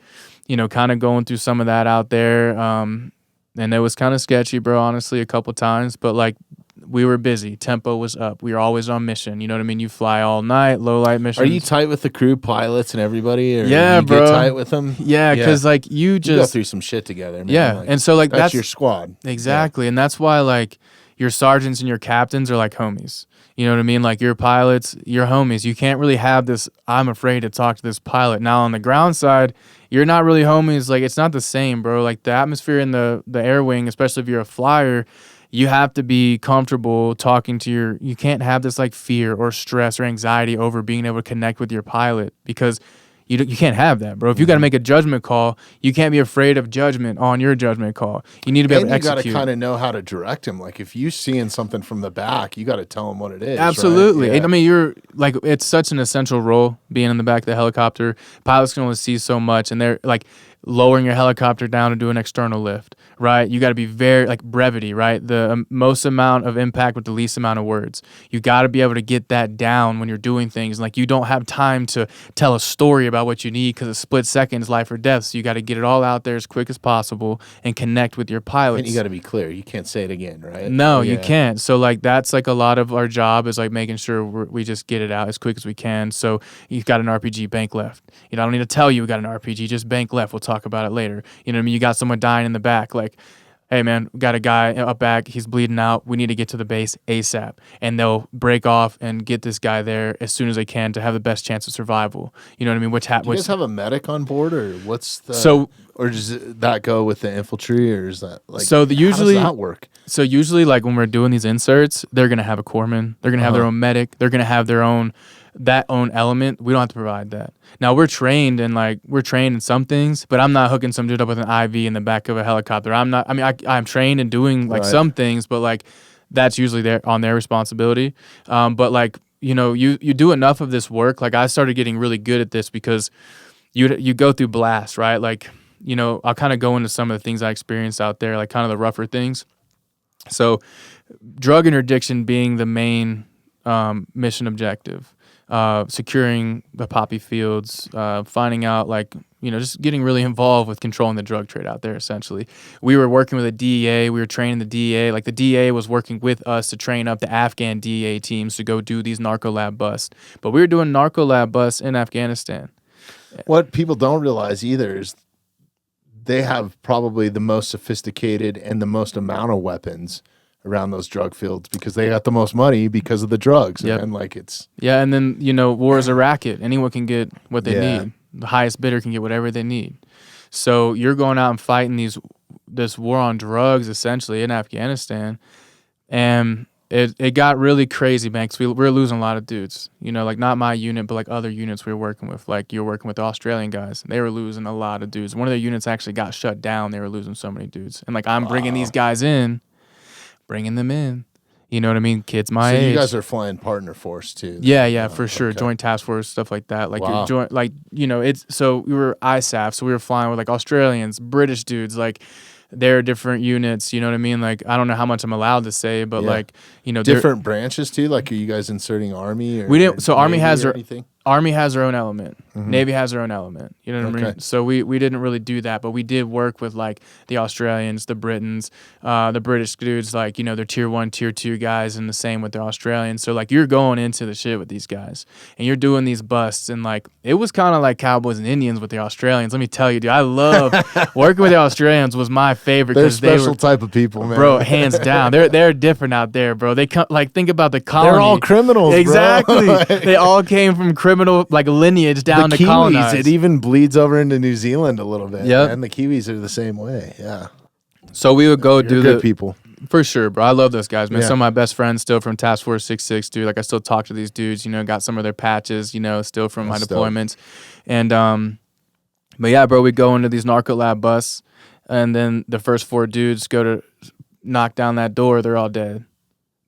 kind of going through some of that out there. And it was kind of sketchy, bro, honestly, a couple times, but like, we were busy. Tempo was up. We were always on mission. You know what I mean? You fly all night, low light missions. Are you tight with the crew, pilots, and everybody? Or yeah, you bro. Get tight with them? Yeah, because like you go through some shit together, man. Yeah, like, and so like that's your squad. Exactly, and that's why like your sergeants and your captains are like homies. You know what I mean? Like your pilots, your homies. You can't really have this, I'm afraid to talk to this pilot. Now on the ground side, you're not really homies. Like it's not the same, bro. Like the atmosphere in the air wing, especially if you're a flyer, you have to be comfortable talking to you can't have this like fear or stress or anxiety over being able to connect with your pilot, because you can't have that, bro. If you got to make a judgment call, you can't be afraid of judgment on your judgment call. You need to be able to execute. You got to kind of know how to direct him. Like if you're seeing something from the back, you got to tell him what it is. Absolutely. Right? Yeah. I mean, you're like, it's such an essential role being in the back of the helicopter. Pilots can only see so much, and they're like, lowering your helicopter down to do an external lift, right? You got to be very, like, brevity, right? The most amount of impact with the least amount of words. You got to be able to get that down when you're doing things. Like, you don't have time to tell a story about what you need because a split second is life or death. So you got to get it all out there as quick as possible and connect with your pilots. And you got to be clear. You can't say it again, right? No, you can't. So, like, that's like a lot of our job is like making sure we just get it out as quick as we can. So you've got an RPG, bank left. You know, I don't need to tell you we got an RPG, just bank left. We'll talk about it later. You know what I mean? You got someone dying in the back, like, hey man, we got a guy up back, he's bleeding out, we need to get to the base ASAP. And they'll break off and get this guy there as soon as they can to have the best chance of survival. You know what I mean? Do you guys have a medic on board, or what's the or does that go with the infantry, or is that like how does that work? So usually, like, when we're doing these inserts, they're gonna have a corpsman, they're gonna have their own medic, they're gonna have their own element. We don't have to provide that. Now we're trained in some things, but I'm not hooking some dude up with an IV in the back of a helicopter. I'm trained in doing like some things, but like that's usually on their responsibility. But like, you know, you do enough of this work. Like, I started getting really good at this because you go through blasts, right? Like, you know, I'll kind of go into some of the things I experienced out there, like kind of the rougher things. So drug interdiction being the main mission objective. Securing the poppy fields, finding out, like, you know, just getting really involved with controlling the drug trade out there, essentially. We were working with a DEA. We were training the DEA. Like, the DEA was working with us to train up the Afghan DEA teams to go do these narco lab busts. But we were doing narco lab busts in Afghanistan. What people don't realize either is they have probably the most sophisticated and the most amount of weapons around those drug fields because they got the most money because of the drugs. Yep. And like it's and then, you know, war is a racket. Anyone can get what they need. The highest bidder can get whatever they need. So you're going out and fighting this war on drugs essentially in Afghanistan, and it got really crazy, man, because we were losing a lot of dudes. You know, like, not my unit, but like other units we were working with. Like, you're working with the Australian guys. They were losing a lot of dudes. One of their units actually got shut down. They were losing so many dudes. And like, I'm bringing these guys in, bringing them in. You know what I mean? Kids my age. So you guys are flying partner force too. Yeah, for sure. Okay. Joint task force, stuff like that. Like, you're joint, like, you know, so we were ISAF, so we were flying with like Australians, British dudes, like, they're different units, you know what I mean? Like, I don't know how much I'm allowed to say, but like, you know, different branches too. Like, are you guys inserting Army? Or we didn't. So Army has anything? Army has their own element. Mm-hmm. Navy has their own element. You know what I mean? So we didn't really do that, but we did work with like the Australians, the Britons, the British dudes. Like, you know, they're tier 1, tier 2 guys, and the same with the Australians. So like, you're going into the shit with these guys, and you're doing these busts, and like, it was kind of like Cowboys and Indians with the Australians. Let me tell you, dude, I love working with the Australians. Was my favorite because they're special type of people, man. Bro, hands down. They're different out there, bro. They come, like, think about the colony. They're all criminals, exactly. Bro. They all came from criminal, like, lineage down the to Kiwis, colonize. It even bleeds over into New Zealand a little bit. Yeah, and the Kiwis are the same way. Yeah. So we would go do good people. For sure, bro. I love those guys, man. Some of my best friends still from Task Force 66, dude. Like, I still talk to these dudes, you know, got some of their patches, you know, still from my deployments. And, but yeah, bro, we go into these narco lab busts, and then the first 4 dudes go to knock down that door. They're all dead.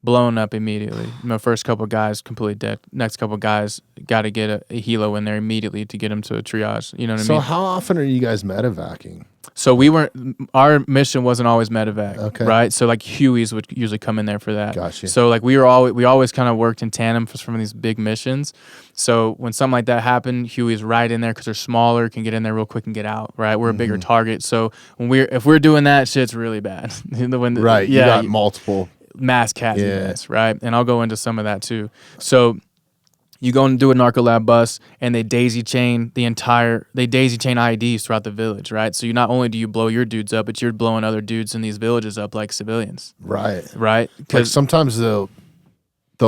Blown up immediately. My first couple guys completely dead. Next couple guys got to get a helo in there immediately to get them to a triage. You know what I mean? So how often are you guys medevacing? So our mission wasn't always medevac, right? So like Hueys would usually come in there for that. Gotcha. So like we always kind of worked in tandem for some of these big missions. So when something like that happened, Huey's right in there because they're smaller, can get in there real quick and get out, right? We're a bigger target. So if we're doing that, shit's really bad. You got multiple mass CAT events, right? And I'll go into some of that too. So you go and do a narco lab bust, and they daisy chain IEDs throughout the village, right? So not only do you blow your dudes up, but you're blowing other dudes in these villages up like civilians. Right. Because like sometimes they'll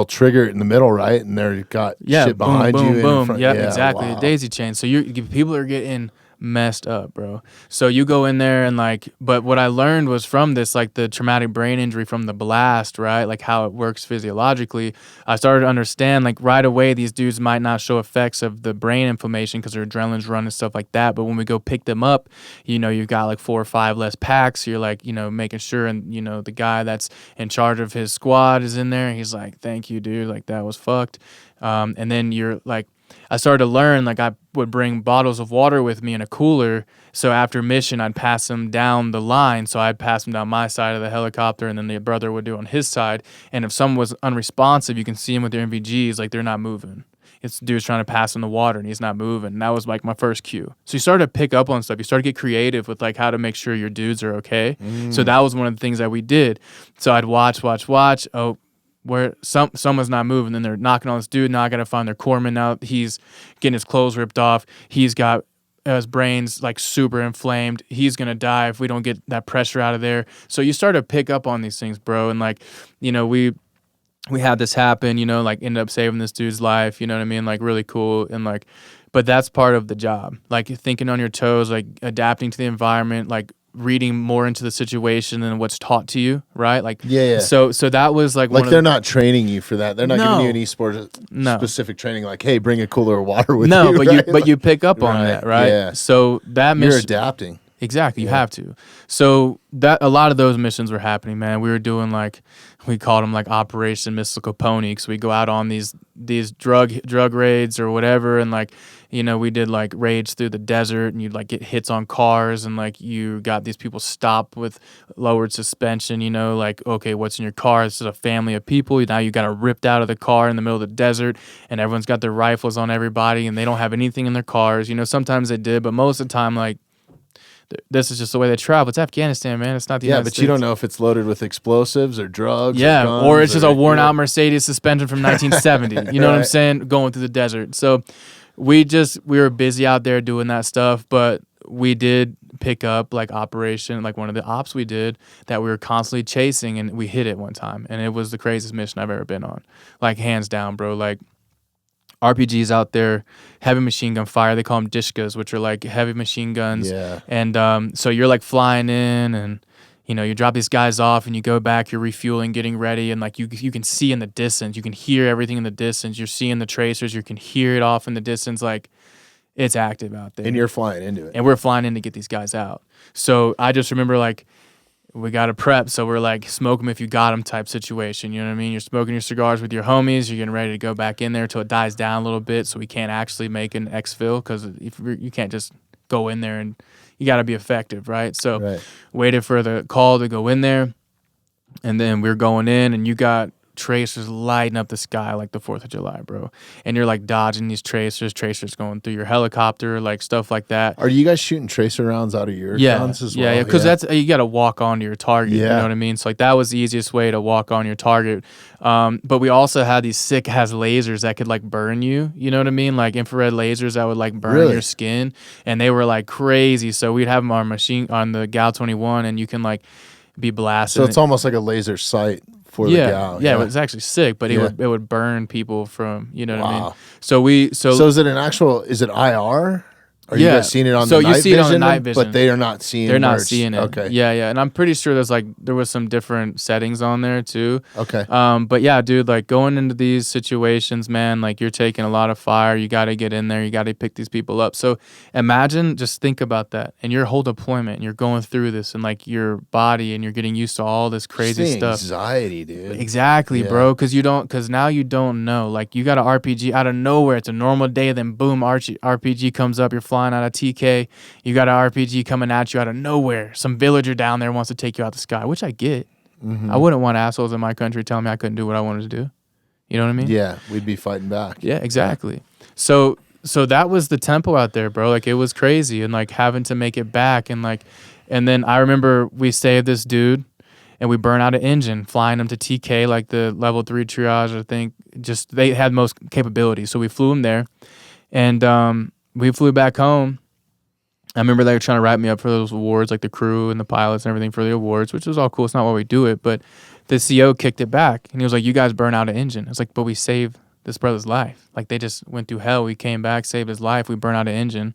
trigger it in the middle, right? And they've got shit behind boom, you. Boom. Yeah, exactly. A daisy chain. So people are getting messed up, bro. So you go in there and but what I learned was from this, like the traumatic brain injury from the blast, right? Like how it works physiologically. I started to understand like right away these dudes might not show effects of the brain inflammation because their adrenaline's running and stuff like that. But when we go pick them up, you know, you've got like 4 or 5 less packs. You're like, you know, making sure, and you know, the guy that's in charge of his squad is in there. He's like, thank you, dude. Like that was fucked. And then you're like, I started to learn, like I would bring bottles of water with me in a cooler. So after mission, I'd pass them down the line. So I'd pass them down my side of the helicopter, and then the brother would do on his side. And if someone was unresponsive, you can see them with their NVGs, like they're not moving. It's dude's trying to pass him the water and he's not moving. And that was like my first cue. So you started to pick up on stuff. You started to get creative with like how to make sure your dudes are okay. So that was one of the things that we did. So I'd watch. Oh, where someone's not moving. Then they're knocking on this dude. Now I got to find their corpsman. Now he's getting his clothes ripped off. He's got his brain's like super inflamed. He's going to die if we don't get that pressure out of there. So you start to pick up on these things, bro. And like, you know, we had this happen, you know, like ended up saving this dude's life, you know what I mean? Like really cool. And like, but that's part of the job. Like thinking on your toes, like adapting to the environment, like reading more into the situation than what's taught to you, right? Like, yeah. So that was like they're not training you for that. They're not giving you any specific training. Like, hey, bring a cooler of water with you. No, but you pick up on that, right? Yeah. So that you're adapting. Exactly, you have to. So that a lot of those missions were happening, man. We were doing like, we called them like Operation Mystical Pony, because we go out on these drug raids or whatever, and like, you know, we did like raids through the desert, and you'd like get hits on cars, and like you got these people stopped with lowered suspension, you know, like, okay, what's in your car? This is a family of people. Now you got it ripped out of the car in the middle of the desert, and everyone's got their rifles on everybody, and they don't have anything in their cars. You know, sometimes they did, but most of the time, like, this is just the way they travel. It's Afghanistan, man. It's not the United States. You don't know if it's loaded with explosives or drugs. Yeah, or guns, or it's just a worn-out Mercedes suspension from 1970. You know what I'm saying? Going through the desert. So we were busy out there doing that stuff, but we did pick up like operation, like one of the ops we did that we were constantly chasing, and we hit it one time, and it was the craziest mission I've ever been on. Like hands down, bro. Like RPGs out there, heavy machine gun fire. They call them dishkas, which are like heavy machine guns. Yeah. And so you're like flying in, and you know, you drop these guys off, and you go back, you're refueling, getting ready, and like you can see in the distance, you can hear everything in the distance. You're seeing the tracers, you can hear it off in the distance, like it's active out there. And you're flying into it. And we're flying in to get these guys out. So I just remember like, we got to prep, so we're like smoke them if you got them type situation. You know what I mean? You're smoking your cigars with your homies. You're getting ready to go back in there till it dies down a little bit, so we can't actually make an exfil, because if you can't just go in there, and you got to be effective, right? So waited for the call to go in there, and then we're going in, and you got tracers lighting up the sky like the 4th of July, bro. And you're like dodging these tracers going through your helicopter, like stuff like that. Are you guys shooting tracer rounds out of your guns as well? Yeah, because that's, you got to walk onto your target, you know what I mean? So like that was the easiest way to walk on your target. But we also had these sick ass lasers that could like burn you, you know what I mean? Like infrared lasers that would like burn your skin, and they were like crazy. So we'd have them on the Gal 21, and you can like be blasted. So it's almost like a laser sight. For the gal. Yeah, it was actually sick, but it would burn people from, you know what I mean? So is it is it IR? Are you guys seeing it on the night vision? So you see it on the night vision. But they are not seeing it. They're not seeing it. Okay. Yeah. And I'm pretty sure there was some different settings on there too. Okay. But yeah, dude, like going into these situations, man, like you're taking a lot of fire. You got to get in there. You got to pick these people up. So just think about that. And your whole deployment, and you're going through this, and like your body, and you're getting used to all this crazy stuff. Anxiety, dude. Exactly, bro. Because now you don't know. Like you got an RPG out of nowhere. It's a normal day. Then boom, RPG comes up. You're flying out of TK, you got an RPG coming at you out of nowhere. Some villager down there wants to take you out the sky, which I get. I wouldn't want assholes in my country telling me I couldn't do what I wanted to do. You know what I mean? Yeah, we'd be fighting back. Yeah, exactly. So that was the tempo out there, bro. Like it was crazy, and like having to make it back, and then I remember we saved this dude, and we burned out an engine, flying him to TK, like the level 3 triage, I think. Just they had most capabilities, so we flew him there, and we flew back home. I remember they were trying to write me up for those awards, like the crew and the pilots and everything for the awards, which was all cool. It's not why we do it, but the CO kicked it back, and he was like, "You guys burn out an engine." It's like, but we saved this brother's life. Like they just went through hell. We came back, saved his life. We burn out an engine.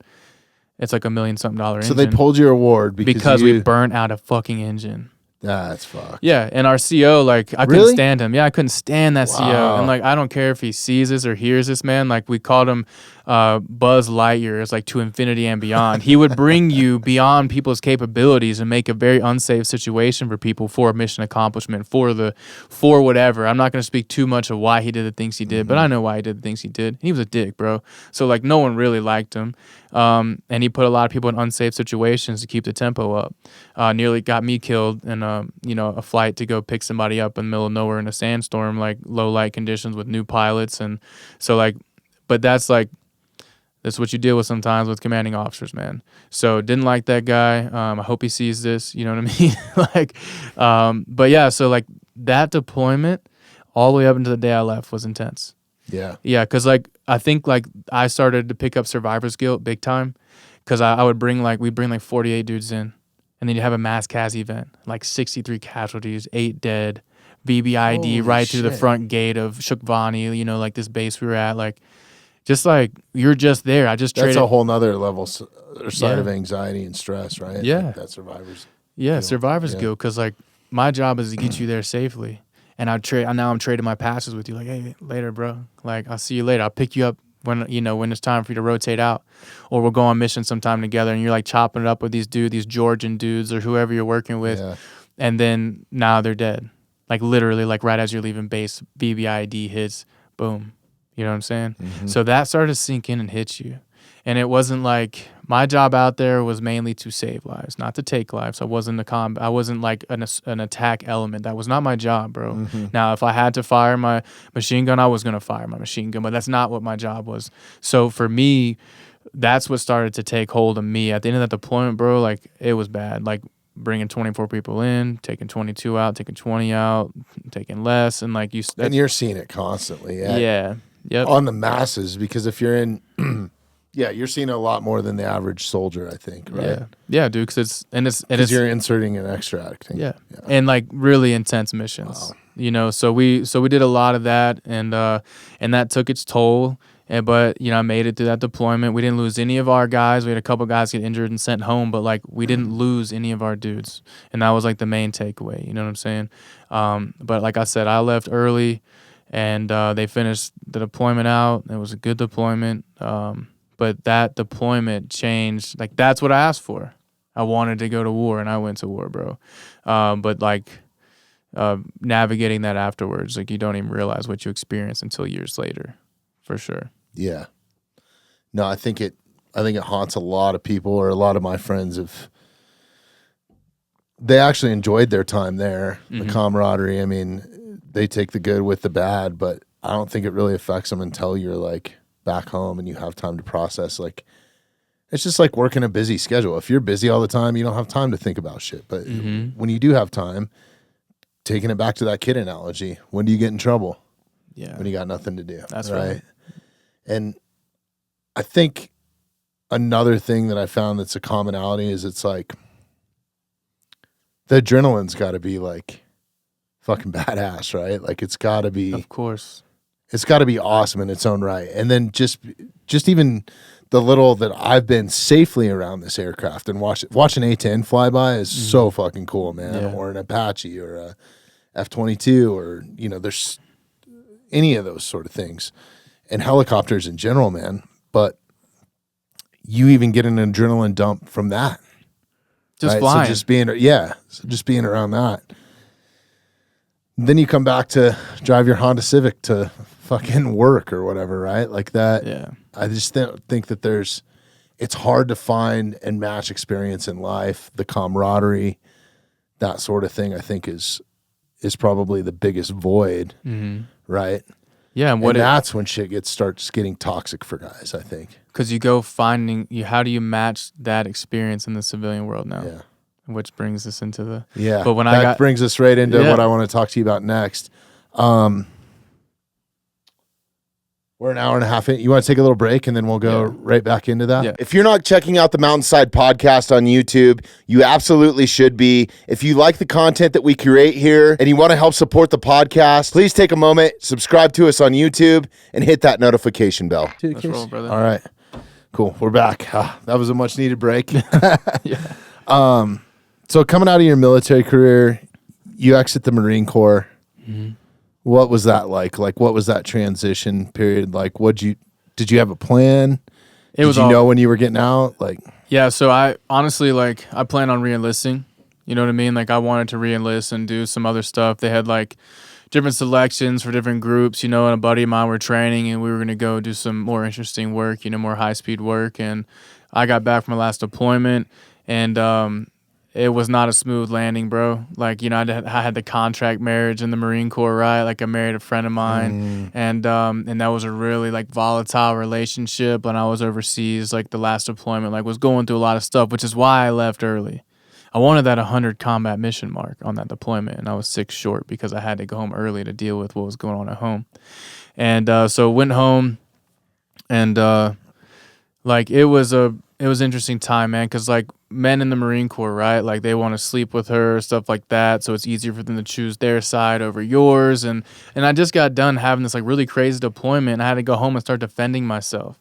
It's like $1 million-something engine. So they pulled your award because we burnt out a fucking engine. That's fucked. Yeah, and our CO, like, I couldn't stand him. Yeah, I couldn't stand that CO. And, like, I don't care if he sees this or hears this, man. Like, we called him Buzz Lightyear is like to infinity and beyond. He would bring you beyond people's capabilities and make a very unsafe situation for people for mission accomplishment, for whatever. I'm not going to speak too much of why he did the things he did, but I know why he did the things he did. He was a dick, bro. So like no one really liked him. And he put a lot of people in unsafe situations to keep the tempo up. Nearly got me killed in a flight to go pick somebody up in the middle of nowhere in a sandstorm, like low light conditions with new pilots. And so like, but that's what you deal with sometimes with commanding officers, man. So didn't like that guy. I hope he sees this, you know what I mean? But yeah, so like that deployment all the way up until the day I left was intense. Yeah. Yeah, because like I think like I started to pick up survivor's guilt big time, because we'd bring like 48 dudes in, and then you have a mass CAS event, like 63 casualties, 8 dead, BBID Holy right through the shit. front gate of Shukvani, like this base we were at, like just like you're just there. I just That's traded. a whole nother level or side Yeah. of anxiety and stress, right? Yeah. Like that survivor's Yeah, guilt. survivor's Yeah. guilt, because like my job is to get you there safely, and now I'm trading my passes with you. Like, hey, later, bro. Like, I'll see you later. I'll pick you up when it's time for you to rotate out, or we'll go on mission sometime together. And you're like chopping it up with these Georgian dudes or whoever you're working with, Yeah. and then now they're dead. Like literally, like right as you're leaving base, BBID hits, boom. You know what I'm saying? Mm-hmm. So that started to sink in and hit you. And it wasn't like my job out there was mainly to save lives, not to take lives. I wasn't I wasn't like an attack element. That was not my job, bro. Mm-hmm. Now, if I had to fire my machine gun, I was going to fire my machine gun, but that's not what my job was. So for me, that's what started to take hold of me. At the end of that deployment, bro, like it was bad. Like bringing 24 people in, taking 22 out, taking 20 out, taking less. And like And you're seeing it constantly. yeah. Yep. On the masses, because if you're in, you're seeing a lot more than the average soldier, I think, right? Yeah, dude, because Because you're inserting and extracting. Yeah. And like really intense missions. Wow. So we did a lot of that, and that took its toll. But I made it through that deployment. We didn't lose any of our guys. We had a couple guys get injured and sent home, but like we didn't lose any of our dudes, and that was like the main takeaway. You know what I'm saying? But like I said, I left early, and they finished the deployment out. It was a good deployment. But that deployment changed. Like that's what I asked for. I wanted to go to war, and I went to war, bro. But like navigating that afterwards, like you don't even realize what you experience until years later, for sure. Yeah. No, I think it haunts a lot of people, or a lot of my friends they actually enjoyed their time there, the camaraderie. I mean, they take the good with the bad, but I don't think it really affects them until you're like back home and you have time to process. Like, it's just like working a busy schedule. If you're busy all the time, you don't have time to think about shit. But when you do have time, taking it back to that kid analogy, when do you get in trouble? Yeah. When you got nothing to do. That's right. And I think another thing that I found that's a commonality is it's like the adrenaline's got to be like fucking badass, right? Like it's got to be, Of course. it's got to be awesome in its own right. And then just even the little that I've been safely around this aircraft and watching A-10 fly by is so fucking cool, man. Yeah. Or an Apache or a F-22 or, there's any of those sort of things. And helicopters in general, man. But you even get an adrenaline dump from that. Just right? flying. So just being around that. Then you come back to drive your Honda Civic to fucking work or whatever, right? Like that. Yeah. I just think that it's hard to find and match experience in life, the camaraderie, that sort of thing. I think is probably the biggest void, right? Yeah, and that's when shit starts getting toxic for guys, I think. Because you go how do you match that experience in the civilian world now? Yeah. Which brings us into the But that brings us right into what I want to talk to you about next. We're an hour and a half in. You want to take a little break and then we'll go right back into that? Yeah. If you're not checking out the Mountainside Podcast on YouTube, you absolutely should be. If you like the content that we create here and you want to help support the podcast, please take a moment, subscribe to us on YouTube, and hit that notification bell. Let's roll, brother. All right. Cool. We're back. That was a much needed break. Yeah. So coming out of your military career, you exit the Marine Corps. What was that like? Like, what was that transition period like? What'd you did you have a plan? Did you know when you were getting out? Like, yeah. So I honestly, like, I plan on re-enlisting. You know what I mean? Like, I wanted to re-enlist and do some other stuff. They had like different selections for different groups, you know, and a buddy of mine were training, and we were going to go do some more interesting work, you know, more high-speed work. And I got back from my last deployment, and it was not a smooth landing, bro. Like, you know, I had the contract marriage in the Marine Corps, right? Like, I married a friend of mine, and that was a really, like, volatile relationship. When I was overseas, like, the last deployment, like, was going through a lot of stuff, which is why I left early. I wanted that 100 combat mission mark on that deployment, and I was 6 short because I had to go home early to deal with what was going on at home. And so went home, and like, it was an interesting time, man, because, like, men in the Marine Corps, right, like, they want to sleep with her, stuff like that, so it's easier for them to choose their side over yours. And I just got done having this, like, really crazy deployment, and I had to go home and start defending myself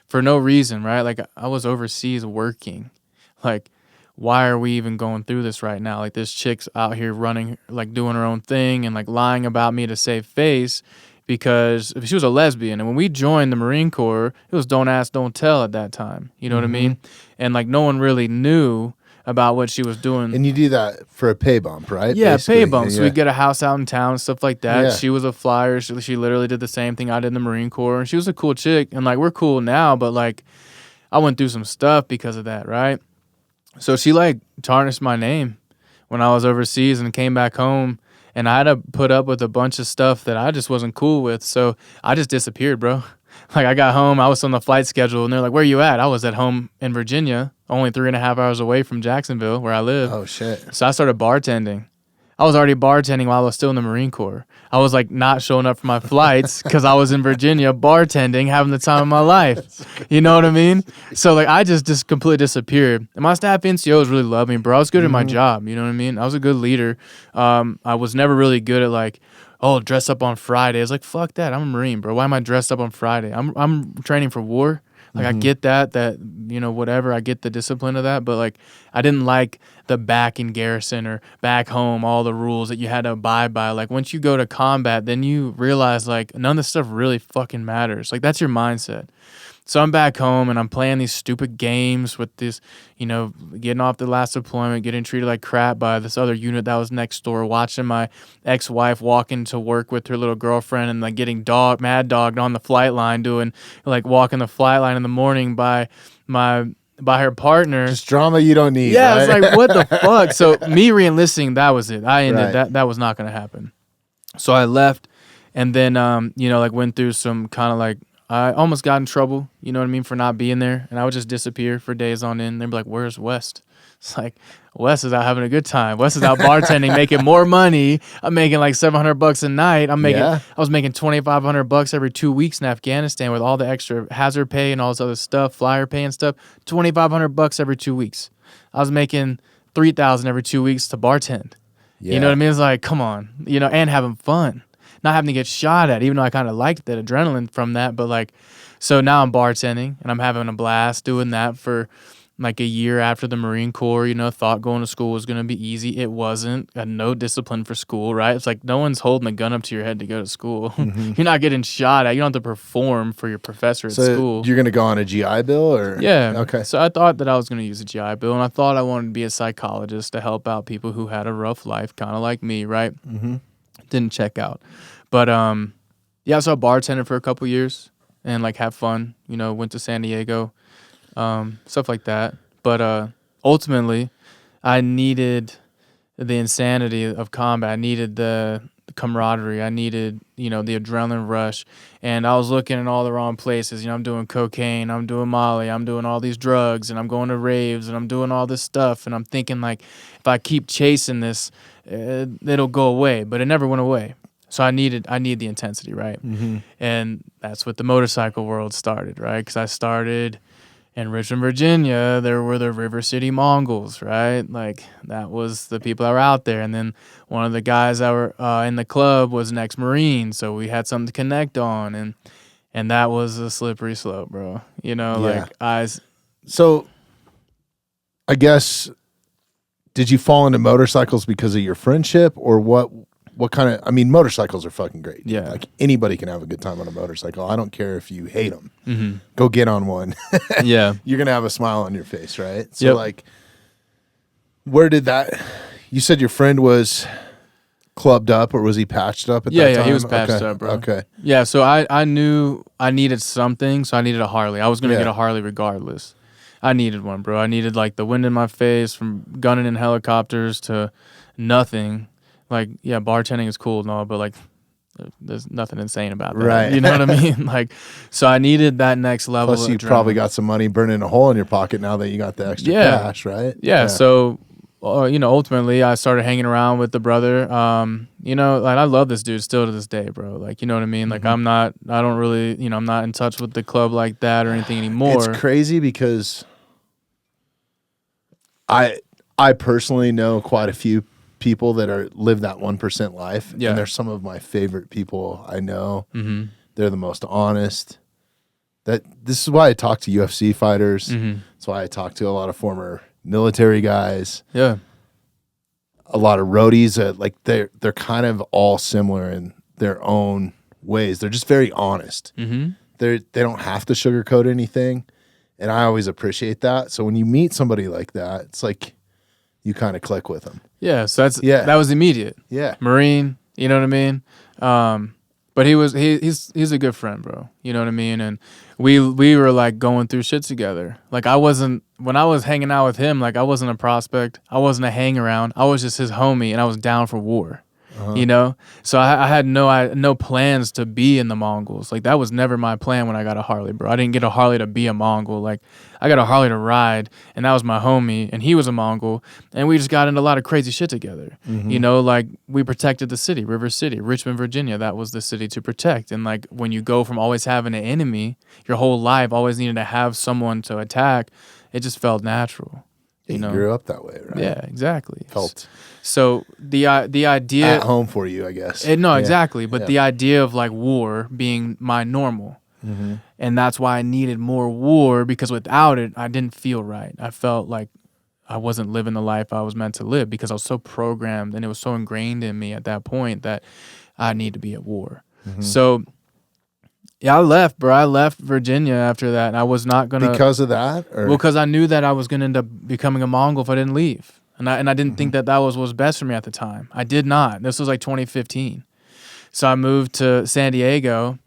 for no reason, right? Like, I was overseas working. Like, why are we even going through this right now? Like, this chick's out here running, like, doing her own thing and, like, lying about me to save face, because if she was a lesbian. And when we joined the Marine Corps, it was don't ask, don't tell at that time. You know what I mean? And, like, no one really knew about what she was doing. And you do that for a pay bump, right? Yeah, basically. pay bump. So we'd get a house out in town and stuff like that. Yeah. She was a flyer. She literally did the same thing I did in the Marine Corps. And she was a cool chick. And, like, we're cool now, but, like, I went through some stuff because of that, right? So she, like, tarnished my name when I was overseas and came back home, and I had to put up with a bunch of stuff that I just wasn't cool with. So I just disappeared, bro. Like, I got home, I was on the flight schedule, and they're like, where you at? I was at home in Virginia, only 3.5 hours away from Jacksonville, where I live. Oh, shit. So I started bartending. I was already bartending while I was still in the Marine Corps. I was, like, not showing up for my flights because I was in Virginia bartending, having the time of my life. You know what I mean? So, like, I just completely disappeared. And my staff NCOs really loved me, bro. I was good at my job. You know what I mean? I was a good leader. I was never really good at, like, oh, dress up on Friday. I was like, fuck that. I'm a Marine, bro. Why am I dressed up on Friday? I'm training for war. Like, I get that, you know, whatever. I get the discipline of that. But, like, I didn't like the back in garrison or back home, all the rules that you had to abide by. Like, once you go to combat, then you realize, like, none of this stuff really fucking matters. Like, that's your mindset. So I'm back home, and I'm playing these stupid games with this, you know, getting off the last deployment, getting treated like crap by this other unit that was next door, watching my ex-wife walk into work with her little girlfriend and, like, getting mad dogged on the flight line, doing, like, walking the flight line in the morning by her partner. Just drama you don't need. Yeah, right? It's like, what the fuck? So me re-enlisting, that was it. I ended that was not going to happen. So I left, and then, you know, like, went through some kind of, like, I almost got in trouble, you know what I mean, for not being there. And I would just disappear for days on end. They'd be like, where's West? It's like, West is out having a good time. West is out bartending, making more money. I'm making like $700 a night. I was making $2,500 every 2 weeks in Afghanistan with all the extra hazard pay and all this other stuff, flyer pay and stuff. $2,500 every 2 weeks. I was making $3,000 every 2 weeks to bartend. Yeah. You know what I mean? It's like, come on, you know, and having fun. Not having to get shot at, even though I kind of liked that adrenaline from that. But, like, so now I'm bartending, and I'm having a blast doing that for like a year after the Marine Corps. You know, thought going to school was going to be easy. It wasn't. Had no discipline for school, right? It's like no one's holding a gun up to your head to go to school. You're not getting shot at. You don't have to perform for your professor at school. You're going to go on a GI Bill? Or Yeah. Okay. So I thought that I was going to use a GI Bill, and I thought I wanted to be a psychologist to help out people who had a rough life, kind of like me, right? Didn't check out. But, yeah, so I bartended for a couple years and, like, have fun, you know, went to San Diego, stuff like that. But ultimately, I needed the insanity of combat. I needed the camaraderie. I needed, you know, the adrenaline rush. And I was looking in all the wrong places. You know, I'm doing cocaine, I'm doing Molly, I'm doing all these drugs, and I'm going to raves, and I'm doing all this stuff. And I'm thinking, like, if I keep chasing this, it'll go away. But it never went away. So I need the intensity, right? And that's what the motorcycle world started, right? Because I started in Richmond, Virginia. There were the River City Mongols, right? Like, that was the people that were out there. And then one of the guys that were in the club was an ex-Marine, so we had something to connect on. And that was a slippery slope, bro. You know, So, I guess, did you fall into motorcycles because of your friendship, or what what kind of, I mean, motorcycles are fucking great. Yeah. Like anybody can have a good time on a motorcycle. I don't care if you hate them. Mm-hmm. Go get on one. Yeah. You're going to have a smile on your face, right? So Yep. like, where did that, you said your friend was clubbed up, or was he patched up at that time? Yeah, he was patched up, bro. Okay. Yeah, so I knew I needed something, so I needed a Harley. I was going to get a Harley regardless. I needed one, bro. I needed like the wind in my face from gunning in helicopters to nothing. Like, yeah, bartending is cool and all, but like there's nothing insane about that. Right. You know what I mean? Like, so I needed that next level. Plus of you probably got some money burning a hole in your pocket now that you got the extra cash, right? Yeah. So, ultimately I started hanging around with the brother. Like I love this dude still to this day, bro. Like, you know what I mean? Like I don't really, I'm not in touch with the club like that or anything anymore. It's crazy because I personally know quite a few people that live that 1% life. Yeah. And they're some of my favorite people I know. Mm-hmm. They're the most honest. This is why I talk to UFC fighters. Mm-hmm. That's why I talk to a lot of former military guys. Yeah. A lot of roadies. Like they're kind of all similar in their own ways. They're just very honest. Mm-hmm. They don't have to sugarcoat anything. And I always appreciate that. So when you meet somebody like that, it's like you kind of click with them. Yeah, so that was immediate. Yeah. Marine, you know what I mean? But he's a good friend, bro. You know what I mean? And we were like going through shit together. Like when I was hanging out with him, like I wasn't a prospect. I wasn't a hang around. I was just his homie and I was down for war. You know? So I had no plans to be in the Mongols. Like that was never my plan when I got a Harley, bro. I didn't get a Harley to be a Mongol. Like I got a Harley to ride, and that was my homie, and he was a Mongol, and we just got into a lot of crazy shit together. Mm-hmm. You know, like we protected the city, River City, Richmond, Virginia. That was the city to protect. And like when you go from always having an enemy your whole life, always needing to have someone to attack, it just felt natural. You know? grew up that way, right? Yeah, exactly. Felt so the idea at home for you, I guess. Exactly. But the idea of like war being my normal, and that's why I needed more war, because without it, I didn't feel right. I felt like I wasn't living the life I was meant to live because I was so programmed and it was so ingrained in me at that point that I need to be at war. So. Yeah, I left, bro. I left Virginia after that, and I was not gonna because of that. Or? Well, because I knew that I was gonna end up becoming a Mongol if I didn't leave, and I didn't think that was what was best for me at the time. I did not. This was like 2015, so I moved to San Diego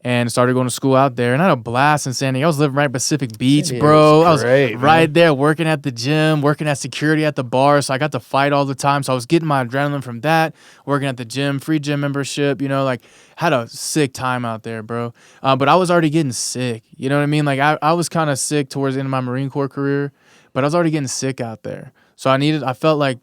and started going to school out there, and I had a blast in San Diego. I was living right Pacific Beach, bro. I was right there, working at the gym, working at security at the bar, so I got to fight all the time. So I was getting my adrenaline from that, working at the gym, free gym membership, like had a sick time out there, bro. But I was already getting sick, you know what I mean? Like I was kind of sick towards the end of my Marine Corps career, but I was already getting sick out there. So I felt like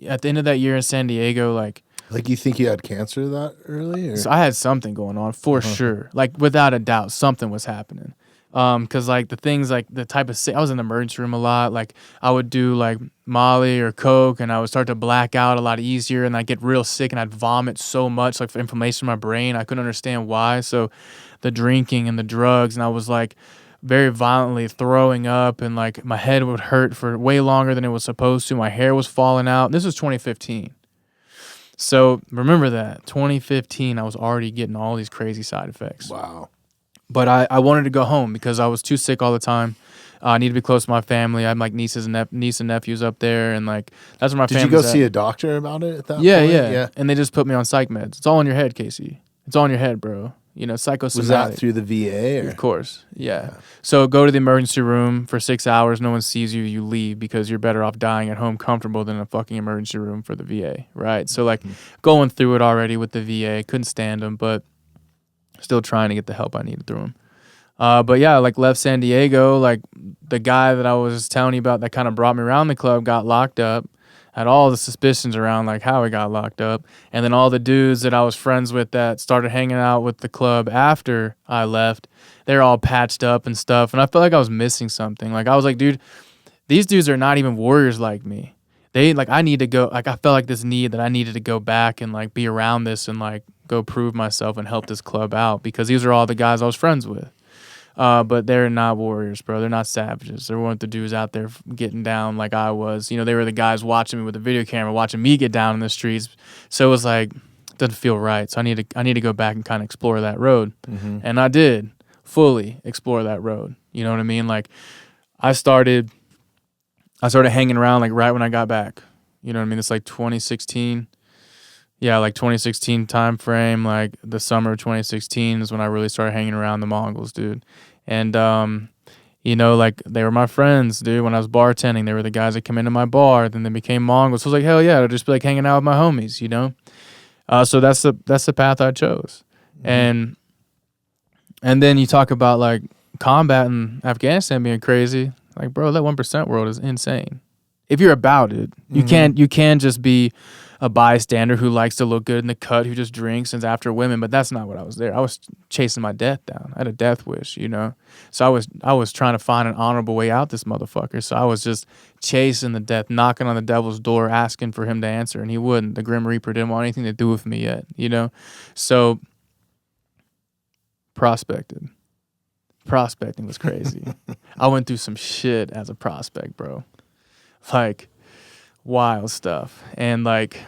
at the end of that year in San Diego, like you think you had cancer that early? Or? So I had something going on for sure. Like without a doubt, something was happening. Cause like the things like the type of I was in the emergency room a lot. Like I would do like Molly or Coke, and I would start to black out a lot easier, and I'd get real sick, and I'd vomit so much, like for inflammation in my brain. I couldn't understand why. So the drinking and the drugs, and I was like very violently throwing up, and like my head would hurt for way longer than it was supposed to. My hair was falling out. This was 2015. So remember that 2015, I was already getting all these crazy side effects. Wow. But I wanted to go home because I was too sick all the time. I need to be close to my family. I had like niece and nephews up there, and like that's where my family. Did you go see a doctor about it at that point? Yeah. And they just put me on psych meds. It's all in your head, Casey. It's all in your head, bro. Psychosomatic. Was that through the VA? Or? Of course, yeah. So go to the emergency room for 6 hours. No one sees you. You leave because you're better off dying at home comfortable than a fucking emergency room for the VA, right? So like going through it already with the VA, couldn't stand them, but still trying to get the help I needed through them. But yeah, like left San Diego. Like the guy that I was telling you about that kind of brought me around the club got locked up. Had all the suspicions around like how he got locked up, and then all the dudes that I was friends with that started hanging out with the club after I left, they're all patched up and stuff, and I felt like I was missing something. Like I was like, dude, these dudes are not even warriors like me. They like I need to go. Like I felt like this need that I needed to go back and like be around this and like go prove myself and help this club out because these are all the guys I was friends with. But they're not warriors, bro. They're not savages. They weren't the dudes out there getting down like I was. They were the guys watching me with a video camera, watching me get down in the streets. So it was like, doesn't feel right. So I need to go back and kind of explore that road. Mm-hmm. And I did fully explore that road. You know what I mean? Like I started hanging around like right when I got back. You know what I mean? It's like 2016. Yeah, like 2016 time frame, like the summer of 2016 is when I really started hanging around the Mongols, dude. And you know, like they were my friends, dude. When I was bartending, they were the guys that come into my bar. Then they became Mongols. So I was like, hell yeah, I'll just be like hanging out with my homies, you know. So that's the path I chose. Mm-hmm. And then you talk about like combat in Afghanistan being crazy. Like, bro, that 1% world is insane. If you're about it, you can't just be a bystander who likes to look good in the cut, who just drinks and is after women. But that's not what I was there. I was chasing my death down. I had a death wish, you know. So I was trying to find an honorable way out this motherfucker. So I was just chasing the death, knocking on the devil's door, asking for him to answer, and he wouldn't. The Grim Reaper didn't want anything to do with me yet, you know. So prospecting was crazy. I went through some shit as a prospect, bro. Like wild stuff. And like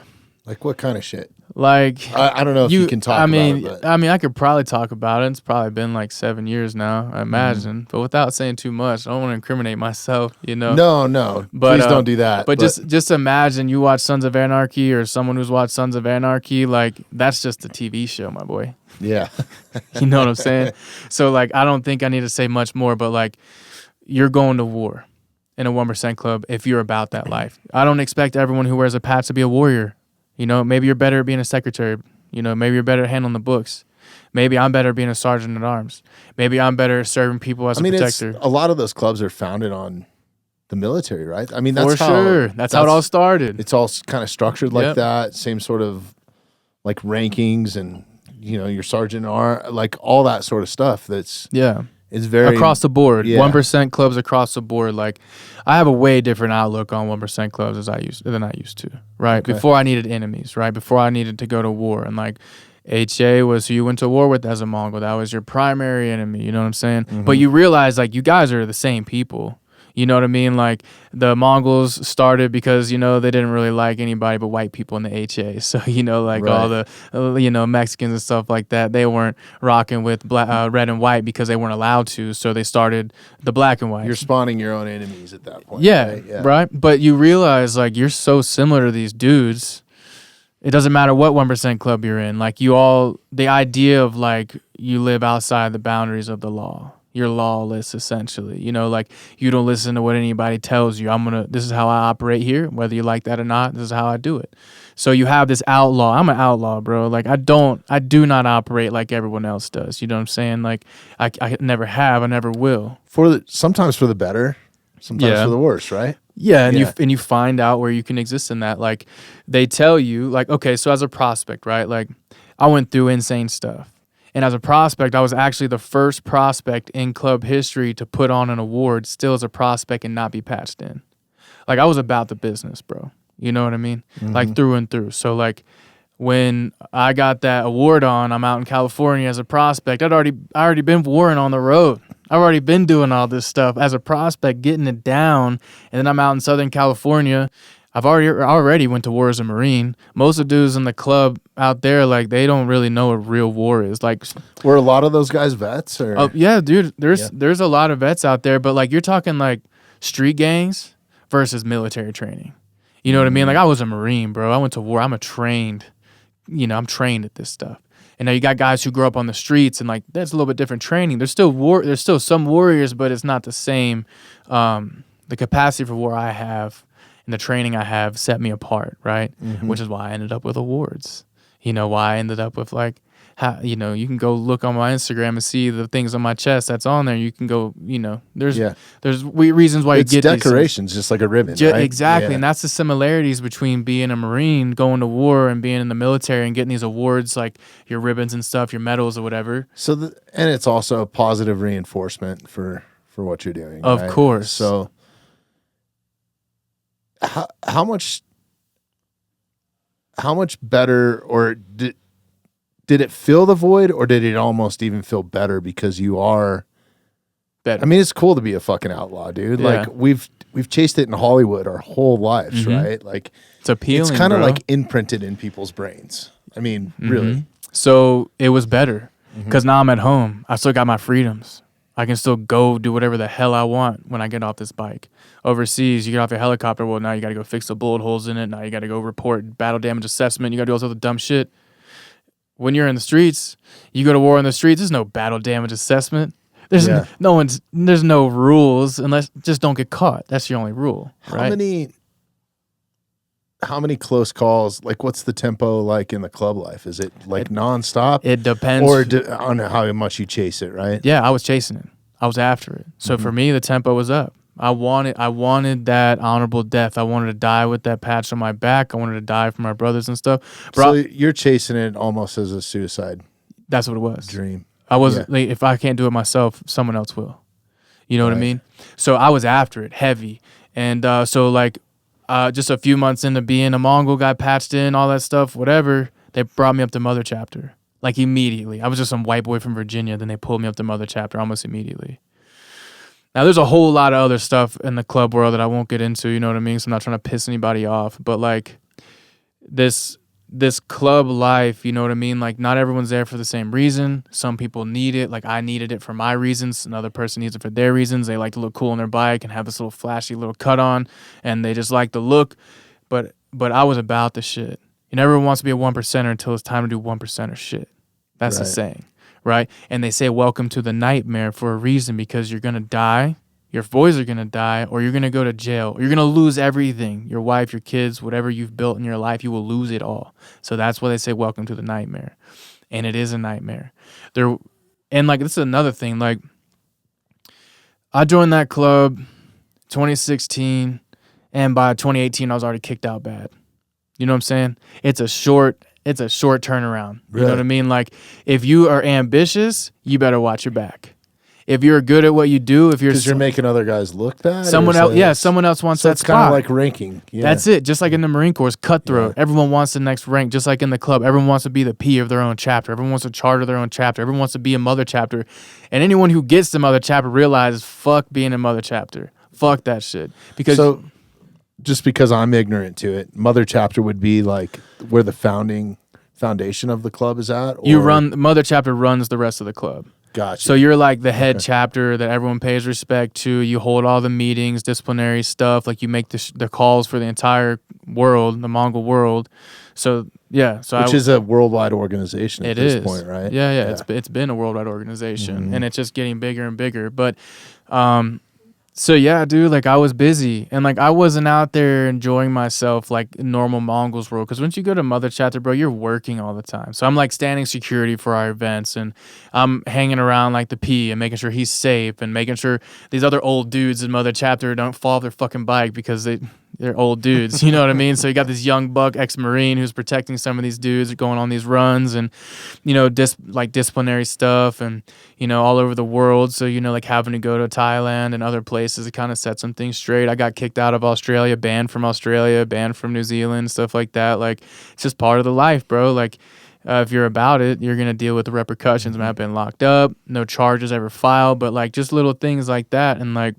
what kind of shit? Like I don't know if you can talk about it. But. I mean, I could probably talk about it. It's probably been like 7 years now, I imagine. But without saying too much, I don't want to incriminate myself, you know. No. But, please don't do that. But just imagine you watch Sons of Anarchy or someone who's watched Sons of Anarchy, like that's just a TV show, my boy. Yeah. You know what I'm saying? So like I don't think I need to say much more, but like you're going to war in a 1% club if you're about that life. I don't expect everyone who wears a patch to be a warrior. You know, maybe you're better at being a secretary. You know, maybe you're better at handling the books. Maybe I'm better at being a sergeant at arms. Maybe I'm better at serving people as a protector. A lot of those clubs are founded on the military, right? I mean, that's how it all started. It's all kind of structured like that. Same sort of like rankings and, you know, your sergeant at arms, like all that sort of stuff. It's very across the board. 1% clubs across the board. Like I have a way different outlook on 1% clubs than I used to. Right. Okay. Before I needed enemies, right? Before I needed to go to war. And like HA was who you went to war with as a Mongol. That was your primary enemy, you know what I'm saying? Mm-hmm. But you realize like you guys are the same people. You know what I mean? Like the Mongols started because, you know, they didn't really like anybody but white people in the HA. So, you know, like all the, you know, Mexicans and stuff like that, they weren't rocking with red and white because they weren't allowed to. So they started the black and white. You're spawning your own enemies at that point. Yeah, right? But you realize like you're so similar to these dudes. It doesn't matter what 1% club you're in. Like the idea of like you live outside the boundaries of the law. You're lawless, essentially. You know, like you don't listen to what anybody tells you. This is how I operate here, whether you like that or not. This is how I do it. So you have this outlaw. I'm an outlaw, bro. Like I do not operate like everyone else does. You know what I'm saying? Like I never have, I never will. Sometimes for the better, sometimes for the worse, right? Yeah, and you find out where you can exist in that. Like they tell you, like, okay, so as a prospect, right? Like I went through insane stuff. And as a prospect, I was actually the first prospect in club history to put on an award still as a prospect and not be patched in. Like, I was about the business, bro. You know what I mean? Mm-hmm. Like, through and through. So, like, when I got that award on, I'm out in California as a prospect. I already been warring on the road. I've already been doing all this stuff as a prospect, getting it down. And then I'm out in Southern California. I've already went to war as a Marine. Most of the dudes in the club out there, like, they don't really know what real war is. Like, were a lot of those guys vets? Or? Oh yeah, dude. There's a lot of vets out there, but like you're talking like street gangs versus military training. You know what I mean? Like I was a Marine, bro. I went to war. I'm trained at this stuff. And now you got guys who grow up on the streets, and like that's a little bit different training. There's still some warriors, but it's not the same. The capacity for war I have and the training I have set me apart, right? Mm-hmm. Which is why I ended up with awards. You know, why I ended up with like, you know, you can go look on my Instagram and see the things on my chest that's on there. You can go, you know, there's reasons why you get decorations, just like a ribbon, right? Exactly. Yeah. And that's the similarities between being a Marine, going to war, and being in the military and getting these awards, like your ribbons and stuff, your medals or whatever. So, and it's also a positive reinforcement for what you're doing. Of course. So how much better, or did it fill the void, or did it almost even feel better because you are better. I mean, it's cool to be a fucking outlaw, dude. Yeah. Like we've chased it in Hollywood our whole lives, right? Like it's appealing. It's kind of bro. like imprinted in people's brains. I mean, really. So it was better because now I'm at home. I still got my freedoms. I can still go do whatever the hell I want when I get off this bike. Overseas, you get off your helicopter. Well, now you got to go fix the bullet holes in it. Now you got to go report battle damage assessment. You got to do all sorts of dumb shit. When you're in the streets, you go to war in the streets. There's no battle damage assessment. There's there's no rules unless just don't get caught. That's your only rule. Right? How many close calls? Like, what's the tempo like in the club life? Is it like nonstop? It depends, or on how much you chase it, right? Yeah, I was chasing it. I was after it. So for me, the tempo was up. I wanted that honorable death. I wanted to die with that patch on my back. I wanted to die for my brothers and stuff. So you're chasing it almost as a suicide. That's what it was. Dream. I wasn't like, if I can't do it myself, someone else will. You know what I mean? So I was after it heavy, and just a few months into being a Mongol, got patched in, all that stuff, whatever. They brought me up to Mother Chapter like immediately. I was just some white boy from Virginia. Then they pulled me up to Mother Chapter almost immediately. Now, there's a whole lot of other stuff in the club world that I won't get into, you know what I mean? So I'm not trying to piss anybody off. But, like, this club life, you know what I mean? Like, not everyone's there for the same reason. Some people need it. Like, I needed it for my reasons. Another person needs it for their reasons. They like to look cool on their bike and have this little flashy little cut on, and they just like the look. But I was about the shit. You know, everyone wants to be a 1%er until it's time to do 1%er shit. That's the saying. Right? And they say, welcome to the nightmare for a reason, because you're going to die, your boys are going to die, or you're going to go to jail, or you're going to lose everything. Your wife, your kids, whatever you've built in your life, you will lose it all. So that's why they say, welcome to the nightmare. And it is a nightmare. And like, this is another thing. Like, I joined that club 2016, and by 2018, I was already kicked out bad. You know what I'm saying? It's a short turnaround. Really? You know what I mean? Like, if you are ambitious, you better watch your back. If you're good at what you do, because you're making other guys look bad. Someone else wants that spot. It's kind of like ranking. Yeah. That's it. Just like in the Marine Corps, it's cutthroat. Yeah. Everyone wants the next rank. Just like in the club, everyone wants to be the P of their own chapter. Everyone wants to charter their own chapter. Everyone wants to be a mother chapter. And anyone who gets the mother chapter realizes, fuck being a mother chapter. Fuck that shit. Just because I'm ignorant to it, mother chapter would be like where the foundation of the club is at? Or? Mother chapter runs the rest of the club. Gotcha. So you're like the head chapter that everyone pays respect to. You hold all the meetings, disciplinary stuff. Like, you make the calls for the entire world, the Mongol world. So yeah, which is a worldwide organization at this point, right? Yeah. It's been a worldwide organization, and it's just getting bigger and bigger. But so yeah, dude, like, I was busy, and like, I wasn't out there enjoying myself like normal Mongols world. Because once you go to Mother Chapter, bro, you're working all the time. So I'm like standing security for our events, and I'm hanging around like the P and making sure he's safe, and making sure these other old dudes in Mother Chapter don't fall off their fucking bike because they're old dudes. You know what I mean? So you got this young buck ex-Marine who's protecting some of these dudes going on these runs, and, you know, disciplinary stuff, and, you know, all over the world. So, you know, like having to go to Thailand and other places to kind of set some things straight. I got kicked out of Australia, banned from New Zealand, stuff like that. Like, it's just part of the life, bro. Like, if you're about it, you're going to deal with the repercussions. I've been locked up, no charges ever filed, but like just little things like that. And like,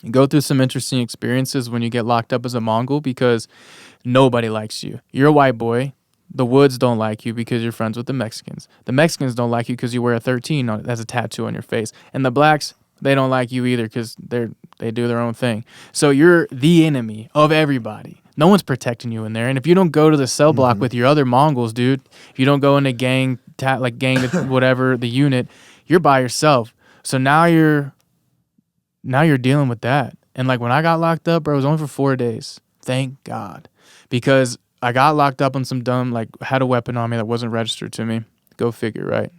you go through some interesting experiences when you get locked up as a Mongol, because nobody likes you. You're a white boy. The Woods don't like you because you're friends with the Mexicans. The Mexicans don't like you because you wear a 13 as a tattoo on your face. And the blacks, they don't like you either because they do their own thing. So you're the enemy of everybody. No one's protecting you in there. And if you don't go to the cell block with your other Mongols, dude, if you don't go into gang whatever, the unit, you're by yourself. So now you're dealing with that. And like, when I got locked up, bro, it was only for 4 days. Thank God. Because I got locked up on some dumb, like, had a weapon on me that wasn't registered to me. Go figure, right?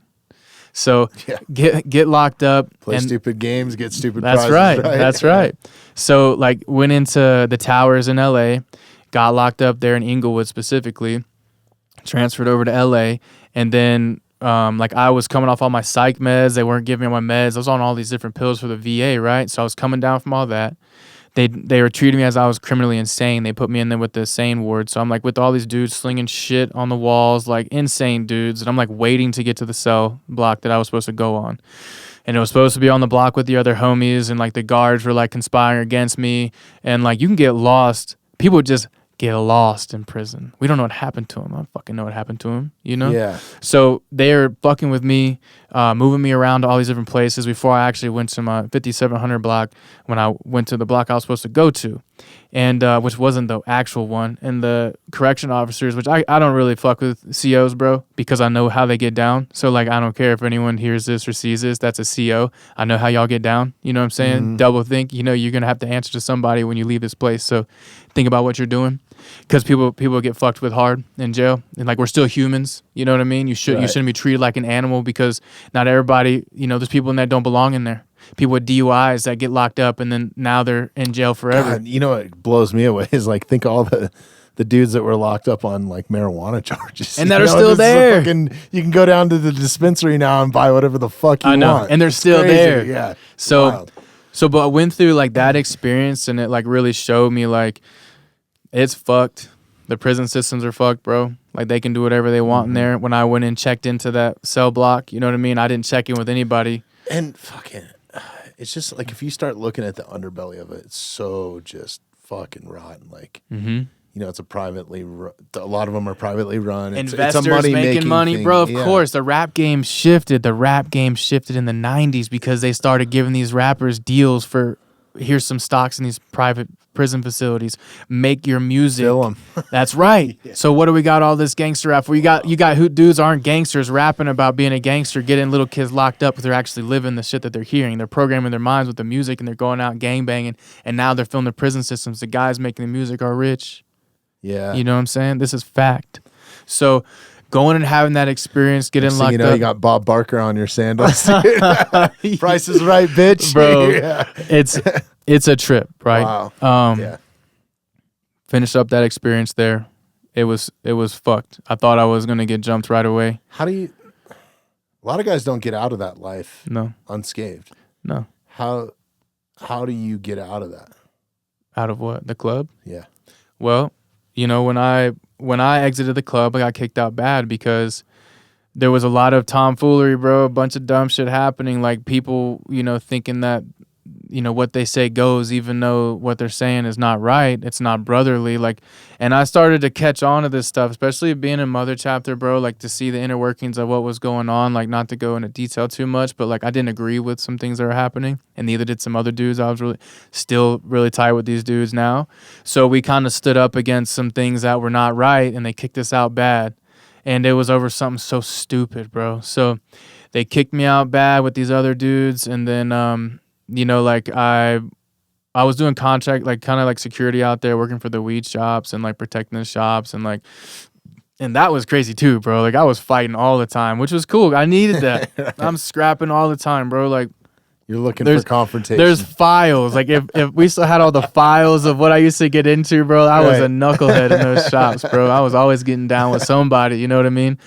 So get locked up. Play stupid games, get stupid prizes. That's right. So like, went into the towers in LA, got locked up there in Inglewood specifically, transferred over to LA, and then like, I was coming off all my psych meds. They weren't giving me my meds. I was on all these different pills for the VA, right? So I was coming down from all that. They were treating me as I was criminally insane. They put me in there with the sane ward. So I'm like with all these dudes slinging shit on the walls, like insane dudes. And I'm like waiting to get to the cell block that I was supposed to go on. and it was supposed to be on the block with the other homies, and like the guards were like conspiring against me, and like you can get lost. People just get lost in prison. We don't know what happened to him. I don't fucking know what happened to him, you know? Yeah. So they're fucking with me, moving me around to all these different places before I actually went to my 5700 block when I went to the block I was supposed to go to, and which wasn't the actual one. And the correction officers, which I don't really fuck with COs, bro, because I know how they get down. So like, I don't care if anyone hears this or sees this, that's a CO. I know how y'all get down. You know what I'm saying? Mm-hmm. Double think, you know, you're going to have to answer to somebody when you leave this place. So think about what you're doing, because people get fucked with hard in jail, and like we're still humans. You know what I mean? You shouldn't be treated like an animal, because not everybody, you know, there's people in that don't belong in there. People with DUIs that get locked up and then now they're in jail forever. God, you know what blows me away is like, think all the dudes that were locked up on like marijuana charges and that are still there. You can go down to the dispensary now and buy whatever the fuck you want. And they're still crazy. there. Yeah. So but I went through like that experience, and it like really showed me like it's fucked. The prison systems are fucked, bro. Like they can do whatever they want in there. When I went and checked into that cell block, you know what I mean? I didn't check in with anybody. And fucking, it's just like, if you start looking at the underbelly of it, it's so just fucking rotten. Like, you know, it's a lot of them are privately run. Investors it's a making money, thing. bro. Of course, the rap game shifted. The rap game shifted in the 90s because they started giving these rappers deals for, here's some stocks in these private prison facilities. Make your music. Fill 'em. That's right. Yeah. So what do we got all this gangster rap for? You got who dudes aren't gangsters rapping about being a gangster, getting little kids locked up, but they're actually living the shit that they're hearing. They're programming their minds with the music, and they're going out gangbanging, and now they're filling the prison systems. The guys making the music are rich. Yeah. You know what I'm saying? This is fact. So going and having that experience, getting locked you know, up. you got Bob Barker on your sandals. Price is right, bitch. Bro, Yeah. It's a trip, right? Wow. Finished up that experience there. It was fucked. I thought I was gonna get jumped right away. A lot of guys don't get out of that life unscathed. No. How do you get out of that? Out of what? The club? Yeah. Well, you know, when I exited the club, I got kicked out bad because there was a lot of tomfoolery, bro, a bunch of dumb shit happening, like people, you know, thinking that, you know, what they say goes, even though what they're saying is not right. It's not brotherly. Like, and I started to catch on to this stuff, especially being in Mother Chapter, bro, like to see the inner workings of what was going on, like not to go into detail too much, but like I didn't agree with some things that were happening, and neither did some other dudes. I was still really tight with these dudes now. So we kind of stood up against some things that were not right, and they kicked us out bad. And it was over something so stupid, bro. So they kicked me out bad with these other dudes, and then, you know, like I was doing contract, like kind of like security out there, working for the weed shops and like protecting the shops, and like, and that was crazy too, bro. Like I was fighting all the time, which was cool. I needed that. Right. I'm scrapping all the time, bro. Like you're looking for confrontation. There's files. Like if we still had all the files of what I used to get into, bro, I was a knucklehead in those shops, bro. I was always getting down with somebody. You know what I mean?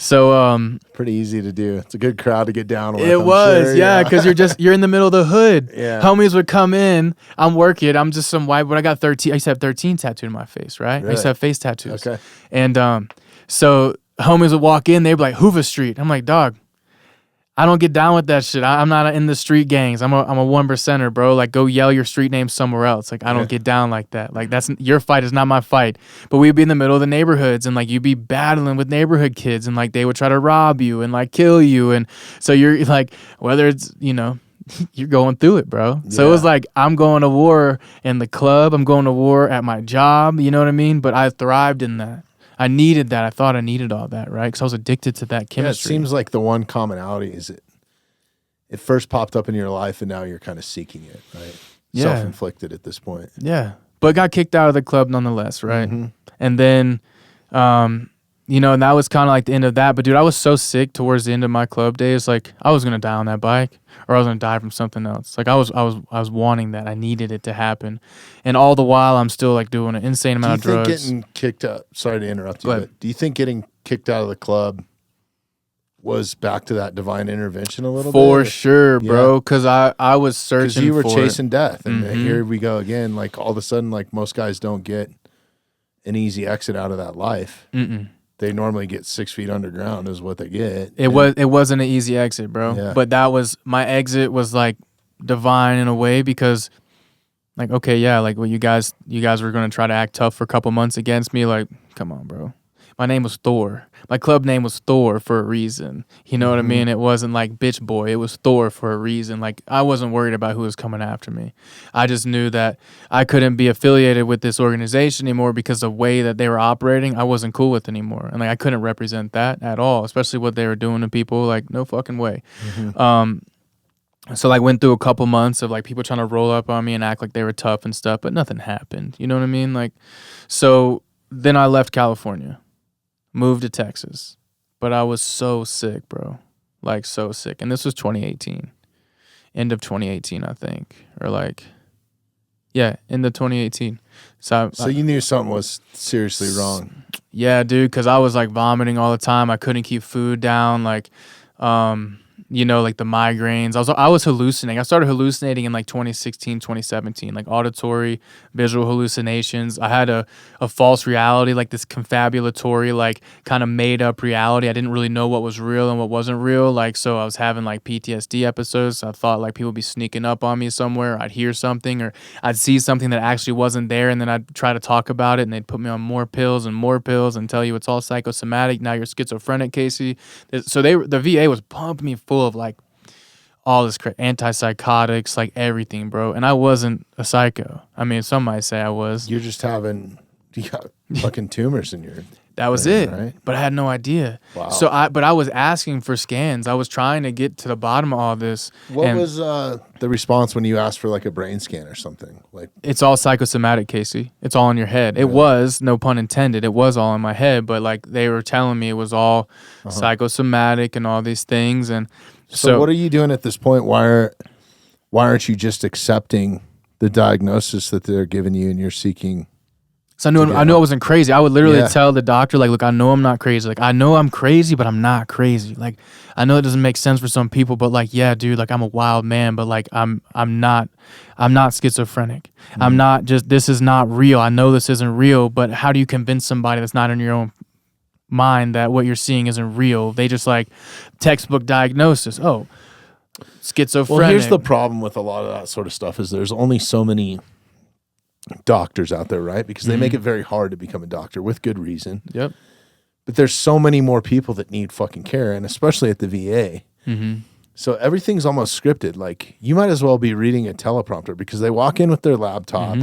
So pretty easy to do. It's a good crowd to get down with. It was, yeah, because you're in the middle of the hood. Yeah. Homies would come in. I'm working. I'm just some white. But I got 13. I used to have 13 tattooed on my face, right? Really? I used to have face tattoos. Okay. And so homies would walk in. They'd be like, Hoover Street. I'm like, dog, I don't get down with that shit. I'm not in the street gangs. I'm a 1%er, bro. Like, go yell your street name somewhere else. Like, I don't get down like that. Like, that's your fight is not my fight. But we'd be in the middle of the neighborhoods, and like you'd be battling with neighborhood kids, and like they would try to rob you and like kill you, and so you're like, whether it's, you know, you're going through it, bro. Yeah. So it was like, I'm going to war in the club. I'm going to war at my job. You know what I mean? But I thrived in that. I needed that. I thought I needed all that, right? Because I was addicted to that chemistry. Yeah, it seems like the one commonality is it first popped up in your life, and now you're kind of seeking it, right? Yeah. Self-inflicted at this point. Yeah. But got kicked out of the club nonetheless, right? Mm-hmm. And then, you know, and that was kind of like the end of that. But, dude, I was so sick towards the end of my club days. Like, I was going to die on that bike, or I was going to die from something else. Like, I was wanting that. I needed it to happen. And all the while, I'm still, like, doing an insane amount of drugs. Do you think getting kicked out, sorry to interrupt you, but do you think getting kicked out of the club was back to that divine intervention a little bit? For sure, bro, because I was searching for it. Because you were chasing death, and here we go again. Like, all of a sudden, like, most guys don't get an easy exit out of that life. Mm-mm. they normally get 6 feet underground is what they get. It wasn't an easy exit, bro. Yeah. But that was my exit was like divine in a way because like, okay, yeah, like you guys were gonna try to act tough for a couple months against me. Like, come on, bro. My name was Thor. My club name was Thor for a reason. You know what I mean? It wasn't like bitch boy. It was Thor for a reason. Like I wasn't worried about who was coming after me. I just knew that I couldn't be affiliated with this organization anymore because the way that they were operating, I wasn't cool with anymore. And like I couldn't represent that at all, especially what they were doing to people. Like no fucking way. So like went through a couple months of like people trying to roll up on me and act like they were tough and stuff, but nothing happened. You know what I mean? Like, so then I left California. Moved to Texas, but I was so sick, bro. Like so sick. And this was 2018. End of 2018, I think. Or like, yeah, end of 2018. So you knew something was seriously wrong. Yeah, dude, because I was like vomiting all the time. I couldn't keep food down. Like, you know, like the migraines. I was hallucinating. I started hallucinating in like 2016, 2017, like auditory, visual hallucinations. I had a false reality, like this confabulatory, like kind of made up reality. I didn't really know what was real and what wasn't real. Like, so I was having like PTSD episodes. I thought like people would be sneaking up on me somewhere. I'd hear something or I'd see something that actually wasn't there. And then I'd try to talk about it and they'd put me on more pills and tell you it's all psychosomatic. Now you're schizophrenic, Casey. So the VA was pumping me full of like all this antipsychotics, like everything, bro. And I wasn't a psycho. I mean, some might say I was. You got fucking tumors in your that was brain, it, right? But I had no idea. Wow. So I was asking for scans. I was trying to get to the bottom of all this. What was the response when you asked for like a brain scan or something? Like, it's all psychosomatic, Casey. It's all in your head. It was, no pun intended, it was all in my head, but like they were telling me it was all psychosomatic and all these things. And so what are you doing at this point? Why aren't you just accepting the diagnosis that they're giving you and you're seeking? So I knew I wasn't crazy. I would literally tell the doctor, like, look, I know I'm not crazy. Like, I know I'm crazy, but I'm not crazy. Like, I know it doesn't make sense for some people, but like, yeah, dude, like I'm a wild man, but like I'm not schizophrenic. I'm not this is not real. I know this isn't real, but how do you convince somebody that's not in your own mind that what you're seeing isn't real? They just like textbook diagnosis. Oh, schizophrenic. Well, here's the problem with a lot of that sort of stuff is there's only so many doctors out there, right? Because they make it very hard to become a doctor with good reason. Yep. But there's so many more people that need fucking care, and especially at the VA. So everything's almost scripted. Like you might as well be reading a teleprompter because they walk in with their laptop,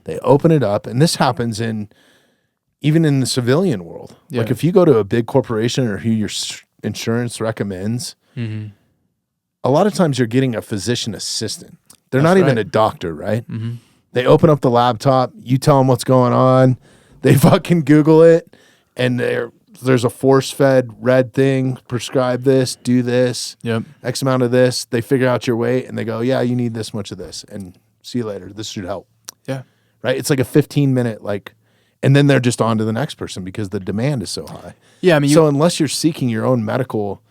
they open it up, and this happens even in the civilian world. Yeah. Like if you go to a big corporation or who your insurance recommends, a lot of times you're getting a physician assistant. They're not even a doctor, right? They open up the laptop, you tell them what's going on, they fucking Google it, and there's a force-fed red thing, prescribe this, do this, X amount of this. They figure out your weight, and they go, yeah, you need this much of this, and see you later. This should help. Yeah. Right? It's like a 15-minute, and then they're just on to the next person because the demand is so high. Yeah, I mean, so unless you're seeking your own medical,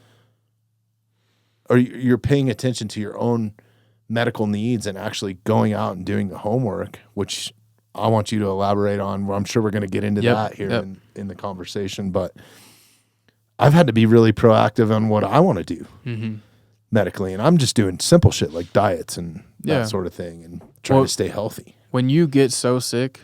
or you're paying attention to your own medical needs and actually going out and doing the homework, which I want you to elaborate on. I'm sure we're going to get into that here in the conversation, but I've had to be really proactive on what I want to do medically, and I'm just doing simple shit like diets and that sort of thing and trying to stay healthy. When you get so sick,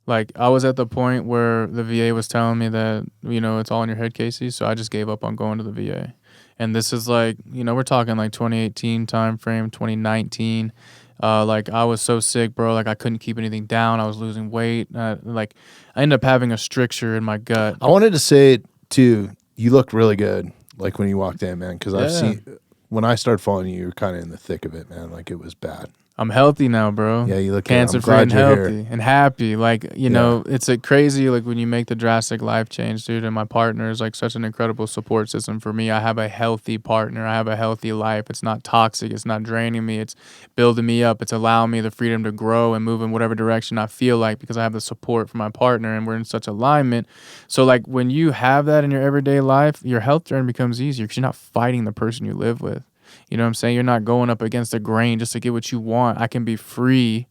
like I was at the point where the VA was telling me that, you know, it's all in your head, Casey, so I just gave up on going to the VA. And this is like, you know, we're talking like 2018 time frame, 2019. Like I was so sick, bro. Like I couldn't keep anything down. I was losing weight. Like I ended up having a stricture in my gut. I wanted to say it too. You look really good. Like when you walked in, man. Because I've seen when I started following you, you were kind of in the thick of it, man. Like it was bad. I'm healthy now, bro. Yeah, you look cancer-free and healthy and happy. Like, you know, it's a crazy, like when you make the drastic life change, dude, and my partner is like such an incredible support system for me. I have a healthy partner. I have a healthy life. It's not toxic. It's not draining me. It's building me up. It's allowing me the freedom to grow and move in whatever direction I feel like because I have the support from my partner and we're in such alignment. So like when you have that in your everyday life, your health journey becomes easier because you're not fighting the person you live with. You know what I'm saying? You're not going up against the grain just to get what you want. I can be free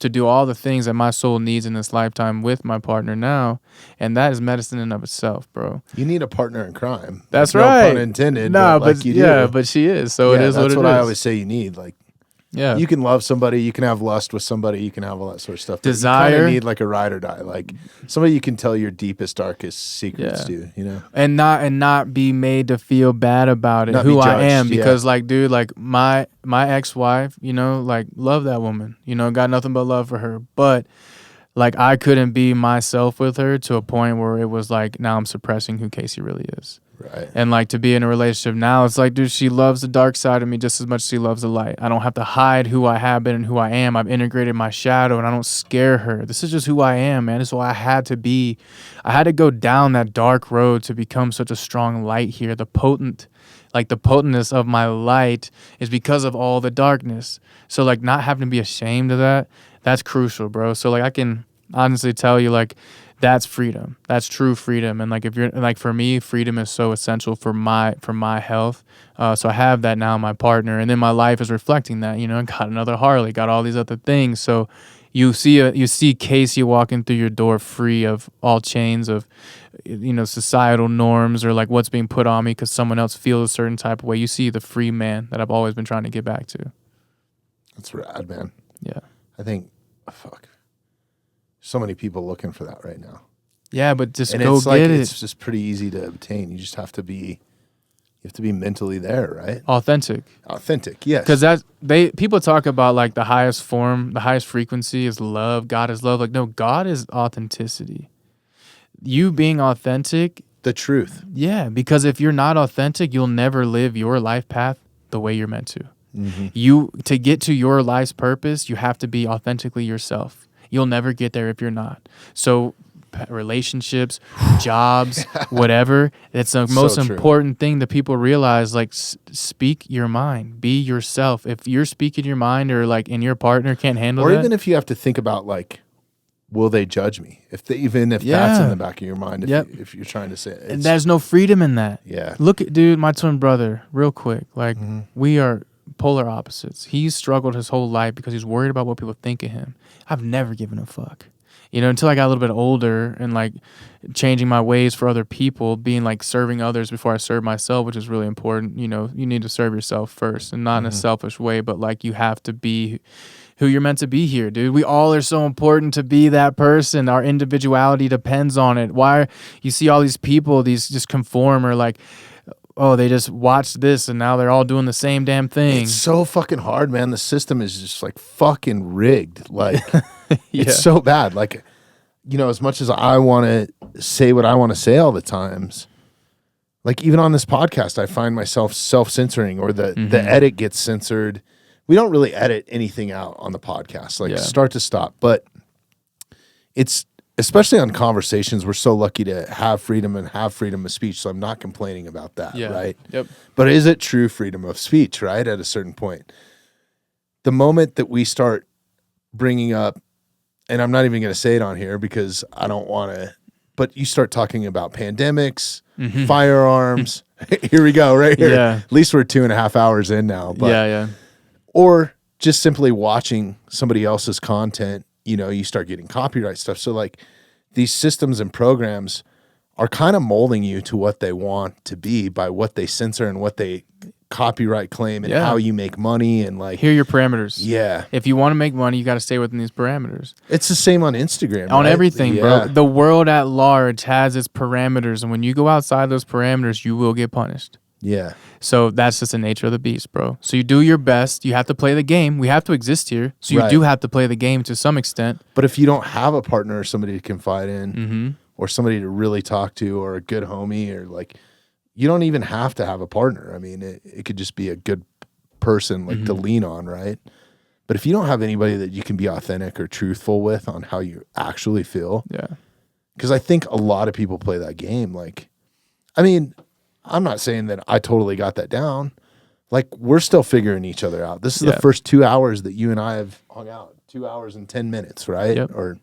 to do all the things that my soul needs in this lifetime with my partner now. And that is medicine in of itself, bro. You need a partner in crime. That's like, right. No pun intended. Nah, but like you do. But she is. So it is that's what I is. always say you need. Like, yeah. You can love somebody, you can have lust with somebody, you can have all that sort of stuff. Desire. You kind of need like a ride or die, like somebody you can tell your deepest, darkest secrets to, you know? And not be made to feel bad about it, Not who be I am. judged, Because like, dude, like my ex-wife, you know, like love that woman, you know, got nothing but love for her. But like I couldn't be myself with her to a point where it was like, now I'm suppressing who Casey really is. Right. And like to be in a relationship now, it's like, dude, she loves the dark side of me just as much as she loves the light. I don't have to hide who I have been and who I am. I've integrated my shadow and I don't scare her. This is just who I am, man. This is why I had to be. I had to go down that dark road to become such a strong light here. The potentness of my light is because of all the darkness. So like not having to be ashamed of that, that's crucial, bro. So like I can honestly tell you, like, that's freedom. That's true freedom. And like if you're like, for me, freedom is so essential for my health. So I have that now, my partner, and then my life is reflecting that. You know, I got another Harley, got all these other things. So you see Casey walking through your door free of all chains of, you know, societal norms or like what's being put on me because someone else feels a certain type of way. You see the free man that I've always been trying to get back to. That's rad, man. Yeah. I think, so many people looking for that right now. Yeah, but just and go it's get like, it. It's just pretty easy to obtain. You just have to be, mentally there, right? Authentic, yes. Because people talk about like the highest form, the highest frequency is love. God is love. Like, no, God is authenticity. You being authentic, the truth. Yeah, because if you're not authentic, you'll never live your life path the way you're meant to. Mm-hmm. To get to your life's purpose, you have to be authentically yourself. You'll never get there if you're not. So relationships, jobs, whatever, it's the most important thing that people realize. Like, speak your mind, be yourself. If you're speaking your mind or like, and your partner can't handle that. Or even if you have to think about like, will they judge me? If that's in the back of your mind, if you're trying to say it. And there's no freedom in that. Yeah. Look at, dude, my twin brother, real quick. Like, we are polar opposites. He's struggled his whole life because he's worried about what people think of him. I've never given a fuck. You know, until I got a little bit older and like changing my ways for other people, being like serving others before I serve myself, which is really important. You know, you need to serve yourself first and not in a selfish way, but like you have to be who you're meant to be here, dude. We all are so important to be that person. Our individuality depends on it. Why you see all these people, these just conform or like, oh, they just watched this and now they're all doing the same damn thing. It's so fucking hard, man. The system is just like fucking rigged. Like, it's so bad. Like, you know, as much as I want to say what I want to say all the times, like even on this podcast, I find myself self-censoring or the edit gets censored. We don't really edit anything out on the podcast, like start to stop. But it's, especially on conversations, we're so lucky to have freedom and have freedom of speech. So I'm not complaining about that, right? Yep. But is it true freedom of speech, right? At a certain point, the moment that we start bringing up, and I'm not even going to say it on here because I don't want to, but you start talking about pandemics, firearms. Here we go, right here. Yeah. At least we're 2.5 hours in now. But, or just simply watching somebody else's content, you know, you start getting copyright stuff. So like these systems and programs are kind of molding you to what they want to be by what they censor and what they copyright claim and how you make money and like. Here are your parameters. Yeah. If you want to make money, you got to stay within these parameters. It's the same on Instagram. On right? everything, bro. The world at large has its parameters. And when you go outside those parameters, you will get punished. Yeah. So that's just the nature of the beast, bro. So you do your best. You have to play the game. We have to exist here. So you do have to play the game to some extent. But if you don't have a partner or somebody to confide in or somebody to really talk to or a good homie or like, you don't even have to have a partner. I mean, it could just be a good person like to lean on, right? But if you don't have anybody that you can be authentic or truthful with on how you actually feel. Yeah. Because I think a lot of people play that game. Like, I mean, I'm not saying that I totally got that down. Like, we're still figuring each other out. This is the first 2 hours that you and I have hung out. 2 hours and 10 minutes, right? Yep. Or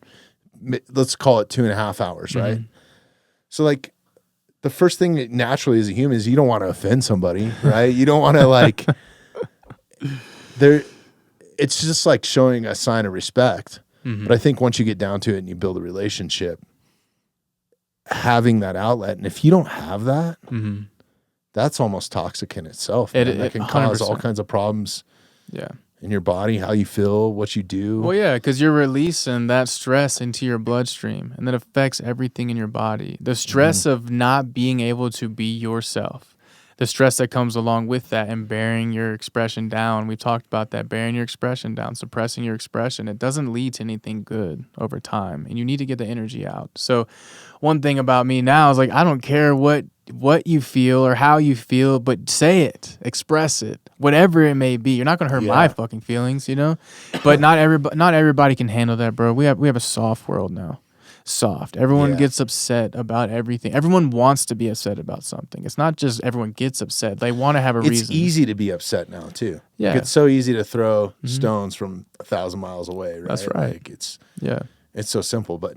let's call it 2.5 hours, right? So, like, the first thing that naturally as a human is you don't want to offend somebody, right? You don't want to, like, it's just like showing a sign of respect. But I think once you get down to it and you build a relationship, having that outlet, and if you don't have that, that's almost toxic in itself. It can cause all kinds of problems. Yeah. In your body, how you feel, what you do. Well, yeah, because you're releasing that stress into your bloodstream, and that affects everything in your body. The stress of not being able to be yourself, the stress that comes along with that, and bearing your expression down. We talked about that, bearing your expression down, suppressing your expression. It doesn't lead to anything good over time, and you need to get the energy out. So one thing about me now is like, I don't care what you feel or how you feel, but say it, express it, whatever it may be. You're not gonna hurt my fucking feelings, you know. But not everybody can handle that, bro. We have a soft world now. Soft. Everyone gets upset about everything. Everyone wants to be upset about something. It's not just everyone gets upset. They want to have a reason. It's easy to be upset now too. Yeah, it's so easy to throw stones from 1,000 miles away. Right? That's right. Like it's so simple. But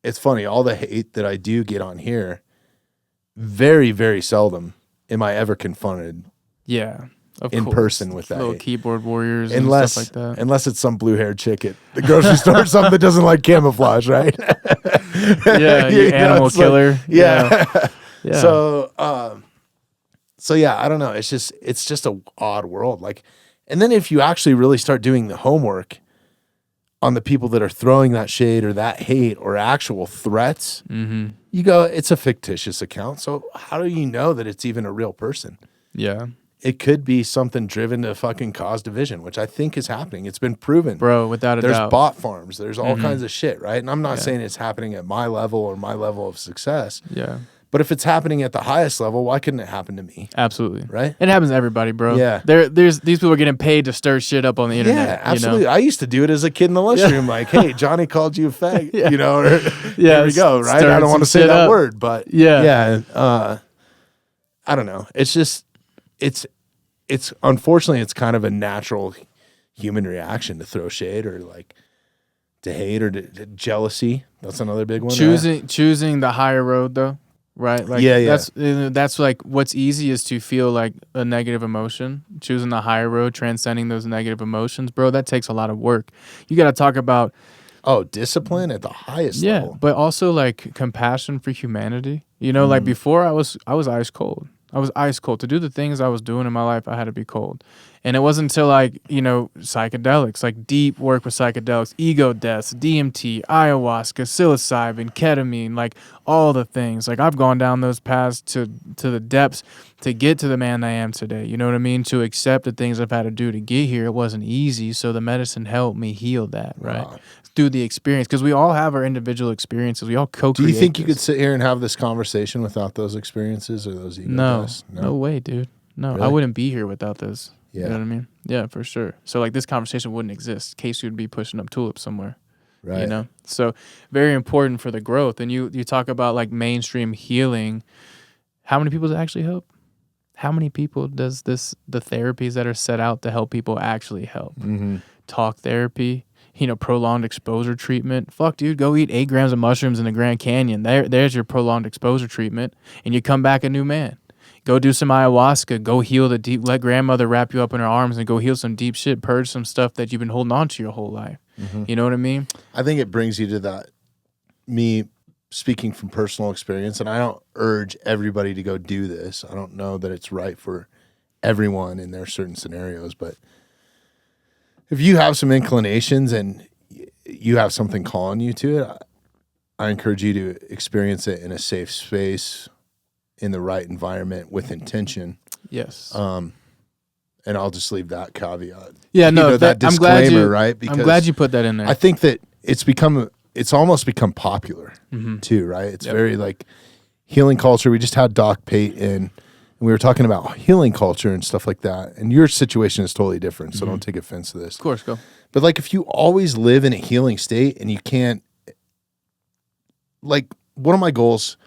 it's funny. All the hate that I do get on here, very, very seldom am I ever confronted. Yeah. In person with that little keyboard warriors and stuff like that. Unless it's some blue-haired chick at the grocery store or something that doesn't like camouflage, right? Animal killer. Like, yeah. So yeah, I don't know. It's just a odd world. Like, and then if you actually really start doing the homework on the people that are throwing that shade or that hate or actual threats, you go, it's a fictitious account. So how do you know that it's even a real person? Yeah. It could be something driven to fucking cause division, which I think is happening. It's been proven. Bro, without a doubt. There's bot farms. There's all kinds of shit, right? And I'm not saying it's happening at my level or my level of success. Yeah. But if it's happening at the highest level, why couldn't it happen to me? Absolutely. Right? It happens to everybody, bro. Yeah. These people are getting paid to stir shit up on the internet. Yeah, absolutely. You know? I used to do it as a kid in the lunchroom, like, hey, Johnny called you a fag, you know, or there we go, right? I don't want to say that word, but I don't know. It's just, it's unfortunately, it's kind of a natural human reaction to throw shade or like to hate or to jealousy. That's another big one. Choosing the higher road though, right? Like that's like what's easy is to feel like a negative emotion. Choosing the higher road, transcending those negative emotions, bro. That takes a lot of work. You got to talk about discipline at the highest level. But also like compassion for humanity. You know, like before I was ice cold. I was ice cold. To do the things I was doing in my life, I had to be cold. And it wasn't until like, psychedelics, like deep work with psychedelics, ego deaths, DMT, ayahuasca, psilocybin, ketamine, like all the things. Like I've gone down those paths to the depths to get to the man I am today. You know what I mean? To accept the things I've had to do to get here. It wasn't easy. So the medicine helped me heal that, right? Wow. Through the experience, because we all have our individual experiences. We all co-create. Do you think you could sit here and have this conversation without those experiences or those ego deaths? No way, dude. No, really? I wouldn't be here without this. Yeah. You know what I mean? Yeah, for sure. So like this conversation wouldn't exist. Casey would be pushing up tulips somewhere. Right. You know? So very important for the growth. And you talk about like mainstream healing. How many people does it actually help? How many people does the therapies that are set out to help people actually help? Talk therapy, prolonged exposure treatment. Fuck, dude, go eat 8 grams of mushrooms in the Grand Canyon. There's your prolonged exposure treatment, and you come back a new man. Go do some ayahuasca. Go heal the deep. Let grandmother wrap you up in her arms and go heal some deep shit. Purge some stuff that you've been holding on to your whole life. You know what I mean? I think it brings you to that. Me speaking from personal experience, and I don't urge everybody to go do this. I don't know that it's right for everyone in their certain scenarios, but if you have some inclinations and you have something calling you to it, I encourage you to experience it in a safe space, in the right environment, with intention. Yes. And I'll just leave that caveat. Yeah, no, that disclaimer, right? Because I'm glad you put that in there. I think that it's almost become popular too, right? It's very like healing culture. We just had Doc Pate in. We were talking about healing culture and stuff like that. And your situation is totally different, so don't take offense to this. Of course, go. But like if you always live in a healing state and you can't, like one of my goals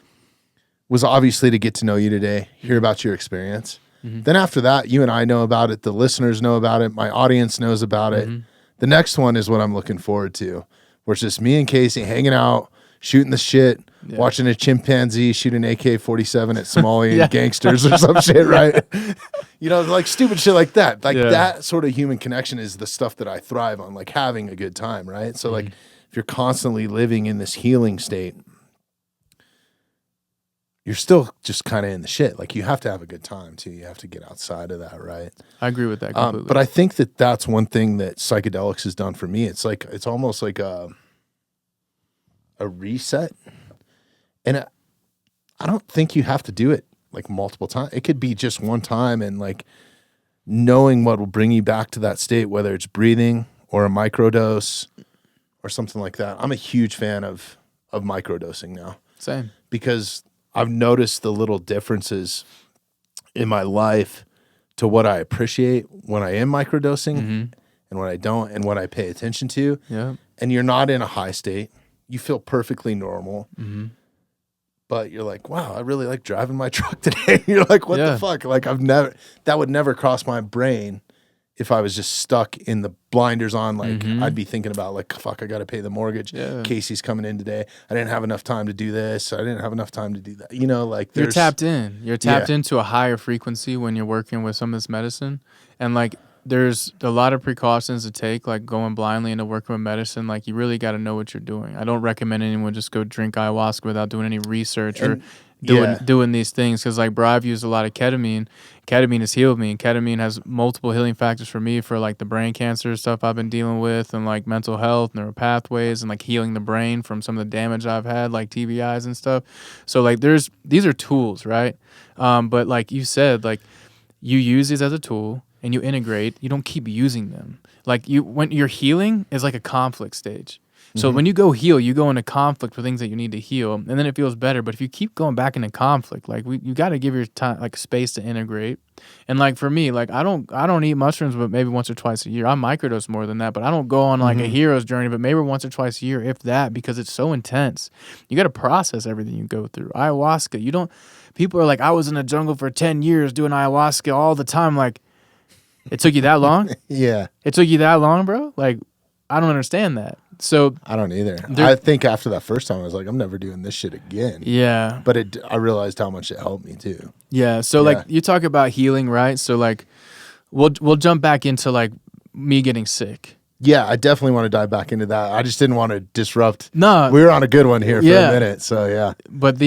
was obviously to get to know you today, hear about your experience. Then after that, you and I know about it, the listeners know about it, my audience knows about it. The next one is what I'm looking forward to, where it's just me and Casey hanging out, shooting the shit, watching a chimpanzee shoot an AK-47 at Somali gangsters or some shit, right? You know, like stupid shit like that. Like Yeah. that sort of human connection is the stuff that I thrive on, like having a good time, right? So like if you're constantly living in this healing state, you're still just kind of in the shit. Like you have to have a good time too. You have to get outside of that, right? I agree with that completely. But I think that that's one thing that psychedelics has done for me. It's like, it's almost like a reset. And I don't think you have to do it like multiple times. It could be just one time, and like knowing what will bring you back to that state, whether it's breathing or a microdose or something like that. I'm a huge fan of microdosing now. Same. Because I've noticed the little differences in my life to what I appreciate when I am microdosing and when I don't, and what I pay attention to. Yeah. And you're not in a high state. You feel perfectly normal. But you're like, wow, I really like driving my truck today. You're like, what the fuck? Like that would never cross my brain if I was just stuck in the blinders on. Like I'd be thinking about like, fuck, I got to pay the mortgage. Yeah. Casey's coming in today. I didn't have enough time to do this. I didn't have enough time to do that. You know, like you're tapped in. You're tapped into a higher frequency when you're working with some of this medicine. And like, there's a lot of precautions to take, like going blindly into working with medicine. Like you really got to know what you're doing. I don't recommend anyone just go drink ayahuasca without doing any research or doing these things. Because like, bro, I've used a lot of ketamine. Ketamine has healed me. And ketamine has multiple healing factors for me for like the brain cancer stuff I've been dealing with, and like mental health, neural pathways, and like healing the brain from some of the damage I've had, like TBIs and stuff. So like these are tools, right? But like you said, like you use these as a tool and you integrate. You don't keep using them. Like when you're healing is like a conflict stage. So when you go heal, you go into conflict for things that you need to heal, and then it feels better. But if you keep going back into conflict, like you got to give your time, like space to integrate. And like for me, like I don't eat mushrooms, but maybe once or twice a year. I microdose more than that, but I don't go on like a hero's journey, but maybe once or twice a year, if that, because it's so intense. You got to process everything you go through. Ayahuasca, you don't. People are like, I was in the jungle for 10 years doing ayahuasca all the time. Like, it took you that long? Yeah. It took you that long, bro? Like, I don't understand that. So I don't either. I think after that first time, I was like, I'm never doing this shit again. Yeah. But I realized how much it helped me too. Yeah. So like you talk about healing, right? So like we'll jump back into like me getting sick. Yeah, I definitely want to dive back into that. I just didn't want to disrupt. No. We were on a good one here for a minute. So yeah. But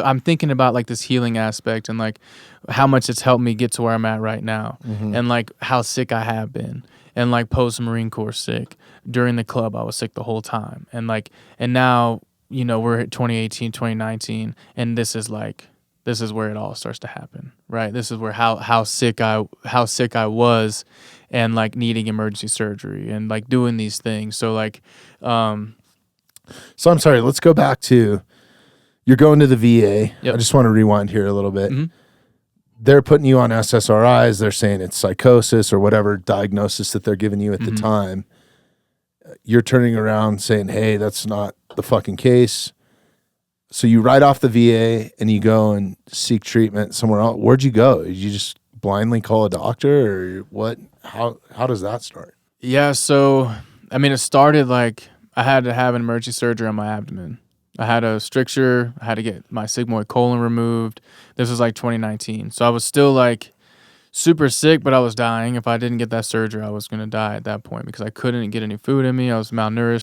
I'm thinking about like this healing aspect and like how much it's helped me get to where I'm at right now, and like how sick I have been. And like post Marine Corps sick. During the club, I was sick the whole time. And now, you know, we're at 2018, 2019, and this is where it all starts to happen, right? This is where how sick I was, and like needing emergency surgery and like doing these things. So like, so I'm sorry. Let's go back to you're going to the VA. Yep. I just want to rewind here a little bit. They're putting you on SSRIs. They're saying it's psychosis or whatever diagnosis that they're giving you at the time. You're turning around saying, hey, that's not the fucking case. So you write off the VA and you go and seek treatment somewhere else. Where'd you go? Did you just blindly call a doctor, or what? How does that start? Yeah, so, I mean, it started like I had to have an emergency surgery on my abdomen. I had a stricture. I had to get my sigmoid colon removed. This was like 2019. So I was still like super sick, but I was dying. If I didn't get that surgery, I was going to die at that point because I couldn't get any food in me. I was malnourished,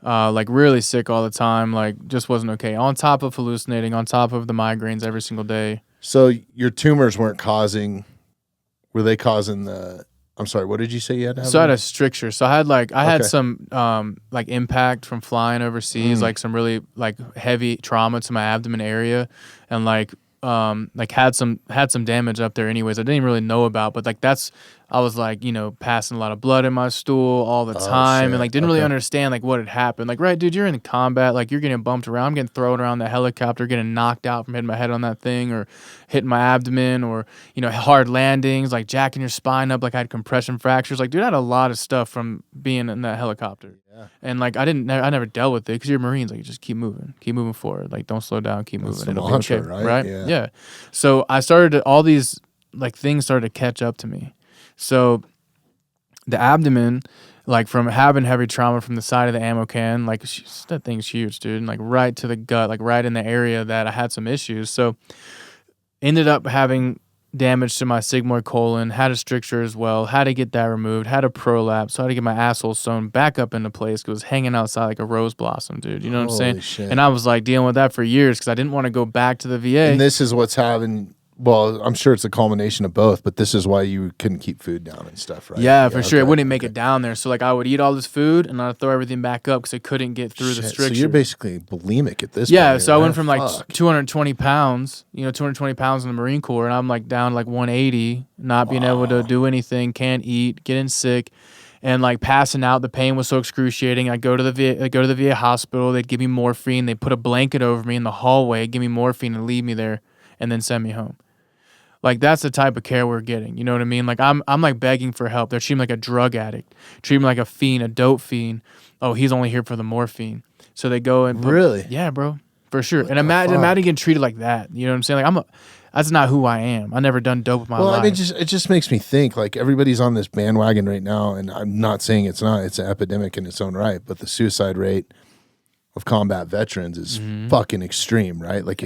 like really sick all the time, like just wasn't okay. On top of hallucinating, on top of the migraines every single day. So your tumors were they causing I'm sorry, what did you say you had to have? So I had a stricture. So I had some like impact from flying overseas, like some really like heavy trauma to my abdomen area, and like had some damage up there anyways I didn't really know about, but like I was like, you know, passing a lot of blood in my stool all the time, and like didn't really understand like what had happened. Like, right, dude, you're in combat, like you're getting bumped around, I'm getting thrown around the helicopter, getting knocked out from hitting my head on that thing or hitting my abdomen, or, you know, hard landings, like jacking your spine up, like I had compression fractures. Like, dude, I had a lot of stuff from being in that helicopter. Yeah. And like I never dealt with it because you're Marines, like you just keep moving forward, like don't slow down, keep moving. It'll be okay, right? Yeah. So I all these like things started to catch up to me. So the abdomen, like from having heavy trauma from the side of the ammo can, like that thing's huge, dude, and like right to the gut, like right in the area that I had some issues. So ended up having damage to my sigmoid colon, had a stricture as well, had to get that removed, had a prolapse, so I had to get my asshole sewn back up into place because it was hanging outside like a rose blossom, dude. You know what I'm saying? Shit. And I was like dealing with that for years because I didn't want to go back to the VA. And this is what's having. Well, I'm sure it's a culmination of both, but this is why you couldn't keep food down and stuff, right? Yeah, for sure. It wouldn't make it down there. So like I would eat all this food and I'd throw everything back up because I couldn't get through the stricture. So you're basically bulimic at this point. Yeah, so I went from Fuck. like 220 pounds, 220 pounds in the Marine Corps, and I'm like down like 180, not being able to do anything, can't eat, getting sick, and like passing out. The pain was so excruciating. I'd go to the VA hospital. They'd give me morphine. They'd put a blanket over me in the hallway, give me morphine, and leave me there, and then send me home. Like, that's the type of care we're getting. You know what I mean? Like, I'm like begging for help. They're treating me like a drug addict, treating me like a fiend, a dope fiend. Oh, he's only here for the morphine. So they go and Really? Yeah, bro, for sure. And imagine getting treated like that. You know what I'm saying? Like, that's not who I am. I never done dope with my life. Well, I mean, it just makes me think, like, everybody's on this bandwagon right now, and I'm not saying it's not. It's an epidemic in its own right, but the suicide rate of combat veterans is fucking extreme, right? Like,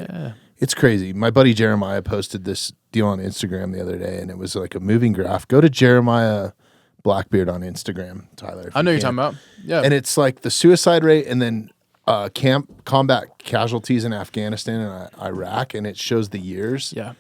it's crazy. My buddy Jeremiah posted this deal on Instagram the other day, and it was like a moving graph. Go to Jeremiah Blackbeard on Instagram, Tyler. I know you're talking about. Yeah. And it's like the suicide rate and then combat casualties in Afghanistan and Iraq, and it shows the years. Yeah.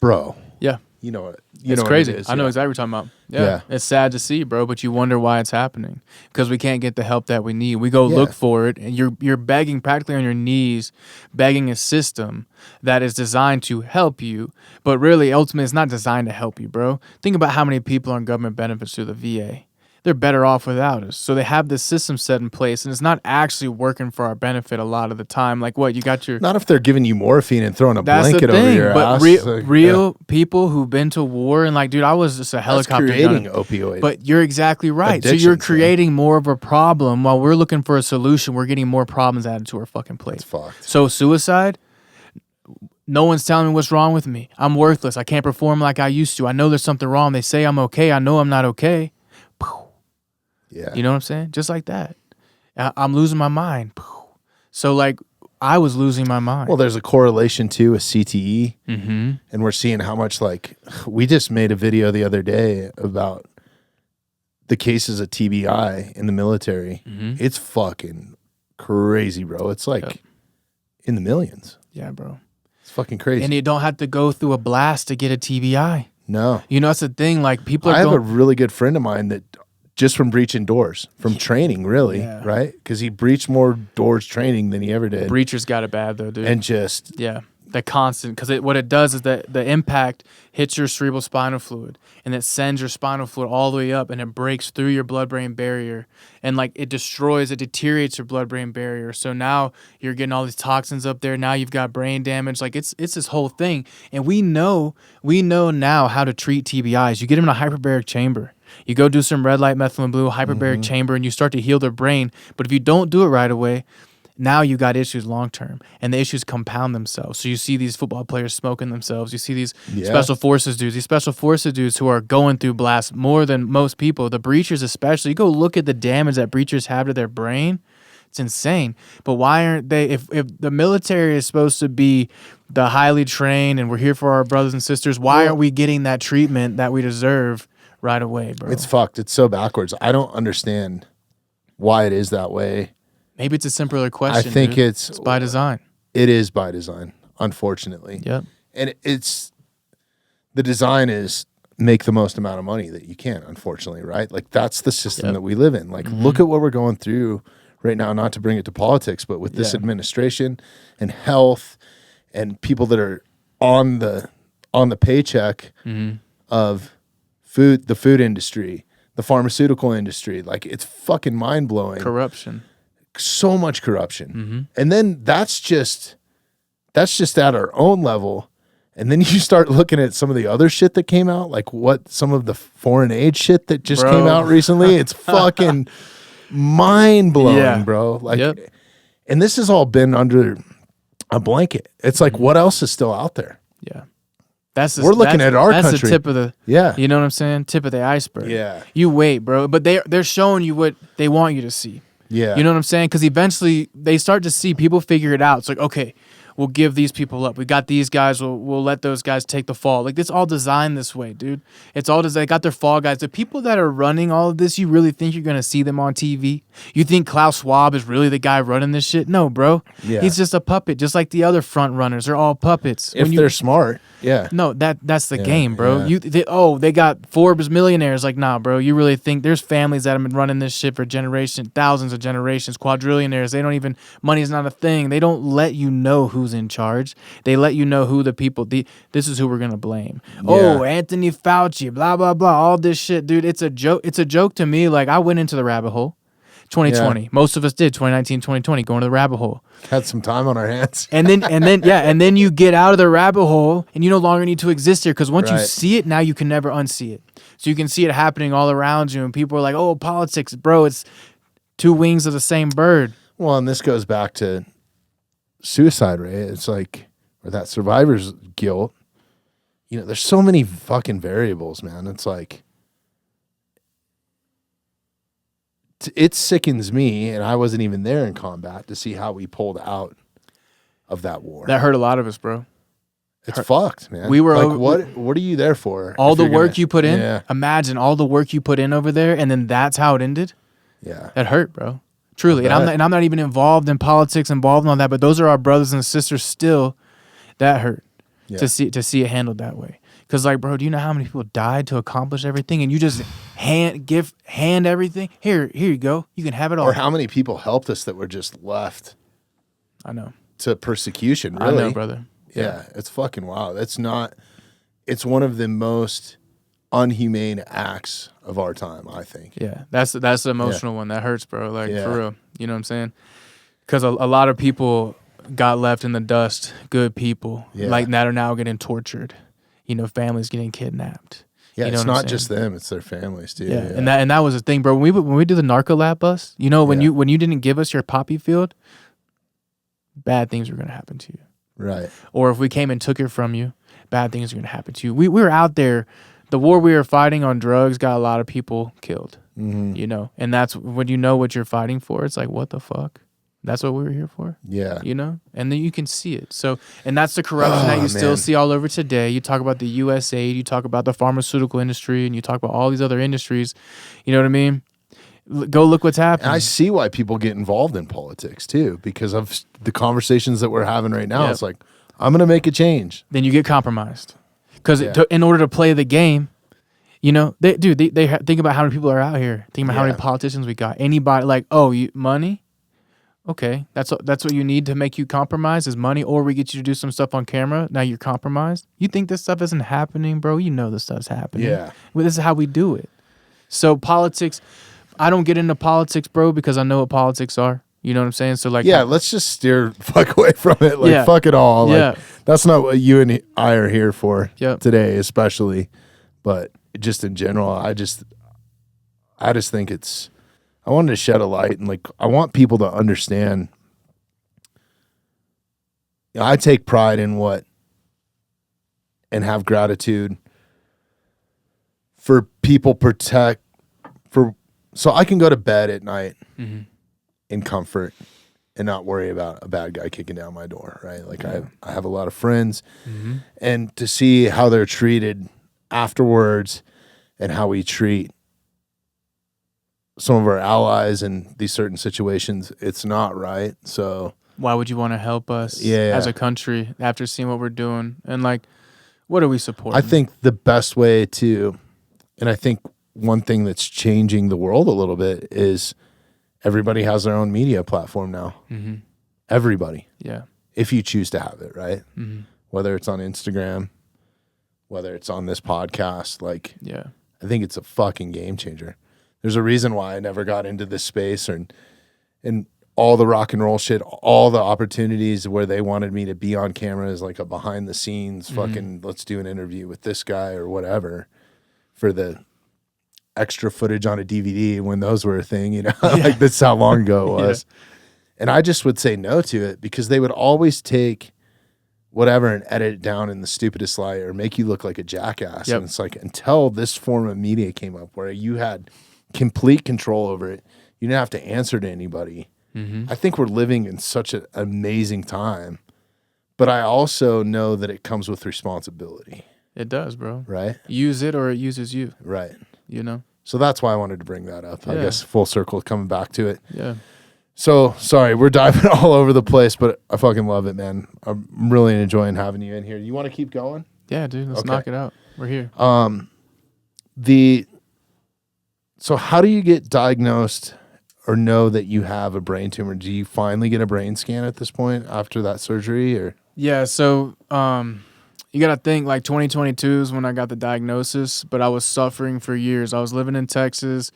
Bro. Yeah. You know it. It's crazy. I know exactly what you're talking about. Yeah. It's sad to see, bro, but you wonder why it's happening because we can't get the help that we need. We go look for it, and you're begging practically on your knees, begging a system that is designed to help you, but really, ultimately, it's not designed to help you, bro. Think about how many people are on government benefits through the VA. They're better off without us. So they have this system set in place, and it's not actually working for our benefit a lot of the time. Like what? You got your... Not if they're giving you morphine and throwing a blanket over your ass. But real people who've been to war and like, dude, I was just a helicopter creating gunner. Opioid. But you're exactly right. So you're creating more of a problem while we're looking for a solution. We're getting more problems added to our fucking plate. It's fucked. So suicide... No one's telling me what's wrong with me. I'm worthless. I can't perform like I used to. I know there's something wrong. They say I'm okay. I know I'm not okay. Yeah. You know what I'm saying? Just like that. I'm losing my mind. So, like, I was losing my mind. Well, there's a correlation, too, with CTE. Mm-hmm. And we're seeing how much, like, we just made a video the other day about the cases of TBI in the military. Mm-hmm. It's fucking crazy, bro. It's like in the millions. Yeah, bro. It's fucking crazy. And you don't have to go through a blast to get a TBI. No. You know, that's the thing. Like, people are I have a really good friend of mine that just from breaching doors, from training, really, right? Because he breached more doors training than he ever did. Breachers got it bad, though, dude. And just... Yeah. The constant, because what it does is that the impact hits your cerebral spinal fluid and it sends your spinal fluid all the way up and it breaks through your blood-brain barrier and like it deteriorates your blood-brain barrier. So now you're getting all these toxins up there. Now you've got brain damage. Like it's this whole thing. And we know now how to treat TBIs. You get them in a hyperbaric chamber. You go do some red light, methylene blue, hyperbaric chamber, and you start to heal their brain. But if you don't do it right away, now you got issues long term, and the issues compound themselves. So you see these football players smoking themselves. You see these special forces dudes who are going through blasts more than most people. The breachers especially. You go look at the damage that breachers have to their brain. It's insane. But why aren't they? If the military is supposed to be the highly trained and we're here for our brothers and sisters, why aren't we getting that treatment that we deserve right away, bro? It's fucked. It's so backwards. I don't understand why it is that way. Maybe it's a simpler question. I think dude. it's by design. It is by design, unfortunately. Yep. And the design is make the most amount of money that you can, unfortunately, right? Like that's the system that we live in. Like look at what we're going through right now, not to bring it to politics, but with this administration and health and people that are on the paycheck of food, the food industry, the pharmaceutical industry. Like it's fucking mind blowing. Corruption. So much corruption. And then that's just at our own level. And then you start looking at some of the other shit that came out, like some of the foreign aid shit that just came out recently. It's fucking mind blowing, bro. Like, and this has all been under a blanket. It's like, what else is still out there? Yeah. We're looking at our country. That's the tip of the, you know what I'm saying? Tip of the iceberg. Yeah. You wait, bro. But they're showing you what they want you to see. Yeah. You know what I'm saying? Because eventually they start to see people figure it out. It's like, okay, we'll give these people up. We got these guys. We'll let those guys take the fall. Like, it's all designed this way, dude. It's all designed. They got their fall guys. The people that are running all of this, you really think you're going to see them on TV? You think Klaus Schwab is really the guy running this shit? No, bro. Yeah. He's just a puppet, just like the other front runners. They're all puppets. If they're smart, yeah. No, that's the game, bro. Yeah. They got Forbes millionaires. Like, nah, bro. You really think there's families that have been running this shit for generations, thousands of generations, quadrillionaires. They don't even, money's not a thing. They don't let you know who's in charge. They let you know who the people, this is who we're going to blame. Yeah. Oh, Anthony Fauci, blah, blah, blah, all this shit, dude. It's a joke. It's a joke to me. Like, I went into the rabbit hole. 2020. Yeah. Most of us did. 2019, 2020, going to the rabbit hole. Had some time on our hands. and then you get out of the rabbit hole and you no longer need to exist here, because once you see it, now you can never unsee it. So you can see it happening all around you, and people are like, oh, politics, bro, it's two wings of the same bird. Well, and this goes back to suicide rate. It's like, or that survivor's guilt. You know, there's so many fucking variables, man. It's like, it sickens me, and I wasn't even there in combat, to see how we pulled out of that war. That hurt a lot of us, bro. It's fucked, man. We were like, what are you there for? All the work you put in. Yeah. Imagine all the work you put in over there, and then that's how it ended. Yeah, that hurt, bro. Truly, and I'm not even involved in politics, involved in all that. But those are our brothers and sisters still. That hurt to see it handled that way. Because, like, bro, do you know how many people died to accomplish everything, and you just hand everything? Here you go. You can have it all. Or how many people helped us that were just left? I know. To persecution, really. I know, brother. Yeah, it's fucking wild. It's one of the most unhumane acts of our time, I think. Yeah, that's the emotional one. That hurts, bro. Like, for real. You know what I'm saying? Because a lot of people got left in the dust, good people, like, that are now getting tortured. You know, families getting kidnapped. Yeah, you know it's not just them; it's their families too. Yeah. And that was the thing, bro. When we do the narco lab bus, you know, when you didn't give us your poppy field, bad things were gonna happen to you. Right. Or if we came and took it from you, bad things are gonna happen to you. We were out there. The war we were fighting on drugs got a lot of people killed. Mm-hmm. You know, and that's when you know what you're fighting for. It's like, what the fuck? That's what we were here for. Yeah. You know? And then you can see it. So, and that's the corruption that you still see all over today. You talk about the USAID, you talk about the pharmaceutical industry, and you talk about all these other industries. You know what I mean? Go look what's happening. And I see why people get involved in politics too, because of the conversations that we're having right now. Yep. It's like, I'm going to make a change. Then you get compromised. Because in order to play the game, you know, they think about how many people are out here. Think about how many politicians we got. Anybody, like, money? Okay, that's what you need to make you compromise is money, or we get you to do some stuff on camera. Now you're compromised. You think this stuff isn't happening, bro? You know this stuff's happening. Yeah. Well, this is how we do it. So politics, I don't get into politics, bro, because I know what politics are. You know what I'm saying? So, like, let's just steer fuck away from it. Like, fuck it all. Like, that's not what you and I are here for today, especially. But just in general, I just think it's. I wanted to shed a light, and like, I want people to understand. You know, I take pride in and have gratitude for people so I can go to bed at night in comfort and not worry about a bad guy kicking down my door, right? Like, I have a lot of friends, and to see how they're treated afterwards and how we treat some of our allies in these certain situations, it's not right. So why would you want to help us as a country after seeing what we're doing? And, like, what are we supporting? I think the best way and I think one thing that's changing the world a little bit is everybody has their own media platform now. Mm-hmm. Everybody. Yeah. If you choose to have it, right? Mm-hmm. Whether it's on Instagram, whether it's on this podcast, like, I think it's a fucking game changer. There's a reason why I never got into this space, and all the rock and roll shit, all the opportunities where they wanted me to be on camera as like a behind the scenes fucking, let's do an interview with this guy or whatever for the extra footage on a DVD when those were a thing, you know, like, that's how long ago it was. And I just would say no to it, because they would always take whatever and edit it down in the stupidest light or make you look like a jackass. And it's like, until this form of media came up where you had complete control over it, you didn't have to answer to anybody. I think we're living in such an amazing time, But I also know that it comes with responsibility. It does, bro. Right? Use it or it uses you. Right. You know? So that's why I wanted to bring that up. I guess full circle coming back to it. Yeah. So, sorry, we're diving all over the place, but I fucking love it, man. I'm really enjoying having you in here. You want to keep going? Yeah, dude. Let's knock it out. We're here. So how do you get diagnosed or know that you have a brain tumor? Do you finally get a brain scan at this point after that surgery, or? Yeah, so you got to think like 2022 is when I got the diagnosis, but I was suffering for years. I was living in Texas,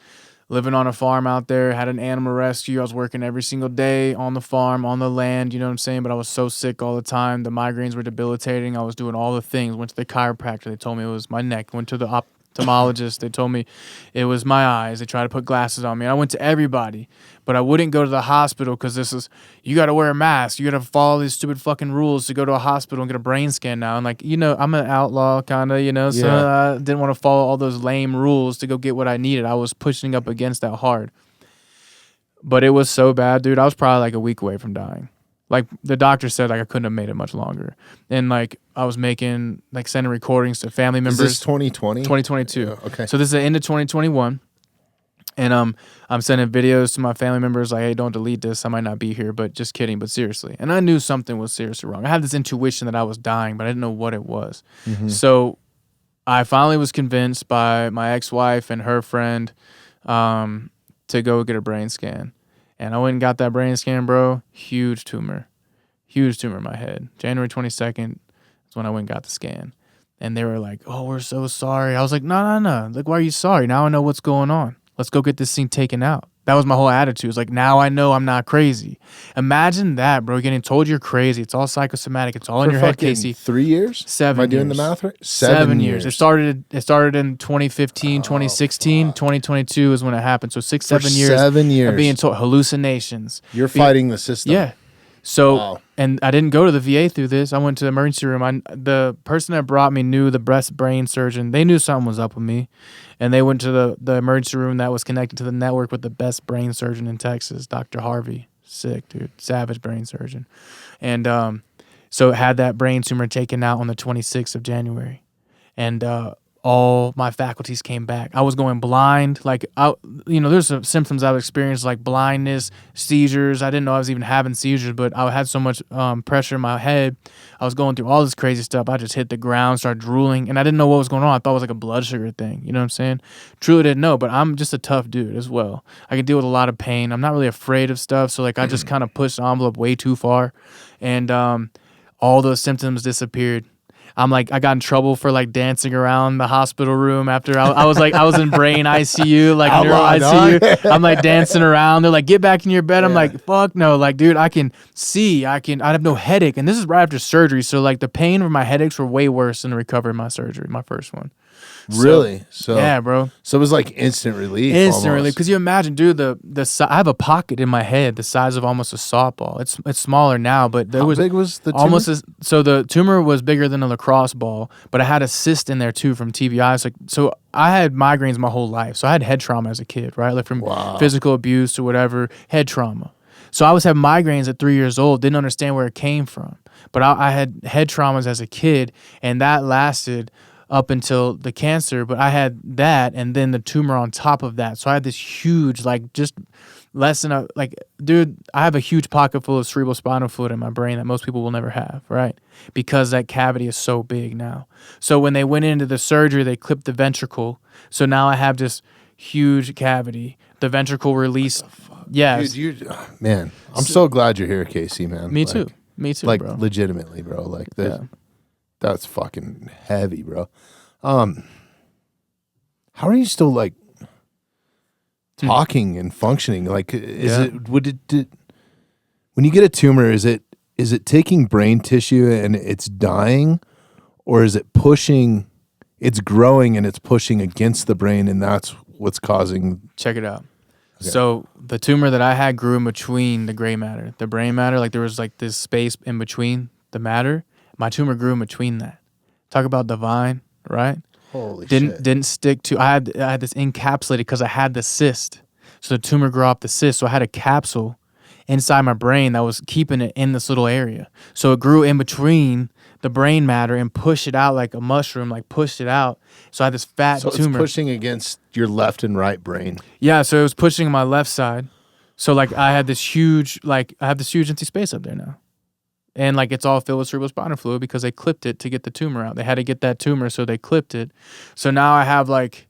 living on a farm out there, had an animal rescue. I was working every single day on the farm, on the land, you know what I'm saying? But I was so sick all the time. The migraines were debilitating. I was doing all the things. Went to the chiropractor. They told me it was my neck. Went to the ophthalmologist. They told me it was my eyes. They tried to put glasses on me. I went to everybody, but I wouldn't go to the hospital because you got to wear a mask. You got to follow these stupid fucking rules to go to a hospital and get a brain scan now. And like, I'm an outlaw kind of, so I didn't want to follow all those lame rules to go get what I needed. I was pushing up against that hard. But it was so bad, dude. I was probably like a week away from dying. Like the doctor said, like I couldn't have made it much longer. And like I was sending recordings to family members. Is this 2020? 2022. Yeah, okay. So this is the end of 2021. And I'm sending videos to my family members like, hey, don't delete this. I might not be here, but just kidding. But seriously. And I knew something was seriously wrong. I had this intuition that I was dying, but I didn't know what it was. Mm-hmm. So I finally was convinced by my ex-wife and her friend to go get a brain scan. And I went and got that brain scan, bro. Huge tumor in my head. January 22nd is when I went and got the scan. And they were like, oh, we're so sorry. I was like, no. Like, why are you sorry? Now I know what's going on. Let's go get this thing taken out. That was my whole attitude. It was like, now I know I'm not crazy. Imagine that, bro. Getting told you're crazy. It's all psychosomatic. It's all in your head, Casey. 3 years? 7 Am I doing years. the math right? 7 years. It started in 2015, 2016, fuck. 2022 is when it happened. So 7 years. 7 years. Of being told hallucinations. You're fighting the system. Yeah. So, and I didn't go to the VA through this. I went to the emergency room. The person that brought me knew the breast brain surgeon. They knew something was up with me. And they went to the emergency room that was connected to the network with the best brain surgeon in Texas, Dr. Harvey. Sick, dude. Savage brain surgeon. And so it had that brain tumor taken out on the 26th of January. And all my faculties came back. I was going blind. Like, there's some symptoms I've experienced, like blindness, seizures. I didn't know I was even having seizures, but I had so much pressure in my head. I was going through all this crazy stuff. I just hit the ground, started drooling, and I didn't know what was going on. I thought it was like a blood sugar thing. You know what I'm saying? Truly didn't know, but I'm just a tough dude as well. I can deal with a lot of pain. I'm not really afraid of stuff, so like I just kind of pushed the envelope way too far, and all those symptoms disappeared. I got in trouble for like dancing around the hospital room after I was in brain ICU, like neuro ICU. I'm like dancing around. They're like, get back in your bed. I'm like, fuck no. Like, dude, I can see. I have no headache. And this is right after surgery. So like the pain of my headaches were way worse than the recovery of my surgery, my first one. Really? So yeah, bro. So it was like instant relief. Instant relief. Because you imagine, dude, I have a pocket in my head the size of almost a softball. It's smaller now, but How big was the tumor? So the tumor was bigger than a lacrosse ball, but I had a cyst in there too from TBIs. So I had migraines my whole life. So I had head trauma as a kid, right? Like from physical abuse to whatever, head trauma. So I was having migraines at 3 years old, didn't understand where it came from. But I had head traumas as a kid, and that lasted up until the cancer, but I had that and then the tumor on top of that. So I had this huge, like, just less than a, like, dude, I have a huge pocket full of cerebral spinal fluid in my brain that most people will never have, right? Because that cavity is so big now. So when they went into the surgery, they clipped the ventricle. So now I have this huge cavity. The ventricle released. Yeah. Dude, man, I'm so glad you're here, Casey, man. Me too. Me too, like, bro. Legitimately, bro. Like, this. Yeah. That's fucking heavy, bro. How are you still like talking and functioning? Like, when you get a tumor, is it taking brain tissue and it's dying, or is it pushing? It's growing and it's pushing against the brain, and that's what's causing. Check it out. Okay. So the tumor that I had grew in between the gray matter, the brain matter. Like there was like this space in between the matter. My tumor grew in between that. Talk about divine, right? Holy shit. Didn't stick to. I had this encapsulated because I had the cyst. So the tumor grew off the cyst. So I had a capsule inside my brain that was keeping it in this little area. So it grew in between the brain matter and pushed it out like a mushroom, like pushed it out. So I had this fat So tumor. it's pushing against your left and right brain. Yeah, so it was pushing my left side. So like I have this huge empty space up there now. And like it's all filled with cerebrospinal fluid because they clipped it to get the tumor out. They had to get that tumor, so they clipped it. So now I have like,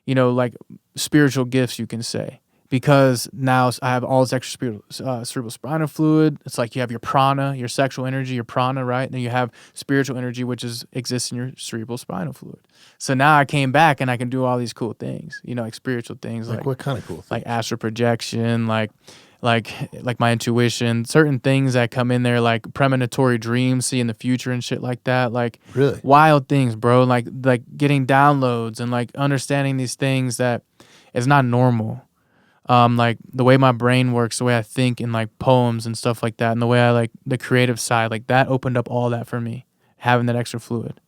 you know, like spiritual gifts, you can say. Because now I have all this extra cerebrospinal fluid. It's like you have your prana, your sexual energy, your prana, right? And then you have spiritual energy, which exists in your cerebrospinal fluid. So now I came back and I can do all these cool things, you know, like spiritual things. Like what kind of cool things? Like astral projection, like my intuition, certain things that come in there, like premonitory dreams, seeing the future and shit like that. Like really wild things, bro. Like getting downloads and like understanding these things that is not normal. Like the way my brain works, the way I think in like poems and stuff like that, and the way I like the creative side, like that opened up all that for me, having that extra fluid.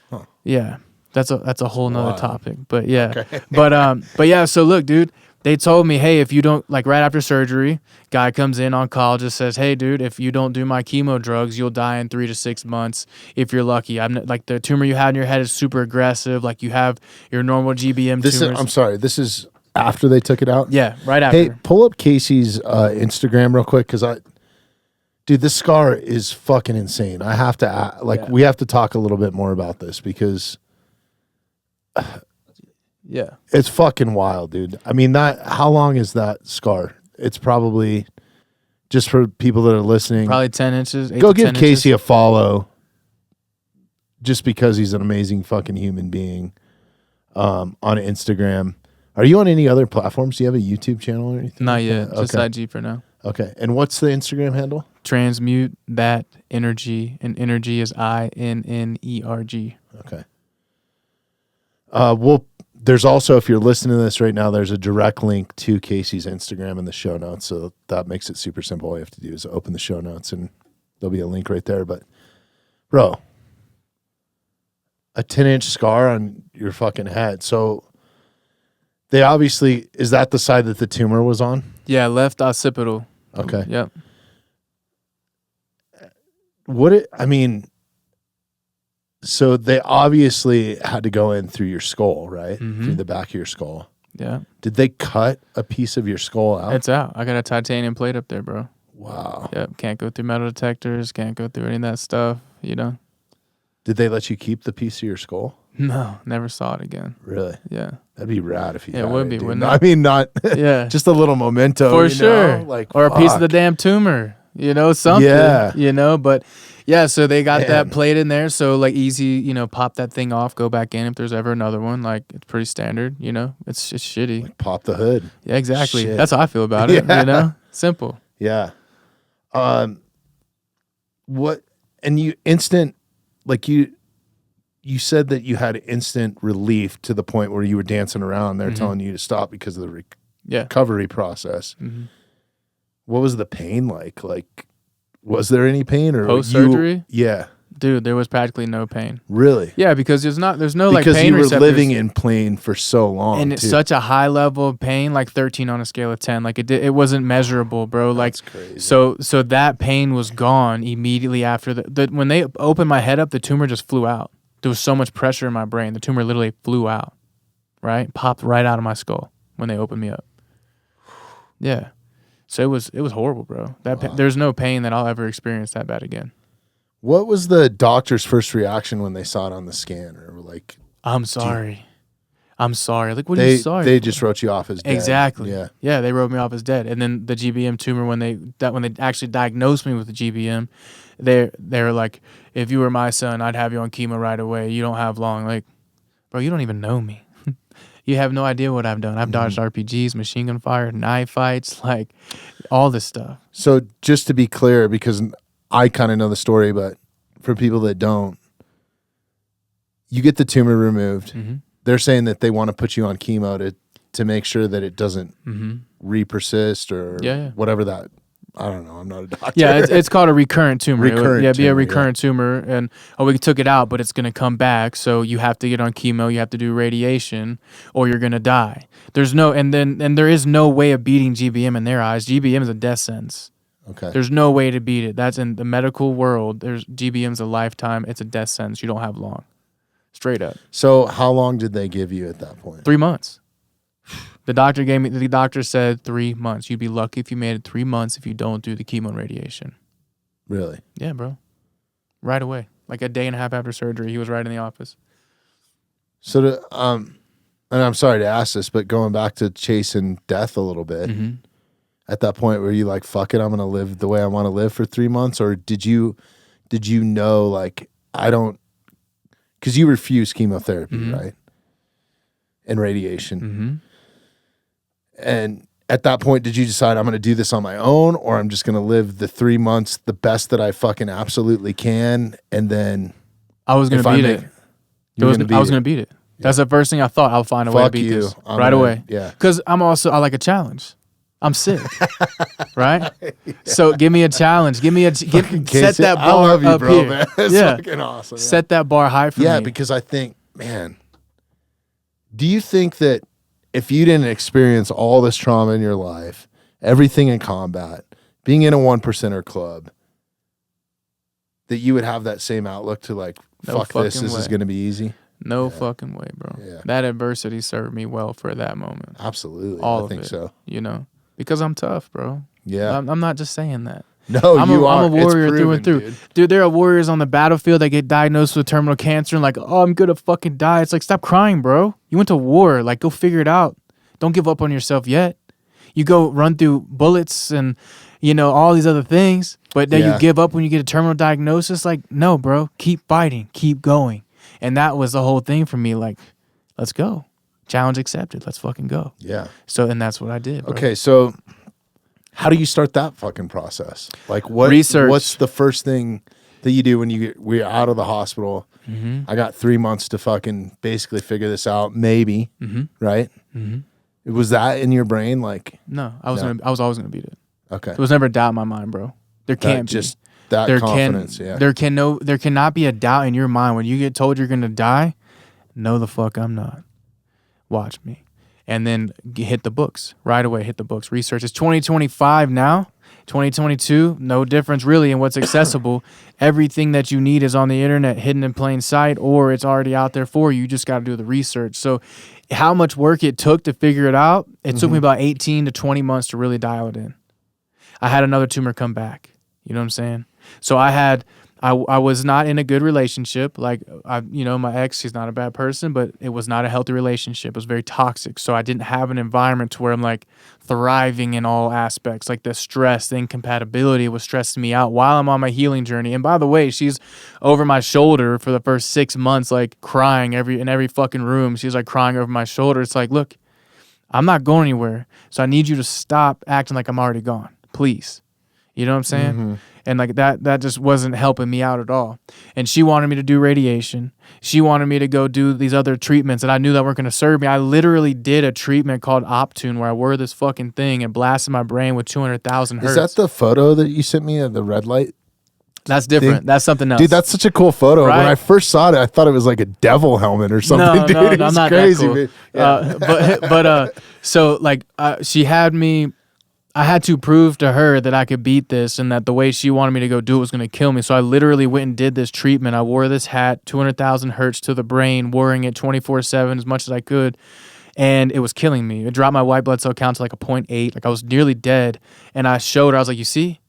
Huh. Yeah, that's a whole nother topic, but yeah, okay. but yeah. So look, dude, they told me, hey, if you don't, like right after surgery, guy comes in on call, just says, hey, dude, if you don't do my chemo drugs, you'll die in 3 to 6 months if you're lucky. I'm not, like the tumor you had in your head is super aggressive. Like you have your normal GBM tumors. I'm sorry, this is after they took it out? Yeah, right after. Hey, pull up Casey's Instagram real quick, because dude, this scar is fucking insane. I have to, we have to talk a little bit more about this, because yeah, it's fucking wild, dude. I mean, how long is that scar? It's probably, just for people that are listening, probably 10 inches. Go give Casey a follow, just because he's an amazing fucking human being, on Instagram. Are you on any other platforms? Do you have a YouTube channel or anything? Not yet. Just IG for now. Okay. And what's the Instagram handle? Transmute that energy, and energy is INNERG. Okay. There's also, if you're listening to this right now, there's a direct link to Casey's Instagram in the show notes. So that makes it super simple. All you have to do is open the show notes and there'll be a link right there. But bro, a 10-inch scar on your fucking head. So they obviously, is that the side that the tumor was on? Yeah, left occipital. Okay. Yep. So they obviously had to go in through your skull, right? Mm-hmm. Through the back of your skull. Yeah. Did they cut a piece of your skull out? It's out. I got a titanium plate up there, bro. Wow. Yep. Can't go through metal detectors. Can't go through any of that stuff, you know? Did they let you keep the piece of your skull? No, never saw it again. Really? Yeah. That'd be rad if you had it would be, dude. wouldn't it? I mean, not just a little memento. For sure. Like, or a piece of the damn tumor, you know, something. Yeah. You know, but yeah, so they got that plate in there. So like easy, you know, pop that thing off, go back in if there's ever another one. Like it's pretty standard, you know. It's shitty. Like pop the hood. Yeah, exactly. Shit. That's how I feel about it, you know? Simple. Yeah. What, and you instant, like you said that you had instant relief to the point where you were dancing around. They're telling you to stop because of the recovery process. Mm-hmm. What was the pain like? Like, was there any pain or post-surgery? Yeah. Dude, there was practically no pain. Really? Yeah, because there's no because like pain you were receptors. living in pain for so long, and it's such a high level of pain, like 13 on a scale of 10. Like it wasn't measurable, bro. That's like crazy. So that pain was gone immediately after when they opened my head up, the tumor just flew out. There was so much pressure in my brain. The tumor literally flew out, right? Popped right out of my skull when they opened me up. Yeah. So it was horrible, bro. There's no pain that I'll ever experience that bad again. What was the doctor's first reaction when they saw it on the scan? Or were like, I'm sorry. I'm sorry. Like, what are you sorry They for? just wrote you off as dead. Exactly. Yeah, they wrote me off as dead. And then the GBM tumor, when they actually diagnosed me with the GBM, they were like, if you were my son, I'd have you on chemo right away. You don't have long. Like, bro, you don't even know me. You have no idea what I've done. I've dodged RPGs, machine gun fire, knife fights, like all this stuff. So just to be clear, because I kind of know the story, but for people that don't, you get the tumor removed. Mm-hmm. They're saying that they want to put you on chemo to make sure that it doesn't re-persist or whatever that I don't know. I'm not a doctor. Yeah, it's called a recurrent tumor. Be a tumor, recurrent tumor, and we took it out, but it's gonna come back. So you have to get on chemo, you have to do radiation, or you're gonna die. There is no way of beating GBM in their eyes. GBM is a death sentence. Okay. There's no way to beat it. That's in the medical world. GBM's a lifetime. It's a death sentence. You don't have long. Straight up. So how long did they give you at that point? 3 months. The doctor said 3 months. You'd be lucky if you made it 3 months if you don't do the chemo and radiation. Really? Yeah, bro. Right away. Like a day and a half after surgery, he was right in the office. So, and I'm sorry to ask this, but going back to chasing death a little bit, at that point, were you like, fuck it, I'm going to live the way I want to live for 3 months? Or did you know, like, I don't, because you refuse chemotherapy, right? And radiation. And at that point, did you decide I'm going to do this on my own, or I'm just going to live the 3 months the best that I fucking absolutely can, and then I was going to beat it. I was going to beat it. That's the first thing I thought. I'll find a way to beat this right away. Yeah. Because I like a challenge. I'm sick, right? So give me a challenge. Set that bar I love you, up bro, here. man. It's fucking awesome. Set that bar high for me. Yeah, because I think, man, do you think that if you didn't experience all this trauma in your life, everything in combat, being in a 1%er club, that you would have that same outlook to like, fuck this is going to be easy? No fucking way, bro. Yeah. That adversity served me well for that moment. Absolutely. I think so. You know, because I'm tough, bro. Yeah. I'm not just saying that. No, I'm a warrior through and through. Dude. Dude, there are warriors on the battlefield that get diagnosed with terminal cancer and like, oh, I'm gonna fucking die. It's like, stop crying, bro. You went to war. Like, go figure it out. Don't give up on yourself yet. You go run through bullets and, you know, all these other things, but then you give up when you get a terminal diagnosis. Like, no, bro. Keep fighting. Keep going. And that was the whole thing for me. Like, let's go. Challenge accepted. Let's fucking go. Yeah. So, and that's what I did, bro. Okay, so how do you start that fucking process? Like, research. What's the first thing that you do when we're out of the hospital? I got 3 months to fucking basically figure this out, maybe, right? Was that in your brain? Like, no, I was always gonna beat it. Okay. There was never a doubt in my mind, bro. There can't be. That confidence, yeah. There cannot be a doubt in your mind when you get told you're gonna die. No, the fuck I'm not. Watch me, and then hit the books right away. Hit the books. Research. It's 2025 now. 2022. No difference really in what's accessible. Everything that you need is on the internet, hidden in plain sight, or it's already out there for you. You just got to do the research. So, how much work it took to figure it out? It took me about 18 to 20 months to really dial it in. I had another tumor come back. You know what I'm saying? So I was not in a good relationship. Like, my ex, she's not a bad person, but it was not a healthy relationship. It was very toxic. So I didn't have an environment to where I'm like thriving in all aspects. Like the stress, the incompatibility was stressing me out while I'm on my healing journey. And by the way, she's over my shoulder for the first 6 months, like crying in every fucking room. She's like crying over my shoulder. It's like, look, I'm not going anywhere. So I need you to stop acting like I'm already gone, please. You know what I'm saying? And like that just wasn't helping me out at all. And she wanted me to do radiation. She wanted me to go do these other treatments that I knew that weren't going to serve me. I literally did a treatment called Optune where I wore this fucking thing and blasted my brain with 200,000 hertz. Is that the photo that you sent me of the red light? That's different. That's something else. Dude, that's such a cool photo. Right? When I first saw it, I thought it was like a devil helmet or something. No, dude, it was not crazy. That cool. Yeah. So like she had me. I had to prove to her that I could beat this and that the way she wanted me to go do it was going to kill me. So I literally went and did this treatment. I wore this hat, 200,000 hertz to the brain, wearing it 24/7 as much as I could. And it was killing me. It dropped my white blood cell count to like a 0.8. Like I was nearly dead. And I showed her, I was like, you see,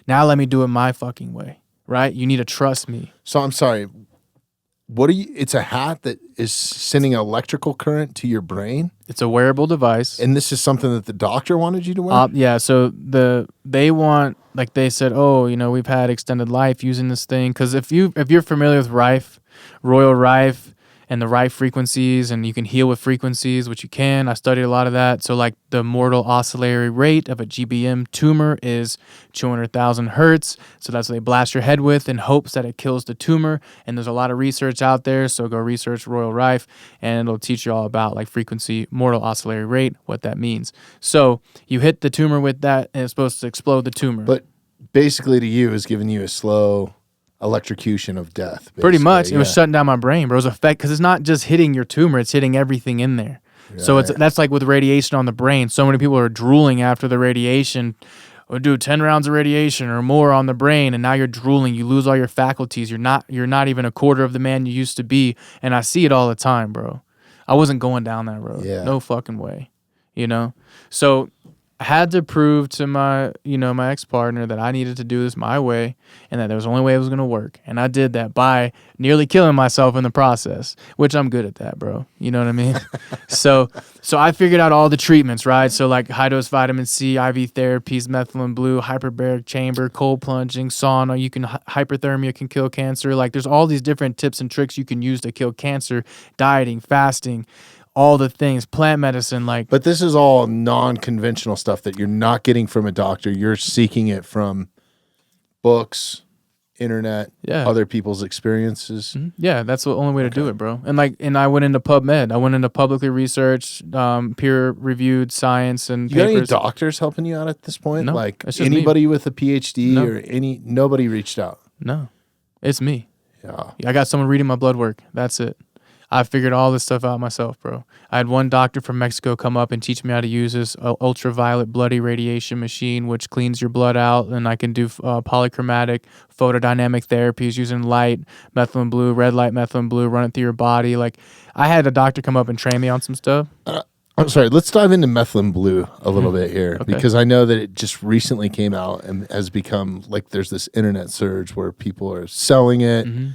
now let me do it my fucking way, right? You need to trust me. So I'm sorry. It's a hat that is sending electrical current to your brain? It's a wearable device. And this is something that the doctor wanted you to wear? Yeah, so they said, oh, we've had extended life using this thing. Because if you're familiar with Rife, Royal Rife, and the right frequencies, and you can heal with frequencies, which you can. I studied a lot of that. So like the mortal oscillatory rate of a GBM tumor is 200,000 hertz. So that's what they blast your head with in hopes that it kills the tumor. And there's a lot of research out there. So go research Royal Rife, and it'll teach you all about like frequency, mortal oscillatory rate, what that means. So you hit the tumor with that, and it's supposed to explode the tumor. But basically to you is giving you a slow electrocution of death. Basically. Pretty much. It was shutting down my brain, bro. It was effect because it's not just hitting your tumor, it's hitting everything in there. Right. So that's like with radiation on the brain. So many people are drooling after the radiation. Or do 10 rounds of radiation or more on the brain, and now you're drooling. You lose all your faculties. You're not even a quarter of the man you used to be. And I see it all the time, bro. I wasn't going down that road. Yeah. No fucking way. You know? So I had to prove to my ex-partner that I needed to do this my way and that there was the only way it was going to work. And I did that by nearly killing myself in the process, which I'm good at that, bro. You know what I mean? So I figured out all the treatments, right? So like high-dose vitamin C, IV therapies, methylene blue, hyperbaric chamber, cold plunging, sauna. You can hyperthermia can kill cancer. Like there's all these different tips and tricks you can use to kill cancer, dieting, fasting, all the things, plant medicine, like. But this is all non-conventional stuff that you're not getting from a doctor. You're seeking it from books, internet, other people's experiences. Mm-hmm. Yeah, that's the only way to do it, bro. And I went into PubMed. I went into publicly researched, peer-reviewed science and you papers. got any doctors helping you out at this point? No, like anybody with a PhD or nobody reached out? No, it's me. Yeah. I got someone reading my blood work. That's it. I figured all this stuff out myself, bro. I had one doctor from Mexico come up and teach me how to use this ultraviolet blood irradiation machine, which cleans your blood out, and I can do polychromatic photodynamic therapies using light, methylene blue, red light, methylene blue, run it through your body. Like, I had a doctor come up and train me on some stuff. I'm sorry, let's dive into methylene blue a little bit here, because I know that it just recently came out and has become, like, there's this internet surge where people are selling it. Mm-hmm.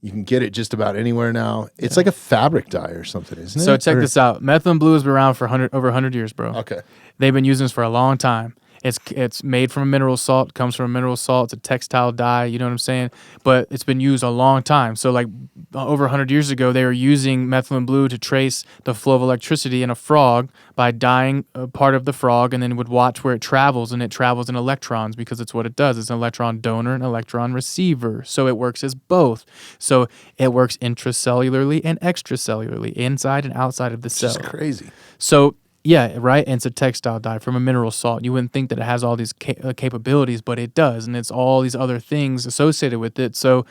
You can get it just about anywhere now. It's like a fabric dye or something, isn't it? So check this out. Methylene blue has been around for over 100 years, bro. Okay. They've been using this for a long time. It's made from a mineral salt, comes from a mineral salt. It's a textile dye, you know what I'm saying? But it's been used a long time. So like over 100 years ago, they were using methylene blue to trace the flow of electricity in a frog by dyeing a part of the frog, and then would watch where it travels, and it travels in electrons because it's what it does. It's an electron donor and electron receiver. So it works as both. So it works intracellularly and extracellularly, inside and outside of the cell. It's crazy. So yeah, right? And it's a textile dye from a mineral salt. You wouldn't think that it has all these capabilities, but it does. And it's all these other things associated with it. So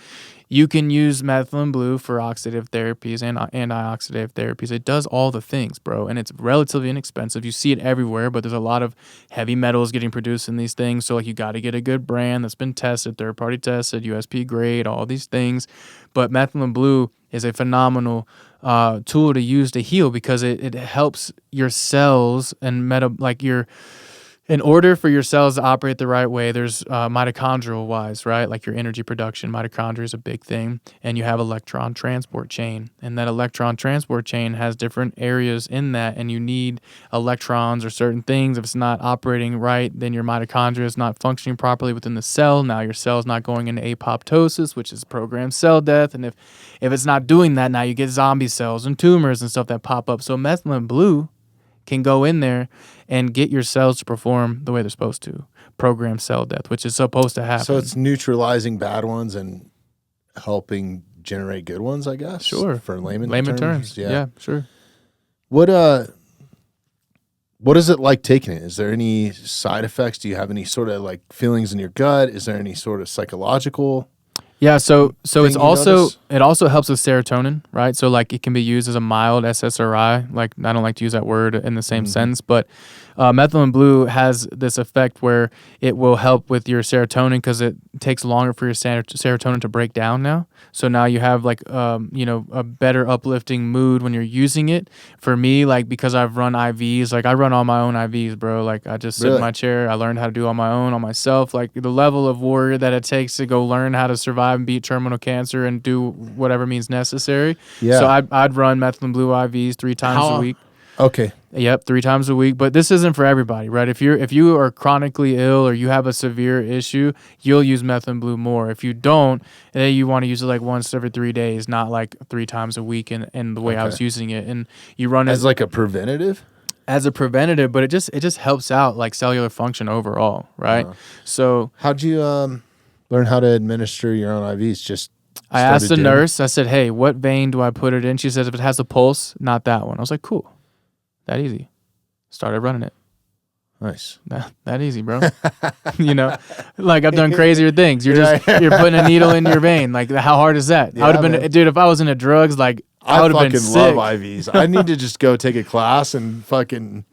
you can use methylene blue for oxidative therapies and antioxidative therapies. It does all the things, bro. And it's relatively inexpensive. You see it everywhere, but there's a lot of heavy metals getting produced in these things. So like you got to get a good brand that's been tested, third-party tested, USP grade, all these things. But methylene blue is a phenomenal tool to use to heal, because it helps your cells and in order for your cells to operate the right way, there's mitochondrial wise, right? Like your energy production, mitochondria is a big thing, and you have electron transport chain, and that electron transport chain has different areas in that, and you need electrons or certain things. If it's not operating right, then your mitochondria is not functioning properly within the cell. Now your cell's not going into apoptosis, which is programmed cell death, and if it's not doing that, now you get zombie cells and tumors and stuff that pop up. So methylene blue can go in there and get your cells to perform the way they're supposed to. Program cell death, which is supposed to happen. So it's neutralizing bad ones and helping generate good ones, I guess. Sure. For layman terms. Yeah, sure. What is it like taking it? Is there any side effects? Do you have any sort of like feelings in your gut? Is there any sort of psychological? Yeah, so it also helps with serotonin, right? So like it can be used as a mild SSRI. Like I don't like to use that word in the same sense, but methylene blue has this effect where it will help with your serotonin because it takes longer for your serotonin to break down now. So now you have like a better uplifting mood when you're using it. For me, like because I've run IVs, like I run all my own IVs, bro. Like I just sit in my chair. I learned how to do on my own, on myself. Like the level of warrior that it takes to go learn how to survive and beat terminal cancer and do whatever means necessary. Yeah. So I'd run methylene blue IVs 3 times a week. Okay. Yep, 3 times a week. But this isn't for everybody, right? If you are chronically ill or you have a severe issue, you'll use methylene blue more. If you don't, then you want to use it like once every 3 days, not like 3 times a week. And the way I was using it, and you run it as like a preventative. As a preventative, but it just helps out like cellular function overall, right? So how'd you learn how to administer your own IVs? Just I asked the nurse. I said, "Hey, what vein do I put it in?" She says, "If it has a pulse, not that one." I was like, "Cool, that easy." Started running it. Nice. That easy, bro. You know, like I've done crazier things. You're putting a needle in your vein. Like, how hard is that? Yeah, I would have been, dude. If I was into drugs, like I would have been sick. I fucking love IVs. I need to just go take a class and fucking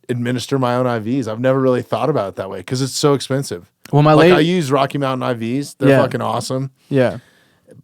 administer my own IVs. I've never really thought about it that way because it's so expensive. Well, I use Rocky Mountain IVs. They're fucking awesome. Yeah.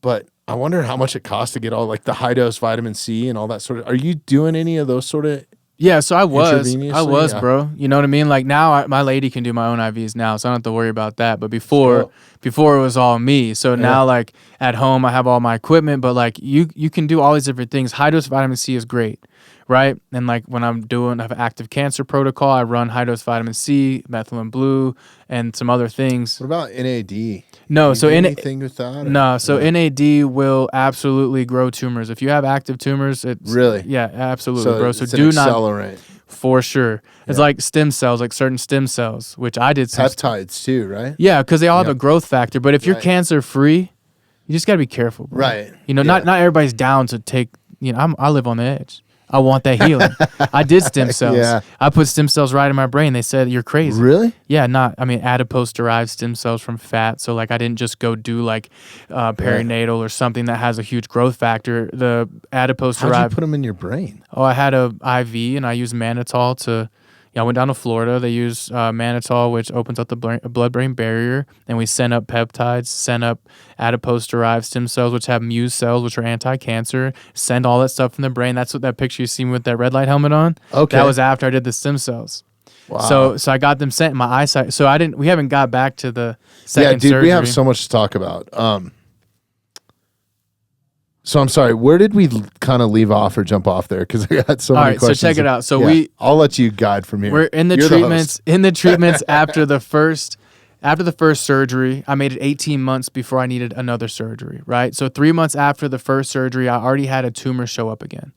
But I wonder how much it costs to get all like the high dose vitamin C and all that sort of. Are you doing any of those sort of? Yeah, so I was, bro. You know what I mean? Like now, my lady can do my own IVs now, so I don't have to worry about that. But before it was all me. So now, like at home, I have all my equipment. But like you can do all these different things. High dose vitamin C is great, right? And like when I have an active cancer protocol, I run high dose vitamin C, methylene blue, and some other things. What about NAD? No, so anything with that? No, so NAD will absolutely grow tumors. If you have active tumors, it's really, yeah, absolutely, bro. So it's do an accelerant. For sure. It's like stem cells, like certain stem cells, which I did. Peptides too, right? Yeah, because they all have a growth factor. But if you're cancer free, you just gotta be careful, bro. Right? You know, not everybody's down to take. You know, I live on the edge. I want that healing. I did stem cells. Yeah. I put stem cells right in my brain. They said, you're crazy. Really? Yeah, adipose-derived stem cells from fat. So, like, I didn't just go do, like, perinatal or something that has a huge growth factor. The adipose-derived... How'd you put them in your brain? Oh, I had a IV, and I used mannitol to... I went down to Florida. They use mannitol, which opens up the blood-brain barrier, and we sent up peptides, sent up adipose-derived stem cells, which have Muse cells, which are anti-cancer. Send all that stuff from the brain. That's what that picture you see me with that red light helmet on. Okay, that was after I did the stem cells. Wow. So I got them sent in my eyesight. So we haven't got back to the second surgery. We have so much to talk about. So I'm sorry, where did we kind of leave off or jump off there? Because I got so many questions. All right, so check it out. So I'll let you guide from here. We're in the treatments. In the treatments after the first surgery, I made it 18 months before I needed another surgery. Right. So 3 months after the first surgery, I already had a tumor show up again.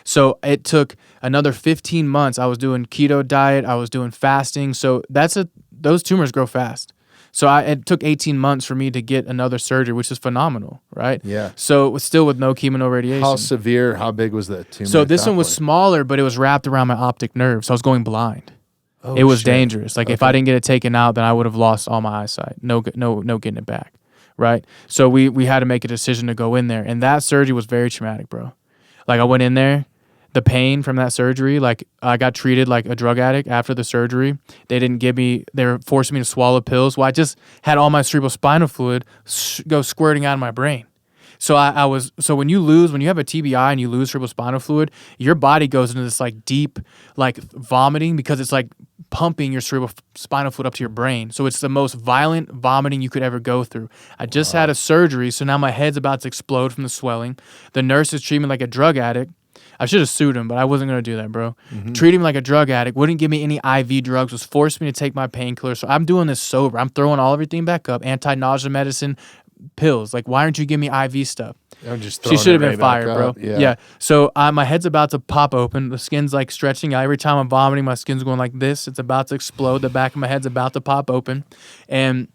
So it took another 15 months. I was doing keto diet. I was doing fasting. So those tumors grow fast. So it took 18 months for me to get another surgery, which is phenomenal, right? Yeah. So it was still with no chemo, no radiation. How severe, how big was that tumor? So this one was smaller, but it was wrapped around my optic nerve. So I was going blind. Oh, it was dangerous. Like if I didn't get it taken out, then I would have lost all my eyesight. No getting it back, right? So we had to make a decision to go in there. And that surgery was very traumatic, bro. Like I went in there. The pain from that surgery, like I got treated like a drug addict after the surgery. They were forcing me to swallow pills. Well, I just had all my cerebrospinal fluid go squirting out of my brain. So so when you have a TBI and you lose cerebrospinal fluid, your body goes into this like deep, like vomiting because it's like pumping your cerebrospinal fluid up to your brain. So it's the most violent vomiting you could ever go through. I just had a surgery, so now my head's about to explode from the swelling. The nurses treat me like a drug addict. I should have sued him, but I wasn't going to do that, bro. Mm-hmm. Treating me like a drug addict, wouldn't give me any IV drugs, was forcing me to take my painkillers. So I'm doing this sober. I'm throwing everything back up, anti-nausea medicine, pills. Like, why aren't you giving me IV stuff? She should have been fired, bro. Yeah. So my head's about to pop open. The skin's like stretching out. Every time I'm vomiting, my skin's going like this. It's about to explode. The back of my head's about to pop open. And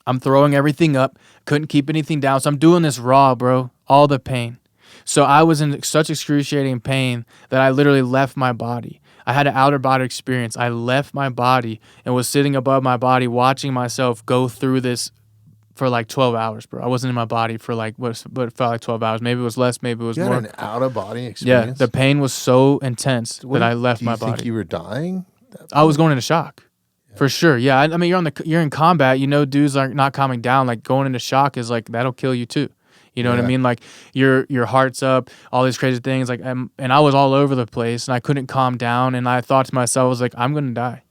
I'm throwing everything up. Couldn't keep anything down. So I'm doing this raw, bro. All the pain. So I was in such excruciating pain that I literally left my body. I had an outer body experience. I left my body and was sitting above my body watching myself go through this for like 12 hours, bro. I wasn't in my body for like what felt like 12 hours. Maybe it was less, maybe it was more. You had an out-of-body experience? Yeah, the pain was so intense that I left my body. Do you think you were dying? I was going into shock. Yeah. For sure. Yeah, I mean, you're in combat. You know, dudes are not calming down. Like going into shock is like, that'll kill you too. You know what I mean? Like your heart's up, all these crazy things. Like, and I was all over the place, and I couldn't calm down. And I thought to myself, I was like, I'm gonna die.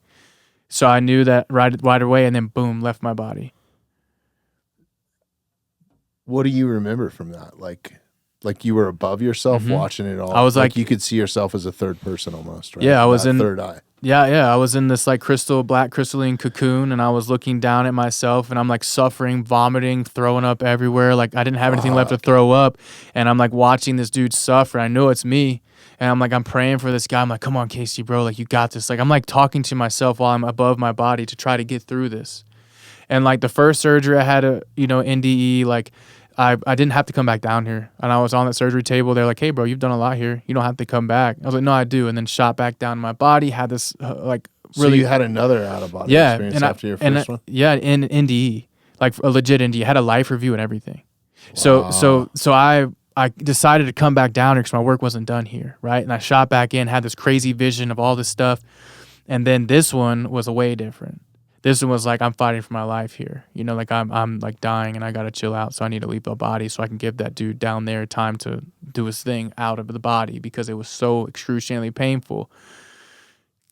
So I knew that right away, and then boom, left my body. What do you remember from that? Like, like you were above yourself watching it all. I was like you could see yourself as a third person almost, right? Yeah, I was that in third eye. Yeah, I was in this like black crystalline cocoon, and I was looking down at myself, and I'm like suffering, vomiting, throwing up everywhere. Like I didn't have anything left to throw up, and I'm like watching this dude suffer. I know it's me, and I'm praying for this guy. I'm like, come on, Casey, bro, like you got this. Like I'm like talking to myself while I'm above my body to try to get through this. And like the first surgery I had NDE, like I didn't have to come back down here. And I was on the surgery table. They're like, hey, bro, you've done a lot here. You don't have to come back. I was like, no, I do. And then shot back down my body, had this really. So you had another out-of-body experience after your first one? Yeah, in NDE, like a legit NDE. I had a life review and everything. Wow. So I decided to come back down here because my work wasn't done here, right? And I shot back in, had this crazy vision of all this stuff. And then this one was way different. This one was like, I'm fighting for my life here. Like I'm like dying and I got to chill out. So I need to leave the body so I can give that dude down there time to do his thing out of the body because it was so excruciatingly painful.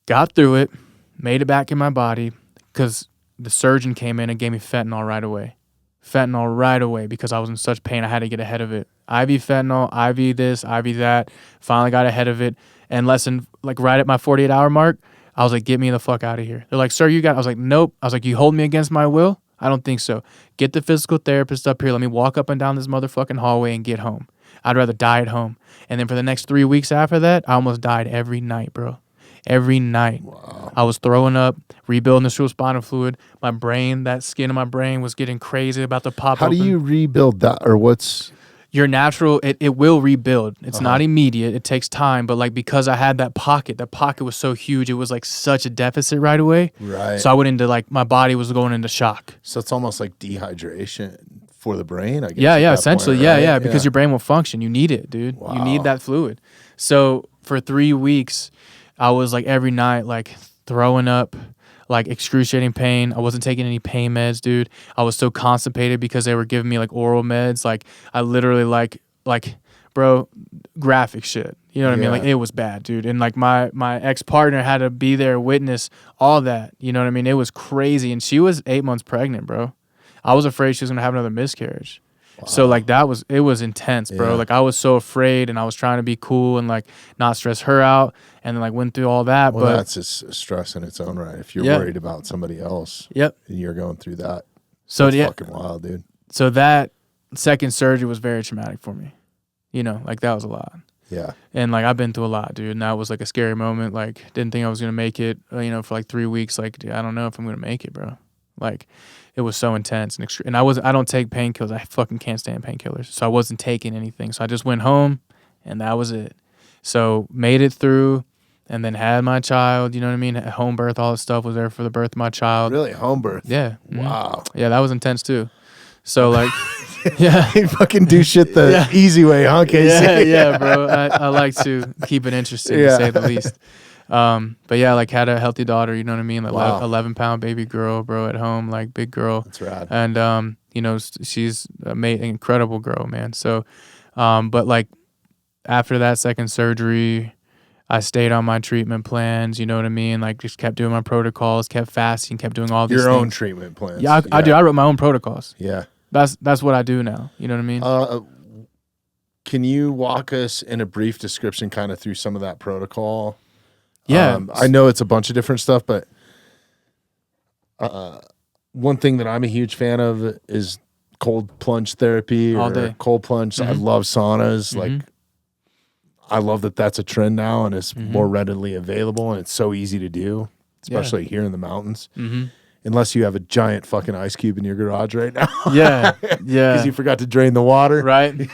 Got through it, made it back in my body because the surgeon came in and gave me fentanyl right away. Fentanyl right away because I was in such pain. I had to get ahead of it. IV fentanyl, IV this, IV that. Finally got ahead of it. And right at my 48-hour mark, I was like, get me the fuck out of here. They're like, sir, you got it. I was like, nope. I was like, you hold me against my will? I don't think so. Get the physical therapist up here. Let me walk up and down this motherfucking hallway and get home. I'd rather die at home. And then for the next 3 weeks after that, I almost died every night, bro. Every night. Wow. I was throwing up, rebuilding the cerebrospinal fluid. My brain, that skin in my brain was getting crazy, about to pop How open. do you rebuild that? Or what's... Your natural, it will rebuild. It's not immediate. It takes time. But like because I had that pocket was so huge. It was like such a deficit right away. Right. So I went into like, my body was going into shock. So it's almost like dehydration for the brain, I guess. Yeah, essentially. Point, right? Yeah, because your brain will function. You need it, dude. Wow. You need that fluid. So for 3 weeks, I was like every night, like throwing up, like excruciating pain. I wasn't taking any pain meds, dude. I was so constipated because they were giving me like oral meds. Like I literally like bro, graphic shit. You know what I mean? Like it was bad, dude. And like my ex-partner had to be there, witness all that. You know what I mean? It was crazy. And she was 8 months pregnant, bro. I was afraid she was gonna have another miscarriage. Wow. So like it was intense, bro. Yeah. Like I was so afraid and I was trying to be cool and like not stress her out and then like went through all that. Well, but that's just stress in its own right. If you're worried about somebody else and you're going through that, that's fucking wild, dude. So that second surgery was very traumatic for me. Like that was a lot. Yeah. And like I've been through a lot, dude. And that was like a scary moment. Like didn't think I was gonna make it, for like 3 weeks. Like, dude, I don't know if I'm gonna make it, bro. Like it was so intense and I don't take painkillers. I fucking can't stand painkillers. So I wasn't taking anything. So I just went home and that was it. So made it through and then had my child, you know what I mean? Home birth, all this stuff was there for the birth of my child. Really? Home birth? Yeah. Wow. Yeah, that was intense too. So like, yeah. You fucking do shit the easy way, huh, Casey? Yeah, bro. I like to keep it interesting to say the least. But yeah, like had a healthy daughter, you know what I mean? Like 11-pound baby girl, bro, at home, like big girl. That's rad. And, she's an incredible girl, man. So, but like after that second surgery, I stayed on my treatment plans, you know what I mean? Like just kept doing my protocols, kept fasting, kept doing all these things. Your own treatment plans. Yeah, I do. I wrote my own protocols. Yeah. That's what I do now. You know what I mean? Can you walk us in a brief description kind of through some of that protocol? Yeah. I know it's a bunch of different stuff, but one thing that I'm a huge fan of is cold plunge therapy all or day. Cold plunge. I love saunas. Like I love that that's a trend now and it's more readily available and it's so easy to do, especially here in the mountains. Unless you have a giant fucking ice cube in your garage right now. Yeah. Because you forgot to drain the water. Right.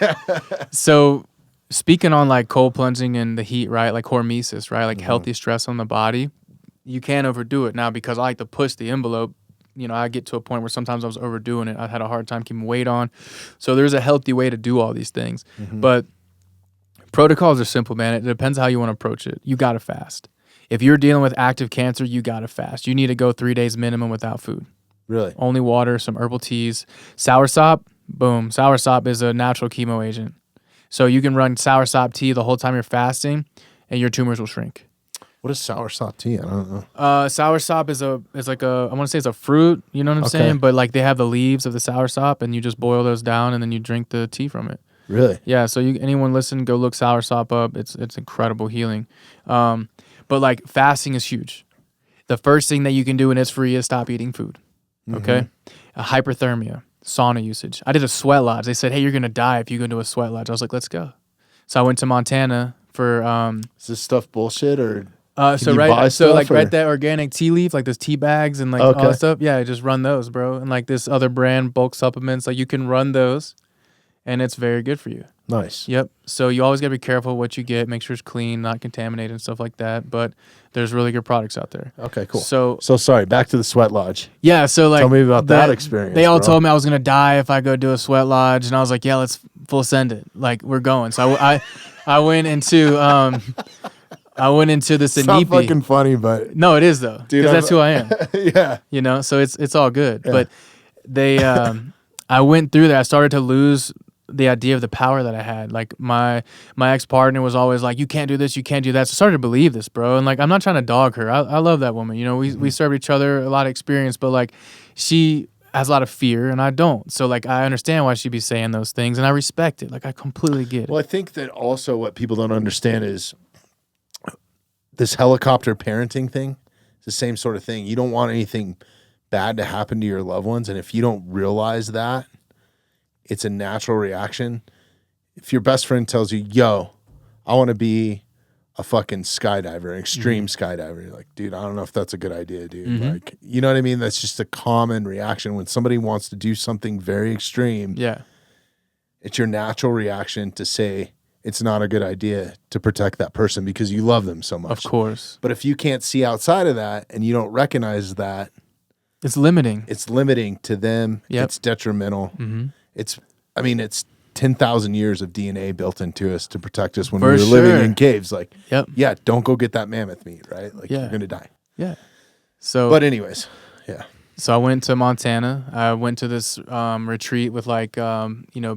So speaking on like cold plunging and the heat, right? Like hormesis, right? Like healthy stress on the body. You can't overdo it now because I like to push the envelope. I get to a point where sometimes I was overdoing it. I had a hard time keeping weight on. So there's a healthy way to do all these things. But protocols are simple, man. It depends how you want to approach it. You got to fast. If you're dealing with active cancer, you got to fast. You need to go 3 days minimum without food. Really? Only water, some herbal teas. Soursop, boom. Soursop is a natural chemo agent. So you can run soursop tea the whole time you're fasting and your tumors will shrink. What is soursop tea? I don't know. Soursop is like I want to say it's a fruit, you know what I'm saying? But like they have the leaves of the soursop and you just boil those down and then you drink the tea from it. Really? Yeah, so anyone listen, go look soursop up. It's incredible healing. But like fasting is huge. The first thing that you can do when it's free is stop eating food. Okay? Hyperthermia, sauna usage. I did a sweat lodge. They said, hey, you're going to die if you go into a sweat lodge. I was like, let's go. So I went to Montana for... Is this stuff bullshit or... right that organic tea leaf, like those tea bags and like all that stuff. Yeah, just run those, bro. And like this other brand, bulk supplements, like you can run those and it's very good for you. Nice. Yep. So you always got to be careful what you get. Make sure it's clean, not contaminated and stuff like that. But there's really good products out there. Okay, cool. So sorry, back to the sweat lodge. Yeah, so like... Tell me about that experience, They all bro. told me I was going to die if I go do a sweat lodge. And I was like, yeah, let's full send it. Like, we're going. So I went into... I went into this It's not Inipi. fucking funny, but... No, it is though. Because that's who I am. Yeah. You know, so it's all good. Yeah. But they... I went through that. I started to lose the idea of the power that I had. Like my ex-partner was always like, you can't do this, you can't do that. So I started to believe this, bro. And like, I'm not trying to dog her. I love that woman. You know, we served each other, a lot of experience, but like she has a lot of fear and I don't. So like, I understand why she'd be saying those things and I respect it. Like I completely get it. Well, I think that also what people don't understand is this helicopter parenting thing. It's the same sort of thing. You don't want anything bad to happen to your loved ones. And if you don't realize that, it's a natural reaction. If your best friend tells you, yo, I want to be a fucking skydiver, an extreme skydiver, you're like, dude, I don't know if that's a good idea, dude. Like, you know what I mean? That's just a common reaction. When somebody wants to do something very extreme, Yeah. it's your natural reaction to say it's not a good idea to protect that person because you love them so much. Of course. But if you can't see outside of that and you don't recognize that, It's limiting. it's limiting to them. Yep. It's detrimental. It's 10,000 years of DNA built into us to protect us when For we were sure. living in caves. Like, Yep. yeah, don't go get that mammoth meat, right? Like, Yeah. you're going to die. Yeah. So But anyways, yeah. So I went to Montana. I went to this retreat with like,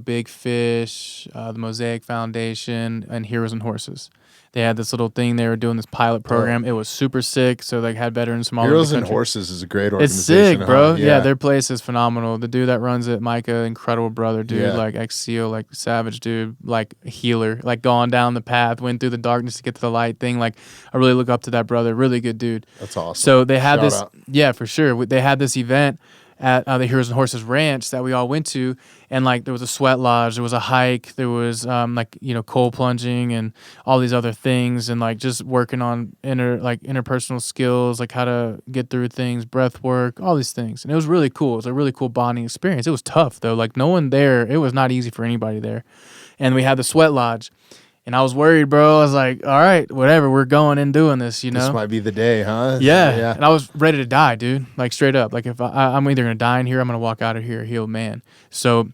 Big Fish, the Mosaic Foundation, and Heroes and Horses. They had this little thing. They were doing this pilot program. It was super sick. So they had veterans from all over the Heroes and country. Horses is a great It's organization. sick, bro. huh? Yeah, their place is phenomenal. The dude that runs it, Micah, incredible brother, dude. Yeah. Like ex-SEAL, like savage dude, like healer, like gone down the path, went through the darkness to get to the light thing. Like I really look up to that brother. Really good dude. That's awesome. So they had Shout this, out. yeah, for sure. They had this event at the Heroes and Horses Ranch that we all went to, and like there was a sweat lodge, there was a hike, there was coal plunging and all these other things, and like just working on interpersonal skills, like how to get through things, breath work, all these things, and it was really cool. It was a really cool bonding experience. It was tough though, like no one there. It was not easy for anybody there, and we had the sweat lodge. And I was worried, bro. I was like, all right, whatever. We're going and doing this, you know? This might be the day, huh? Yeah. And I was ready to die, dude. Like, straight up. Like, if I'm either going to die in here, I'm going to walk out of here a healed man. So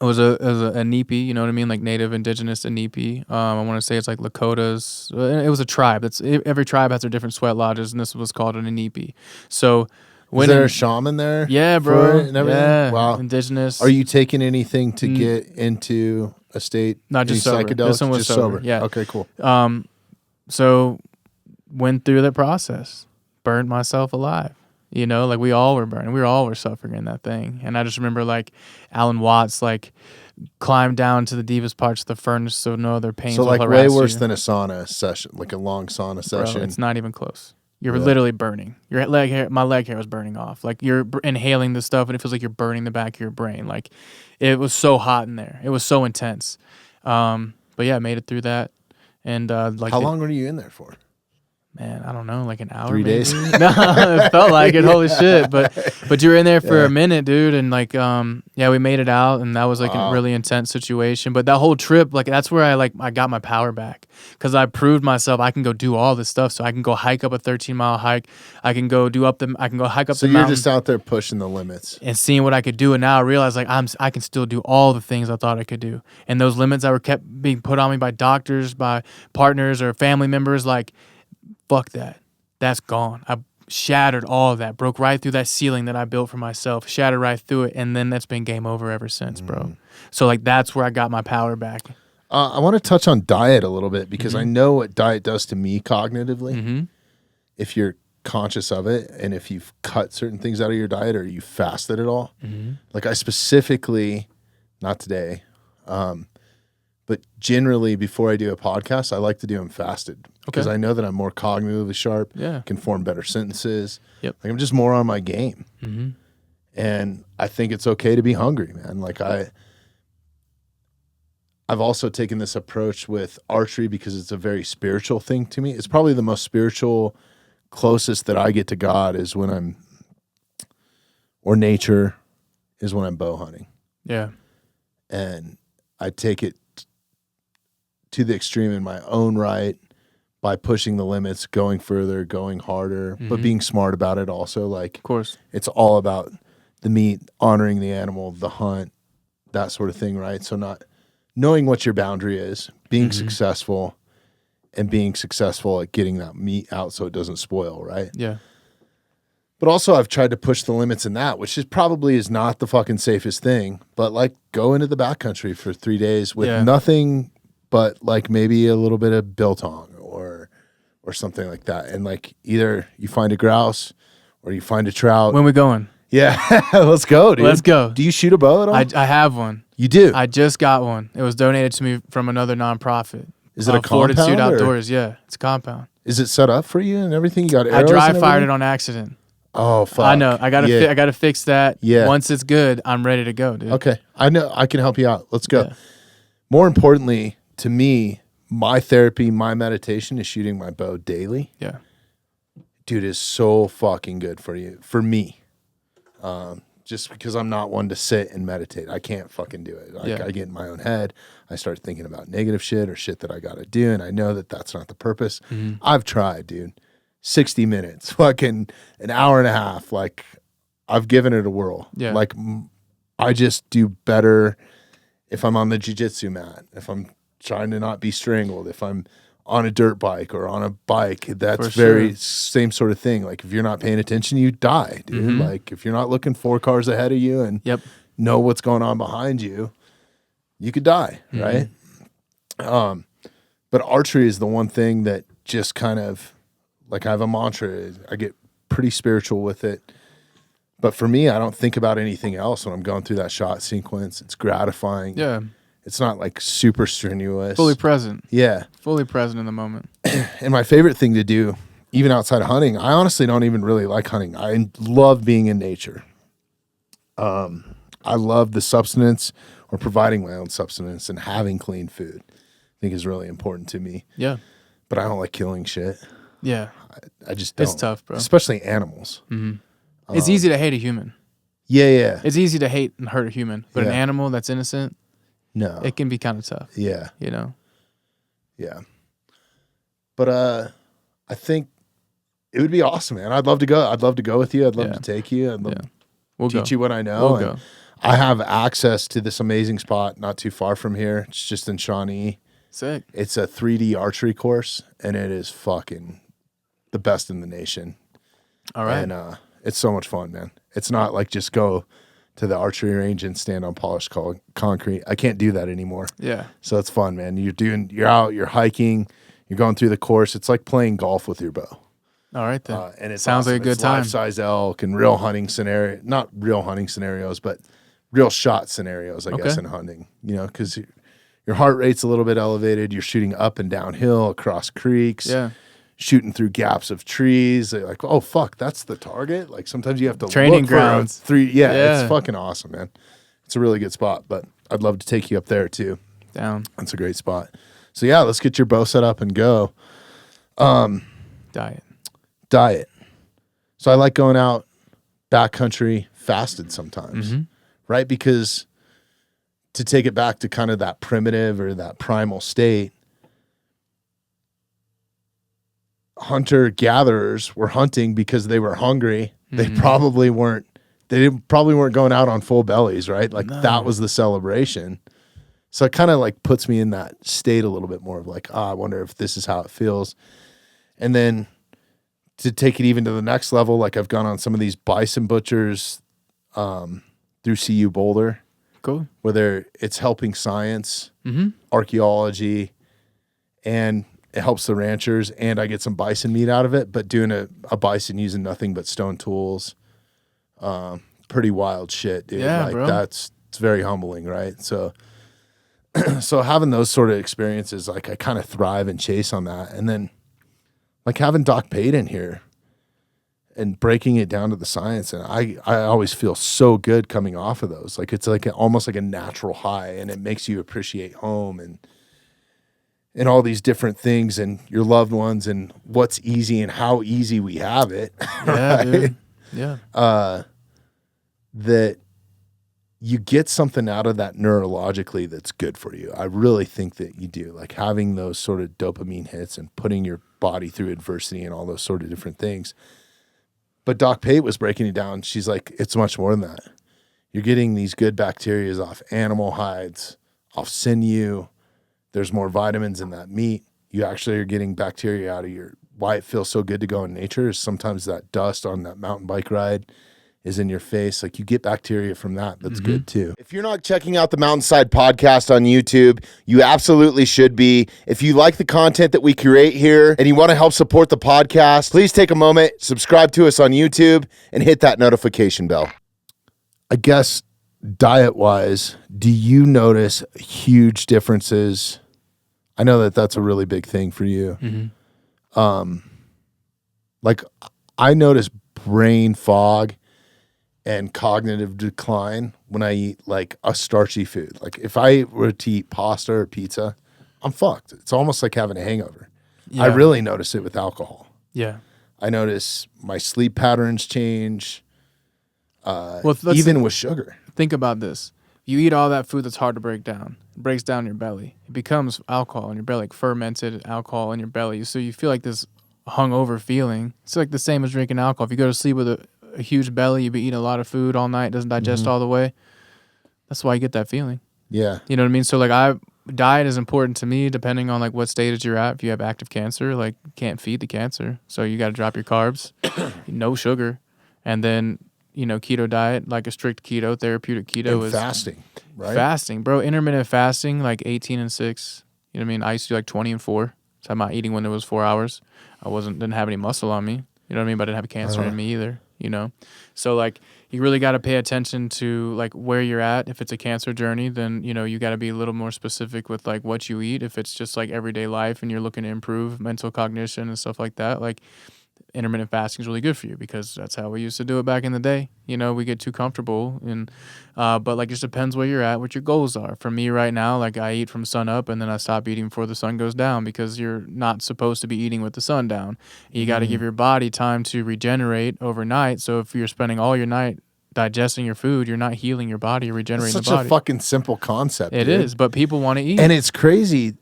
it was a Inipi, you know what I mean? Like, native indigenous Inipi. I want to say it's like Lakotas. It was a tribe. Every tribe has their different sweat lodges, and this was called an Inipi. So... Is there a shaman there? Yeah, bro. And everything? Yeah. Wow. Indigenous. Are you taking anything to get into a state? Not just sober. Psychedelics? This one was just sober. Yeah. Okay, cool. So went through the process, burned myself alive. You know, like we all were burning. We all were suffering in that thing. And I just remember like Alan Watts, like climbed down to the deepest parts of the furnace so no other pains So will like harass way worse you. than a sauna session, like a long sauna session. Bro, it's not even close. You're Really? literally burning. Your leg hair, my leg hair was burning off. Like you're inhaling this stuff, and it feels like you're burning the back of your brain. Like it was so hot in there. It was so intense. But yeah, I made it through that. And like, How long were you in there for? Man, I don't know, like an hour. 3 days? Maybe? No, it felt like it. Holy shit! But you were in there for a minute, dude, and like we made it out, and that was like a really intense situation. But that whole trip, like that's where I got my power back because I proved myself I can go do all this stuff. So I can go hike up a 13-mile hike. I can go hike up the mountain. So you're just out there pushing the limits and seeing what I could do. And now I realize like I can still do all the things I thought I could do. And those limits that were kept being put on me by doctors, by partners, or family members, like. Fuck that. That's gone. I shattered all of that, broke right through that ceiling that I built for myself, shattered right through it, and then that's been game over ever since, bro. So, like, that's where I got my power back. I want to touch on diet a little bit because I know what diet does to me cognitively. If you're conscious of it and if you've cut certain things out of your diet or you fasted at all. Like, I specifically, not today, But generally, before I do a podcast, I like to do them fasted because I know that I'm more cognitively sharp, can form better sentences. Yep. Like I'm just more on my game. Mm-hmm. And I think it's okay to be hungry, man. Like I've also taken this approach with archery because it's a very spiritual thing to me. It's probably the most spiritual, closest that I get to God is when or nature is when I'm bow hunting. Yeah. And I take it to the extreme in my own right by pushing the limits, going further, going harder, but being smart about it also. Like, of course, it's all about the meat, honoring the animal, the hunt, that sort of thing, right? So not knowing what your boundary is, being successful, and being successful at getting that meat out so it doesn't spoil, right? Yeah. But also I've tried to push the limits in that, which probably is not the fucking safest thing, but like go into the backcountry for 3 days with nothing but like maybe a little bit of biltong or something like that. And like either you find a grouse or you find a trout. When we going? Yeah, let's go, dude. Let's go. Do you shoot a bow at all? I have one. You do? I just got one. It was donated to me from another nonprofit. Is it a compound? Fortitude Outdoors, yeah. It's a compound. Is it set up for you and everything? You got arrows? I dry fired it on accident. Oh, fuck. I know. I gotta fix that. Yeah. Once it's good, I'm ready to go, dude. Okay. I know. I can help you out. Let's go. Yeah. More importantly, to me, my therapy, my meditation is shooting my bow daily. Yeah. Dude, is so fucking good for you. For me. Just because I'm not one to sit and meditate. I can't fucking do it. I get in my own head. I start thinking about negative shit or shit that I got to do. And I know that that's not the purpose. I've tried, dude. 60 minutes, fucking an hour and a half. Like, I've given it a whirl. Yeah. Like, I just do better if I'm on the jiu-jitsu mat, if I'm trying to not be strangled, if I'm on a dirt bike or on a bike. That's very same sort of thing. Like, if you're not paying attention, you die, dude. Like, if you're not looking 4 cars ahead of you and know what's going on behind you, you could die, right? But archery is the one thing that just kind of, like, I have a mantra. I get pretty spiritual with it. But for me, I don't think about anything else when I'm going through that shot sequence. It's gratifying. Yeah. It's not like super strenuous. Fully present. Yeah. Fully present in the moment. And my favorite thing to do, even outside of hunting, I honestly don't even really like hunting. I love being in nature. I love the substance or providing my own substance and having clean food. I think is really important to me. Yeah. But I don't like killing shit. Yeah. I just don't. It's tough, bro. Especially animals. It's easy to hate a human. Yeah. It's easy to hate and hurt a human. But an Yeah. animal that's innocent, No. it can be kind of tough. Yeah. You know? Yeah. But I think it would be awesome, man. I'd love to go. I'd love to go with you. I'd love to take you. I'd love to We'll teach go. you what I know. We'll go. I have access to this amazing spot not too far from here. It's just in Shawnee. Sick. It's a 3D archery course, and it is fucking the best in the nation. All right. And it's so much fun, man. It's not like just go to the archery range and stand on polished concrete. I can't do that anymore. Yeah. So it's fun, man. You're out, you're hiking, you're going through the course. It's like playing golf with your bow. All right then. And it sounds like a good time. Life-size elk and real hunting scenario, not real hunting scenarios, but real shot scenarios, I guess, in hunting. You know, because your heart rate's a little bit elevated. You're shooting up and downhill across creeks. Yeah. Shooting through gaps of trees. They're like, oh fuck, that's the target. Like sometimes you have to training look grounds. For it's fucking awesome, man. It's a really good spot. But I'd love to take you up there too. Down. That's a great spot. So yeah, let's get your bow set up and go. Diet. So I like going out backcountry fasted sometimes, right? Because to take it back to kind of that primitive or that primal state, hunter-gatherers were hunting because they were hungry. They probably weren't going out on full bellies, right? Like that was the celebration. So it kind of like puts me in that state a little bit more of like, I wonder if this is how it feels. And then to take it even to the next level, like I've gone on some of these bison butchers through CU Boulder. Cool. Where it's helping science, archaeology, and it helps the ranchers, and I get some bison meat out of it, but doing a bison using nothing but stone tools, pretty wild shit, dude. Yeah, like bro. it's very humbling, right? So so having those sort of experiences, like I kind of thrive and chase on that. And then like having Doc Payton here and breaking it down to the science. And I always feel so good coming off of those. Like it's like almost like a natural high, and it makes you appreciate home and all these different things and your loved ones and what's easy and how easy we have it. Yeah, right? dude. Yeah. That you get something out of that neurologically that's good for you. I really think that you do. Like having those sort of dopamine hits and putting your body through adversity and all those sort of different things. But Doc Pate was breaking it down. She's like, it's much more than that. You're getting these good bacteria off animal hides, off sinew. There's more vitamins in that meat. You actually are getting bacteria out of why it feels so good to go in nature is sometimes that dust on that mountain bike ride is in your face. Like you get bacteria from that. That's good too. If you're not checking out the Mountainside podcast on YouTube, you absolutely should be. If you like the content that we create here and you want to help support the podcast, please take a moment, subscribe to us on YouTube, and hit that notification bell. I guess diet-wise, do you notice huge differences? I know that that's a really big thing for you. Like I notice brain fog and cognitive decline when I eat like a starchy food. Like if I were to eat pasta or pizza, I'm fucked. It's almost like having a hangover. Yeah. I really notice it with alcohol. Yeah. I notice my sleep patterns change, Well, even with sugar. Think about this. You eat all that food that's hard to break down. It breaks down your belly. It becomes alcohol in your belly, like fermented alcohol in your belly. So you feel like this hungover feeling. It's like the same as drinking alcohol. If you go to sleep with a huge belly, you've been eating a lot of food all night, doesn't digest all the way. That's why you get that feeling. Yeah. You know what I mean? So like diet is important to me depending on like what stage you're at. If you have active cancer, like you can't feed the cancer. So you got to drop your carbs, no sugar. And then, keto diet, like a strict keto, therapeutic keto And is fasting, right? Fasting, bro. Intermittent fasting, like 18 and 6. You know what I mean? I used to do like 20 and 4. So I'm not eating when there was 4 hours. Didn't have any muscle on me. You know what I mean? But I didn't have cancer in me either, So like you really got to pay attention to like where you're at. If it's a cancer journey, then, you got to be a little more specific with like what you eat. If it's just like everyday life and you're looking to improve mental cognition and stuff like that, like intermittent fasting is really good for you because that's how we used to do it back in the day. We get too comfortable but like it just depends where you're at, what your goals are. For me right now, like I eat from sun up and then I stop eating before the sun goes down because you're not supposed to be eating with the sun down. You got to give your body time to regenerate overnight. So if you're spending all your night digesting your food, you're not healing your body, you're regenerating the body. Such a fucking simple concept. It is, but people want to eat. And it's crazy.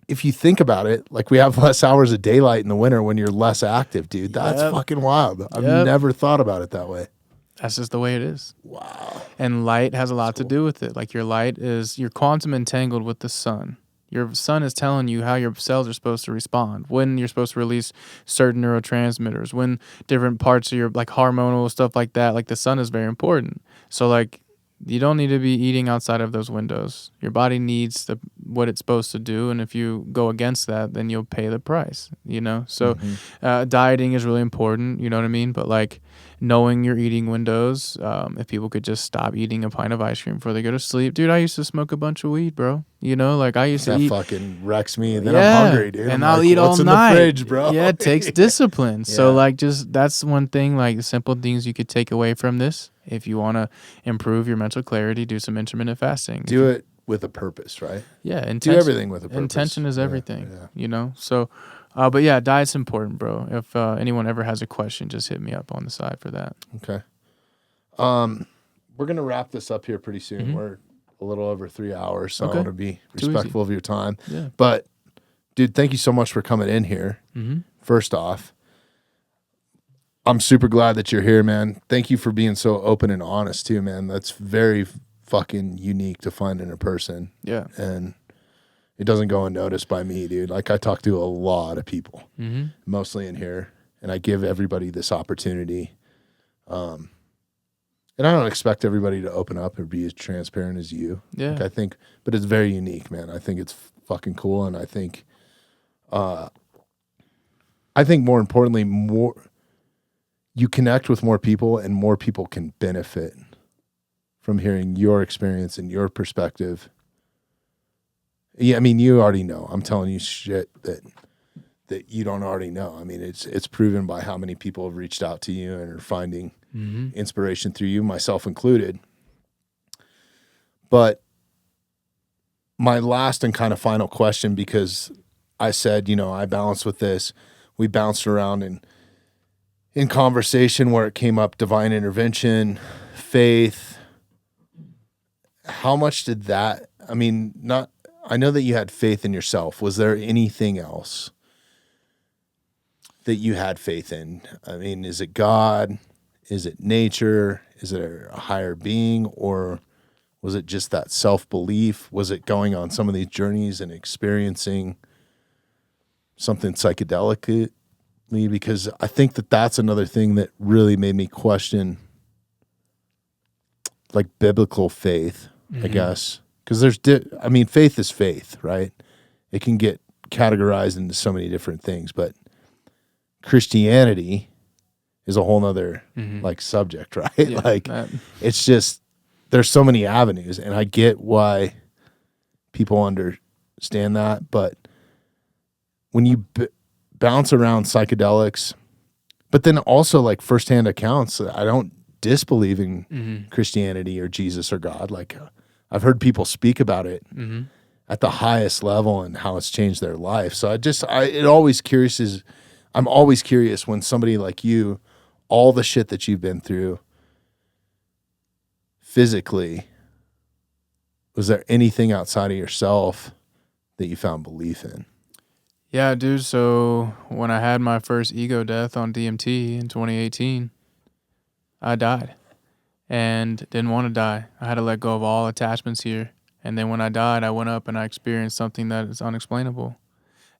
If you think about it, like we have less hours of daylight in the winter when you're less active, dude. That's fucking wild. I've never thought about it that way. That's just the way it is. Wow. And light has a lot to do with it. Like you're quantum entangled with the sun. Your sun is telling you how your cells are supposed to respond, when you're supposed to release certain neurotransmitters, when different parts of your like hormonal stuff like that, like the sun is very important. So like you don't need to be eating outside of those windows. Your body needs what it's supposed to do, and if you go against that, then you'll pay the price, So dieting is really important, you know what I mean? But like knowing your eating windows, if people could just stop eating a pint of ice cream before they go to sleep. Dude, I used to smoke a bunch of weed, bro. Like I used to eat. That fucking wrecks me, and then I'm hungry, dude. And I'll eat all what's night. In the fridge, bro? Yeah, it takes discipline. So like just that's one thing, like simple things you could take away from this. If you want to improve your mental clarity, do some intermittent fasting. Do it with a purpose, right? Yeah. Do everything with a purpose. Intention is everything, So, but yeah, diet's important, bro. If anyone ever has a question, just hit me up on the side for that. Okay. We're going to wrap this up here pretty soon. We're a little over 3 hours, so I want to be respectful of your time. Yeah. But, dude, thank you so much for coming in here. First off, I'm super glad that you're here, man. Thank you for being so open and honest too, man. That's very fucking unique to find in a person. Yeah. And it doesn't go unnoticed by me, dude. Like I talk to a lot of people, mostly in here, and I give everybody this opportunity. And I don't expect everybody to open up or be as transparent as you. Yeah. Like I think, but it's very unique, man. I think it's fucking cool. And I think more importantly, you connect with more people and more people can benefit from hearing your experience and your perspective Yeah, I mean, you already know. I'm telling you shit that you don't already know. I mean, it's proven by how many people have reached out to you and are finding inspiration through you, myself included. But my last and kind of final question, because I said, I balanced with this. We bounced around in conversation where it came up divine intervention, faith. How much did that, I mean, I know that you had faith in yourself. Was there anything else that you had faith in? I mean, is it God? Is it nature? Is it a higher being? Or was it just that self-belief? Was it going on some of these journeys and experiencing something psychedelically? Because I think that that's another thing that really made me question, like, biblical faith, I guess. Because faith is faith, right? It can get categorized into so many different things, but Christianity is a whole nother like subject, right? Yeah, it's just, there's so many avenues, and I get why people understand that, but when you bounce around psychedelics, but then also like firsthand accounts, I don't disbelieve in Christianity or Jesus or God. Like, I've heard people speak about it at the highest level and how it's changed their life. So I'm always curious when somebody like you, all the shit that you've been through physically, was there anything outside of yourself that you found belief in? Yeah, dude. So when I had my first ego death on DMT in 2018, I died and didn't want to die. I had to let go of all attachments here. And then when I died, I went up and I experienced something that is unexplainable.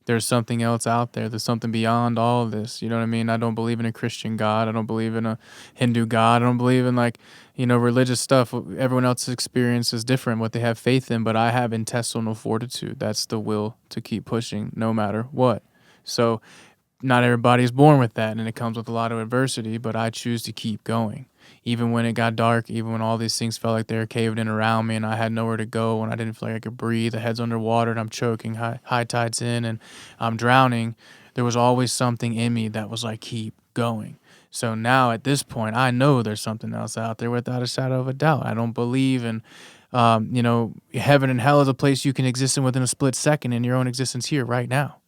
There's something else out there. There's something beyond all of this. You know what I mean? I don't believe in a Christian God. I don't believe in a Hindu God. I don't believe in religious stuff. Everyone else's experience is different, what they have faith in, but I have intestinal fortitude. That's the will to keep pushing no matter what. So not everybody's born with that, and it comes with a lot of adversity, but I choose to keep going. Even when it got dark, even when all these things felt like they were caved in around me and I had nowhere to go and I didn't feel like I could breathe, the head's underwater and I'm choking, high tide's in and I'm drowning, there was always something in me that was like, keep going. So now at this point, I know there's something else out there without a shadow of a doubt. I don't believe in, heaven and hell is a place you can exist in within a split second in your own existence here right now.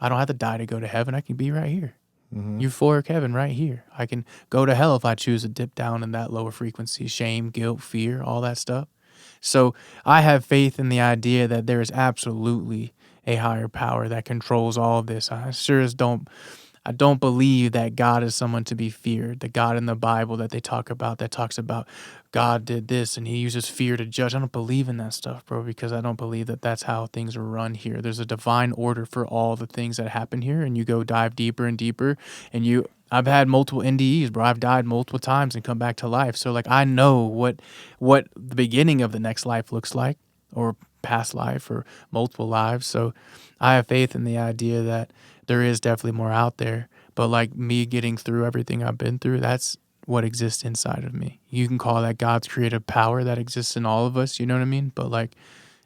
I don't have to die to go to heaven. I can be right here. Euphoric heaven right here. I can go to hell if I choose to dip down in that lower frequency, shame, guilt, fear, all that stuff. So I have faith in the idea that there is absolutely a higher power that controls all of this. I don't believe that God is someone to be feared. The God in the Bible that they talk about, that talks about God did this and he uses fear to judge. I don't believe in that stuff, bro, because I don't believe that that's how things are run here. There's a divine order for all the things that happen here, and you go dive deeper and deeper. And I've had multiple NDEs, bro. I've died multiple times and come back to life. So like I know what the beginning of the next life looks like, or past life, or multiple lives. So I have faith in the idea that there is definitely more out there, but like me getting through everything I've been through, that's what exists inside of me. You can call that God's creative power that exists in all of us, you know what I mean? But like,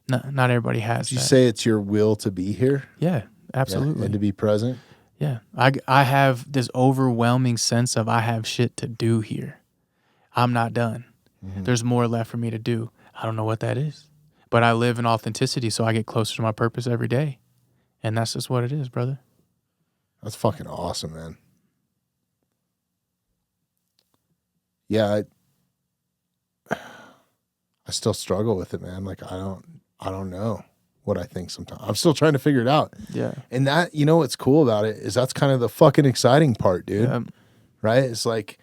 not everybody has that. Did you say it's your will to be here? Yeah, absolutely. Yeah, and to be present? Yeah. I have this overwhelming sense of I have shit to do here. I'm not done. There's more left for me to do. I don't know what that is, but I live in authenticity, so I get closer to my purpose every day. And that's just what it is, brother. That's fucking awesome, man. Yeah, I still struggle with it, man. Like I don't know what I think sometimes. I'm still trying to figure it out. Yeah. And that, what's cool about it is that's kind of the fucking exciting part, dude. Yeah. Right? It's like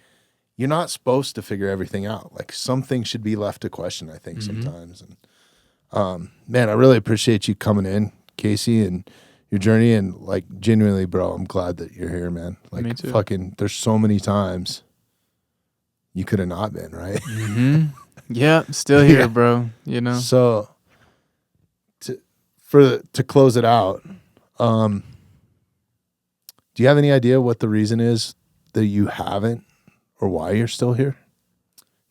you're not supposed to figure everything out. Like some things should be left to question, I think, sometimes. And man, I really appreciate you coming in, Casey, and your journey, and like genuinely, bro, I'm glad that you're here, man. Like Me too. fucking there's so many times you could have not been, right? Yeah, still here, Yeah. bro. So to close it out, do you have any idea what the reason is that you haven't, or why you're still here?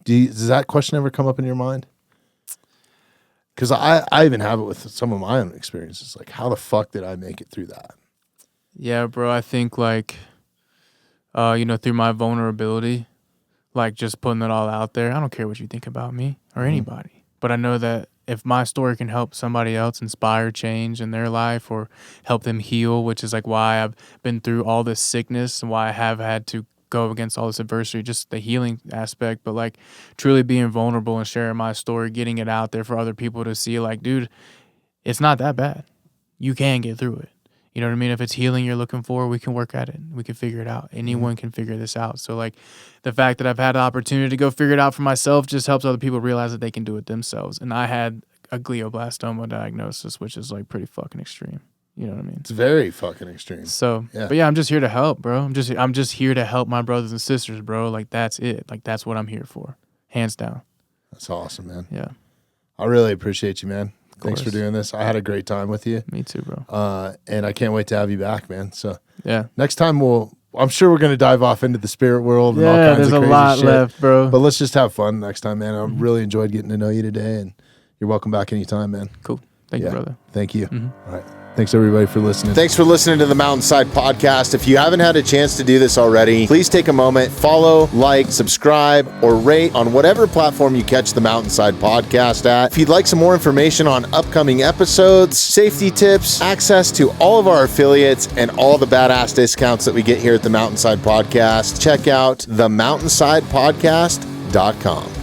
Does that question ever come up in your mind? Because I even have it with some of my own experiences. Like, how the fuck did I make it through that? Yeah, bro. I think like, through my vulnerability, like just putting it all out there. I don't care what you think about me or anybody, but I know that if my story can help somebody else inspire change in their life or help them heal, which is like why I've been through all this sickness and why I have had to go against all this adversity, just the healing aspect, but like truly being vulnerable and sharing my story, getting it out there for other people to see, like, dude, it's not that bad. You can get through it. You know what I mean? If it's healing you're looking for, we can work at it. We can figure it out. Anyone can figure this out. So like the fact that I've had the opportunity to go figure it out for myself just helps other people realize that they can do it themselves. And I had a glioblastoma diagnosis, which is like pretty fucking extreme. You know what I mean? It's very fucking extreme. So, but yeah, I'm just here to help, bro. I'm just here to help my brothers and sisters, bro. Like that's it. Like that's what I'm here for. Hands down. That's awesome, man. Yeah. I really appreciate you, man. Thanks for doing this. I had a great time with you. Me too, bro. And I can't wait to have you back, man. So yeah, next time I'm sure we're going to dive off into the spirit world and all kinds of crazy shit. There's a lot left, bro. But let's just have fun next time, man. I really enjoyed getting to know you today, and you're welcome back anytime, man. Cool. Thank you, brother. Thank you. All right. Thanks, everybody, for listening. Thanks for listening to the Mountainside Podcast. If you haven't had a chance to do this already, please take a moment, follow, like, subscribe, or rate on whatever platform you catch the Mountainside Podcast at. If you'd like some more information on upcoming episodes, safety tips, access to all of our affiliates, and all the badass discounts that we get here at the Mountainside Podcast, check out themountainsidepodcast.com.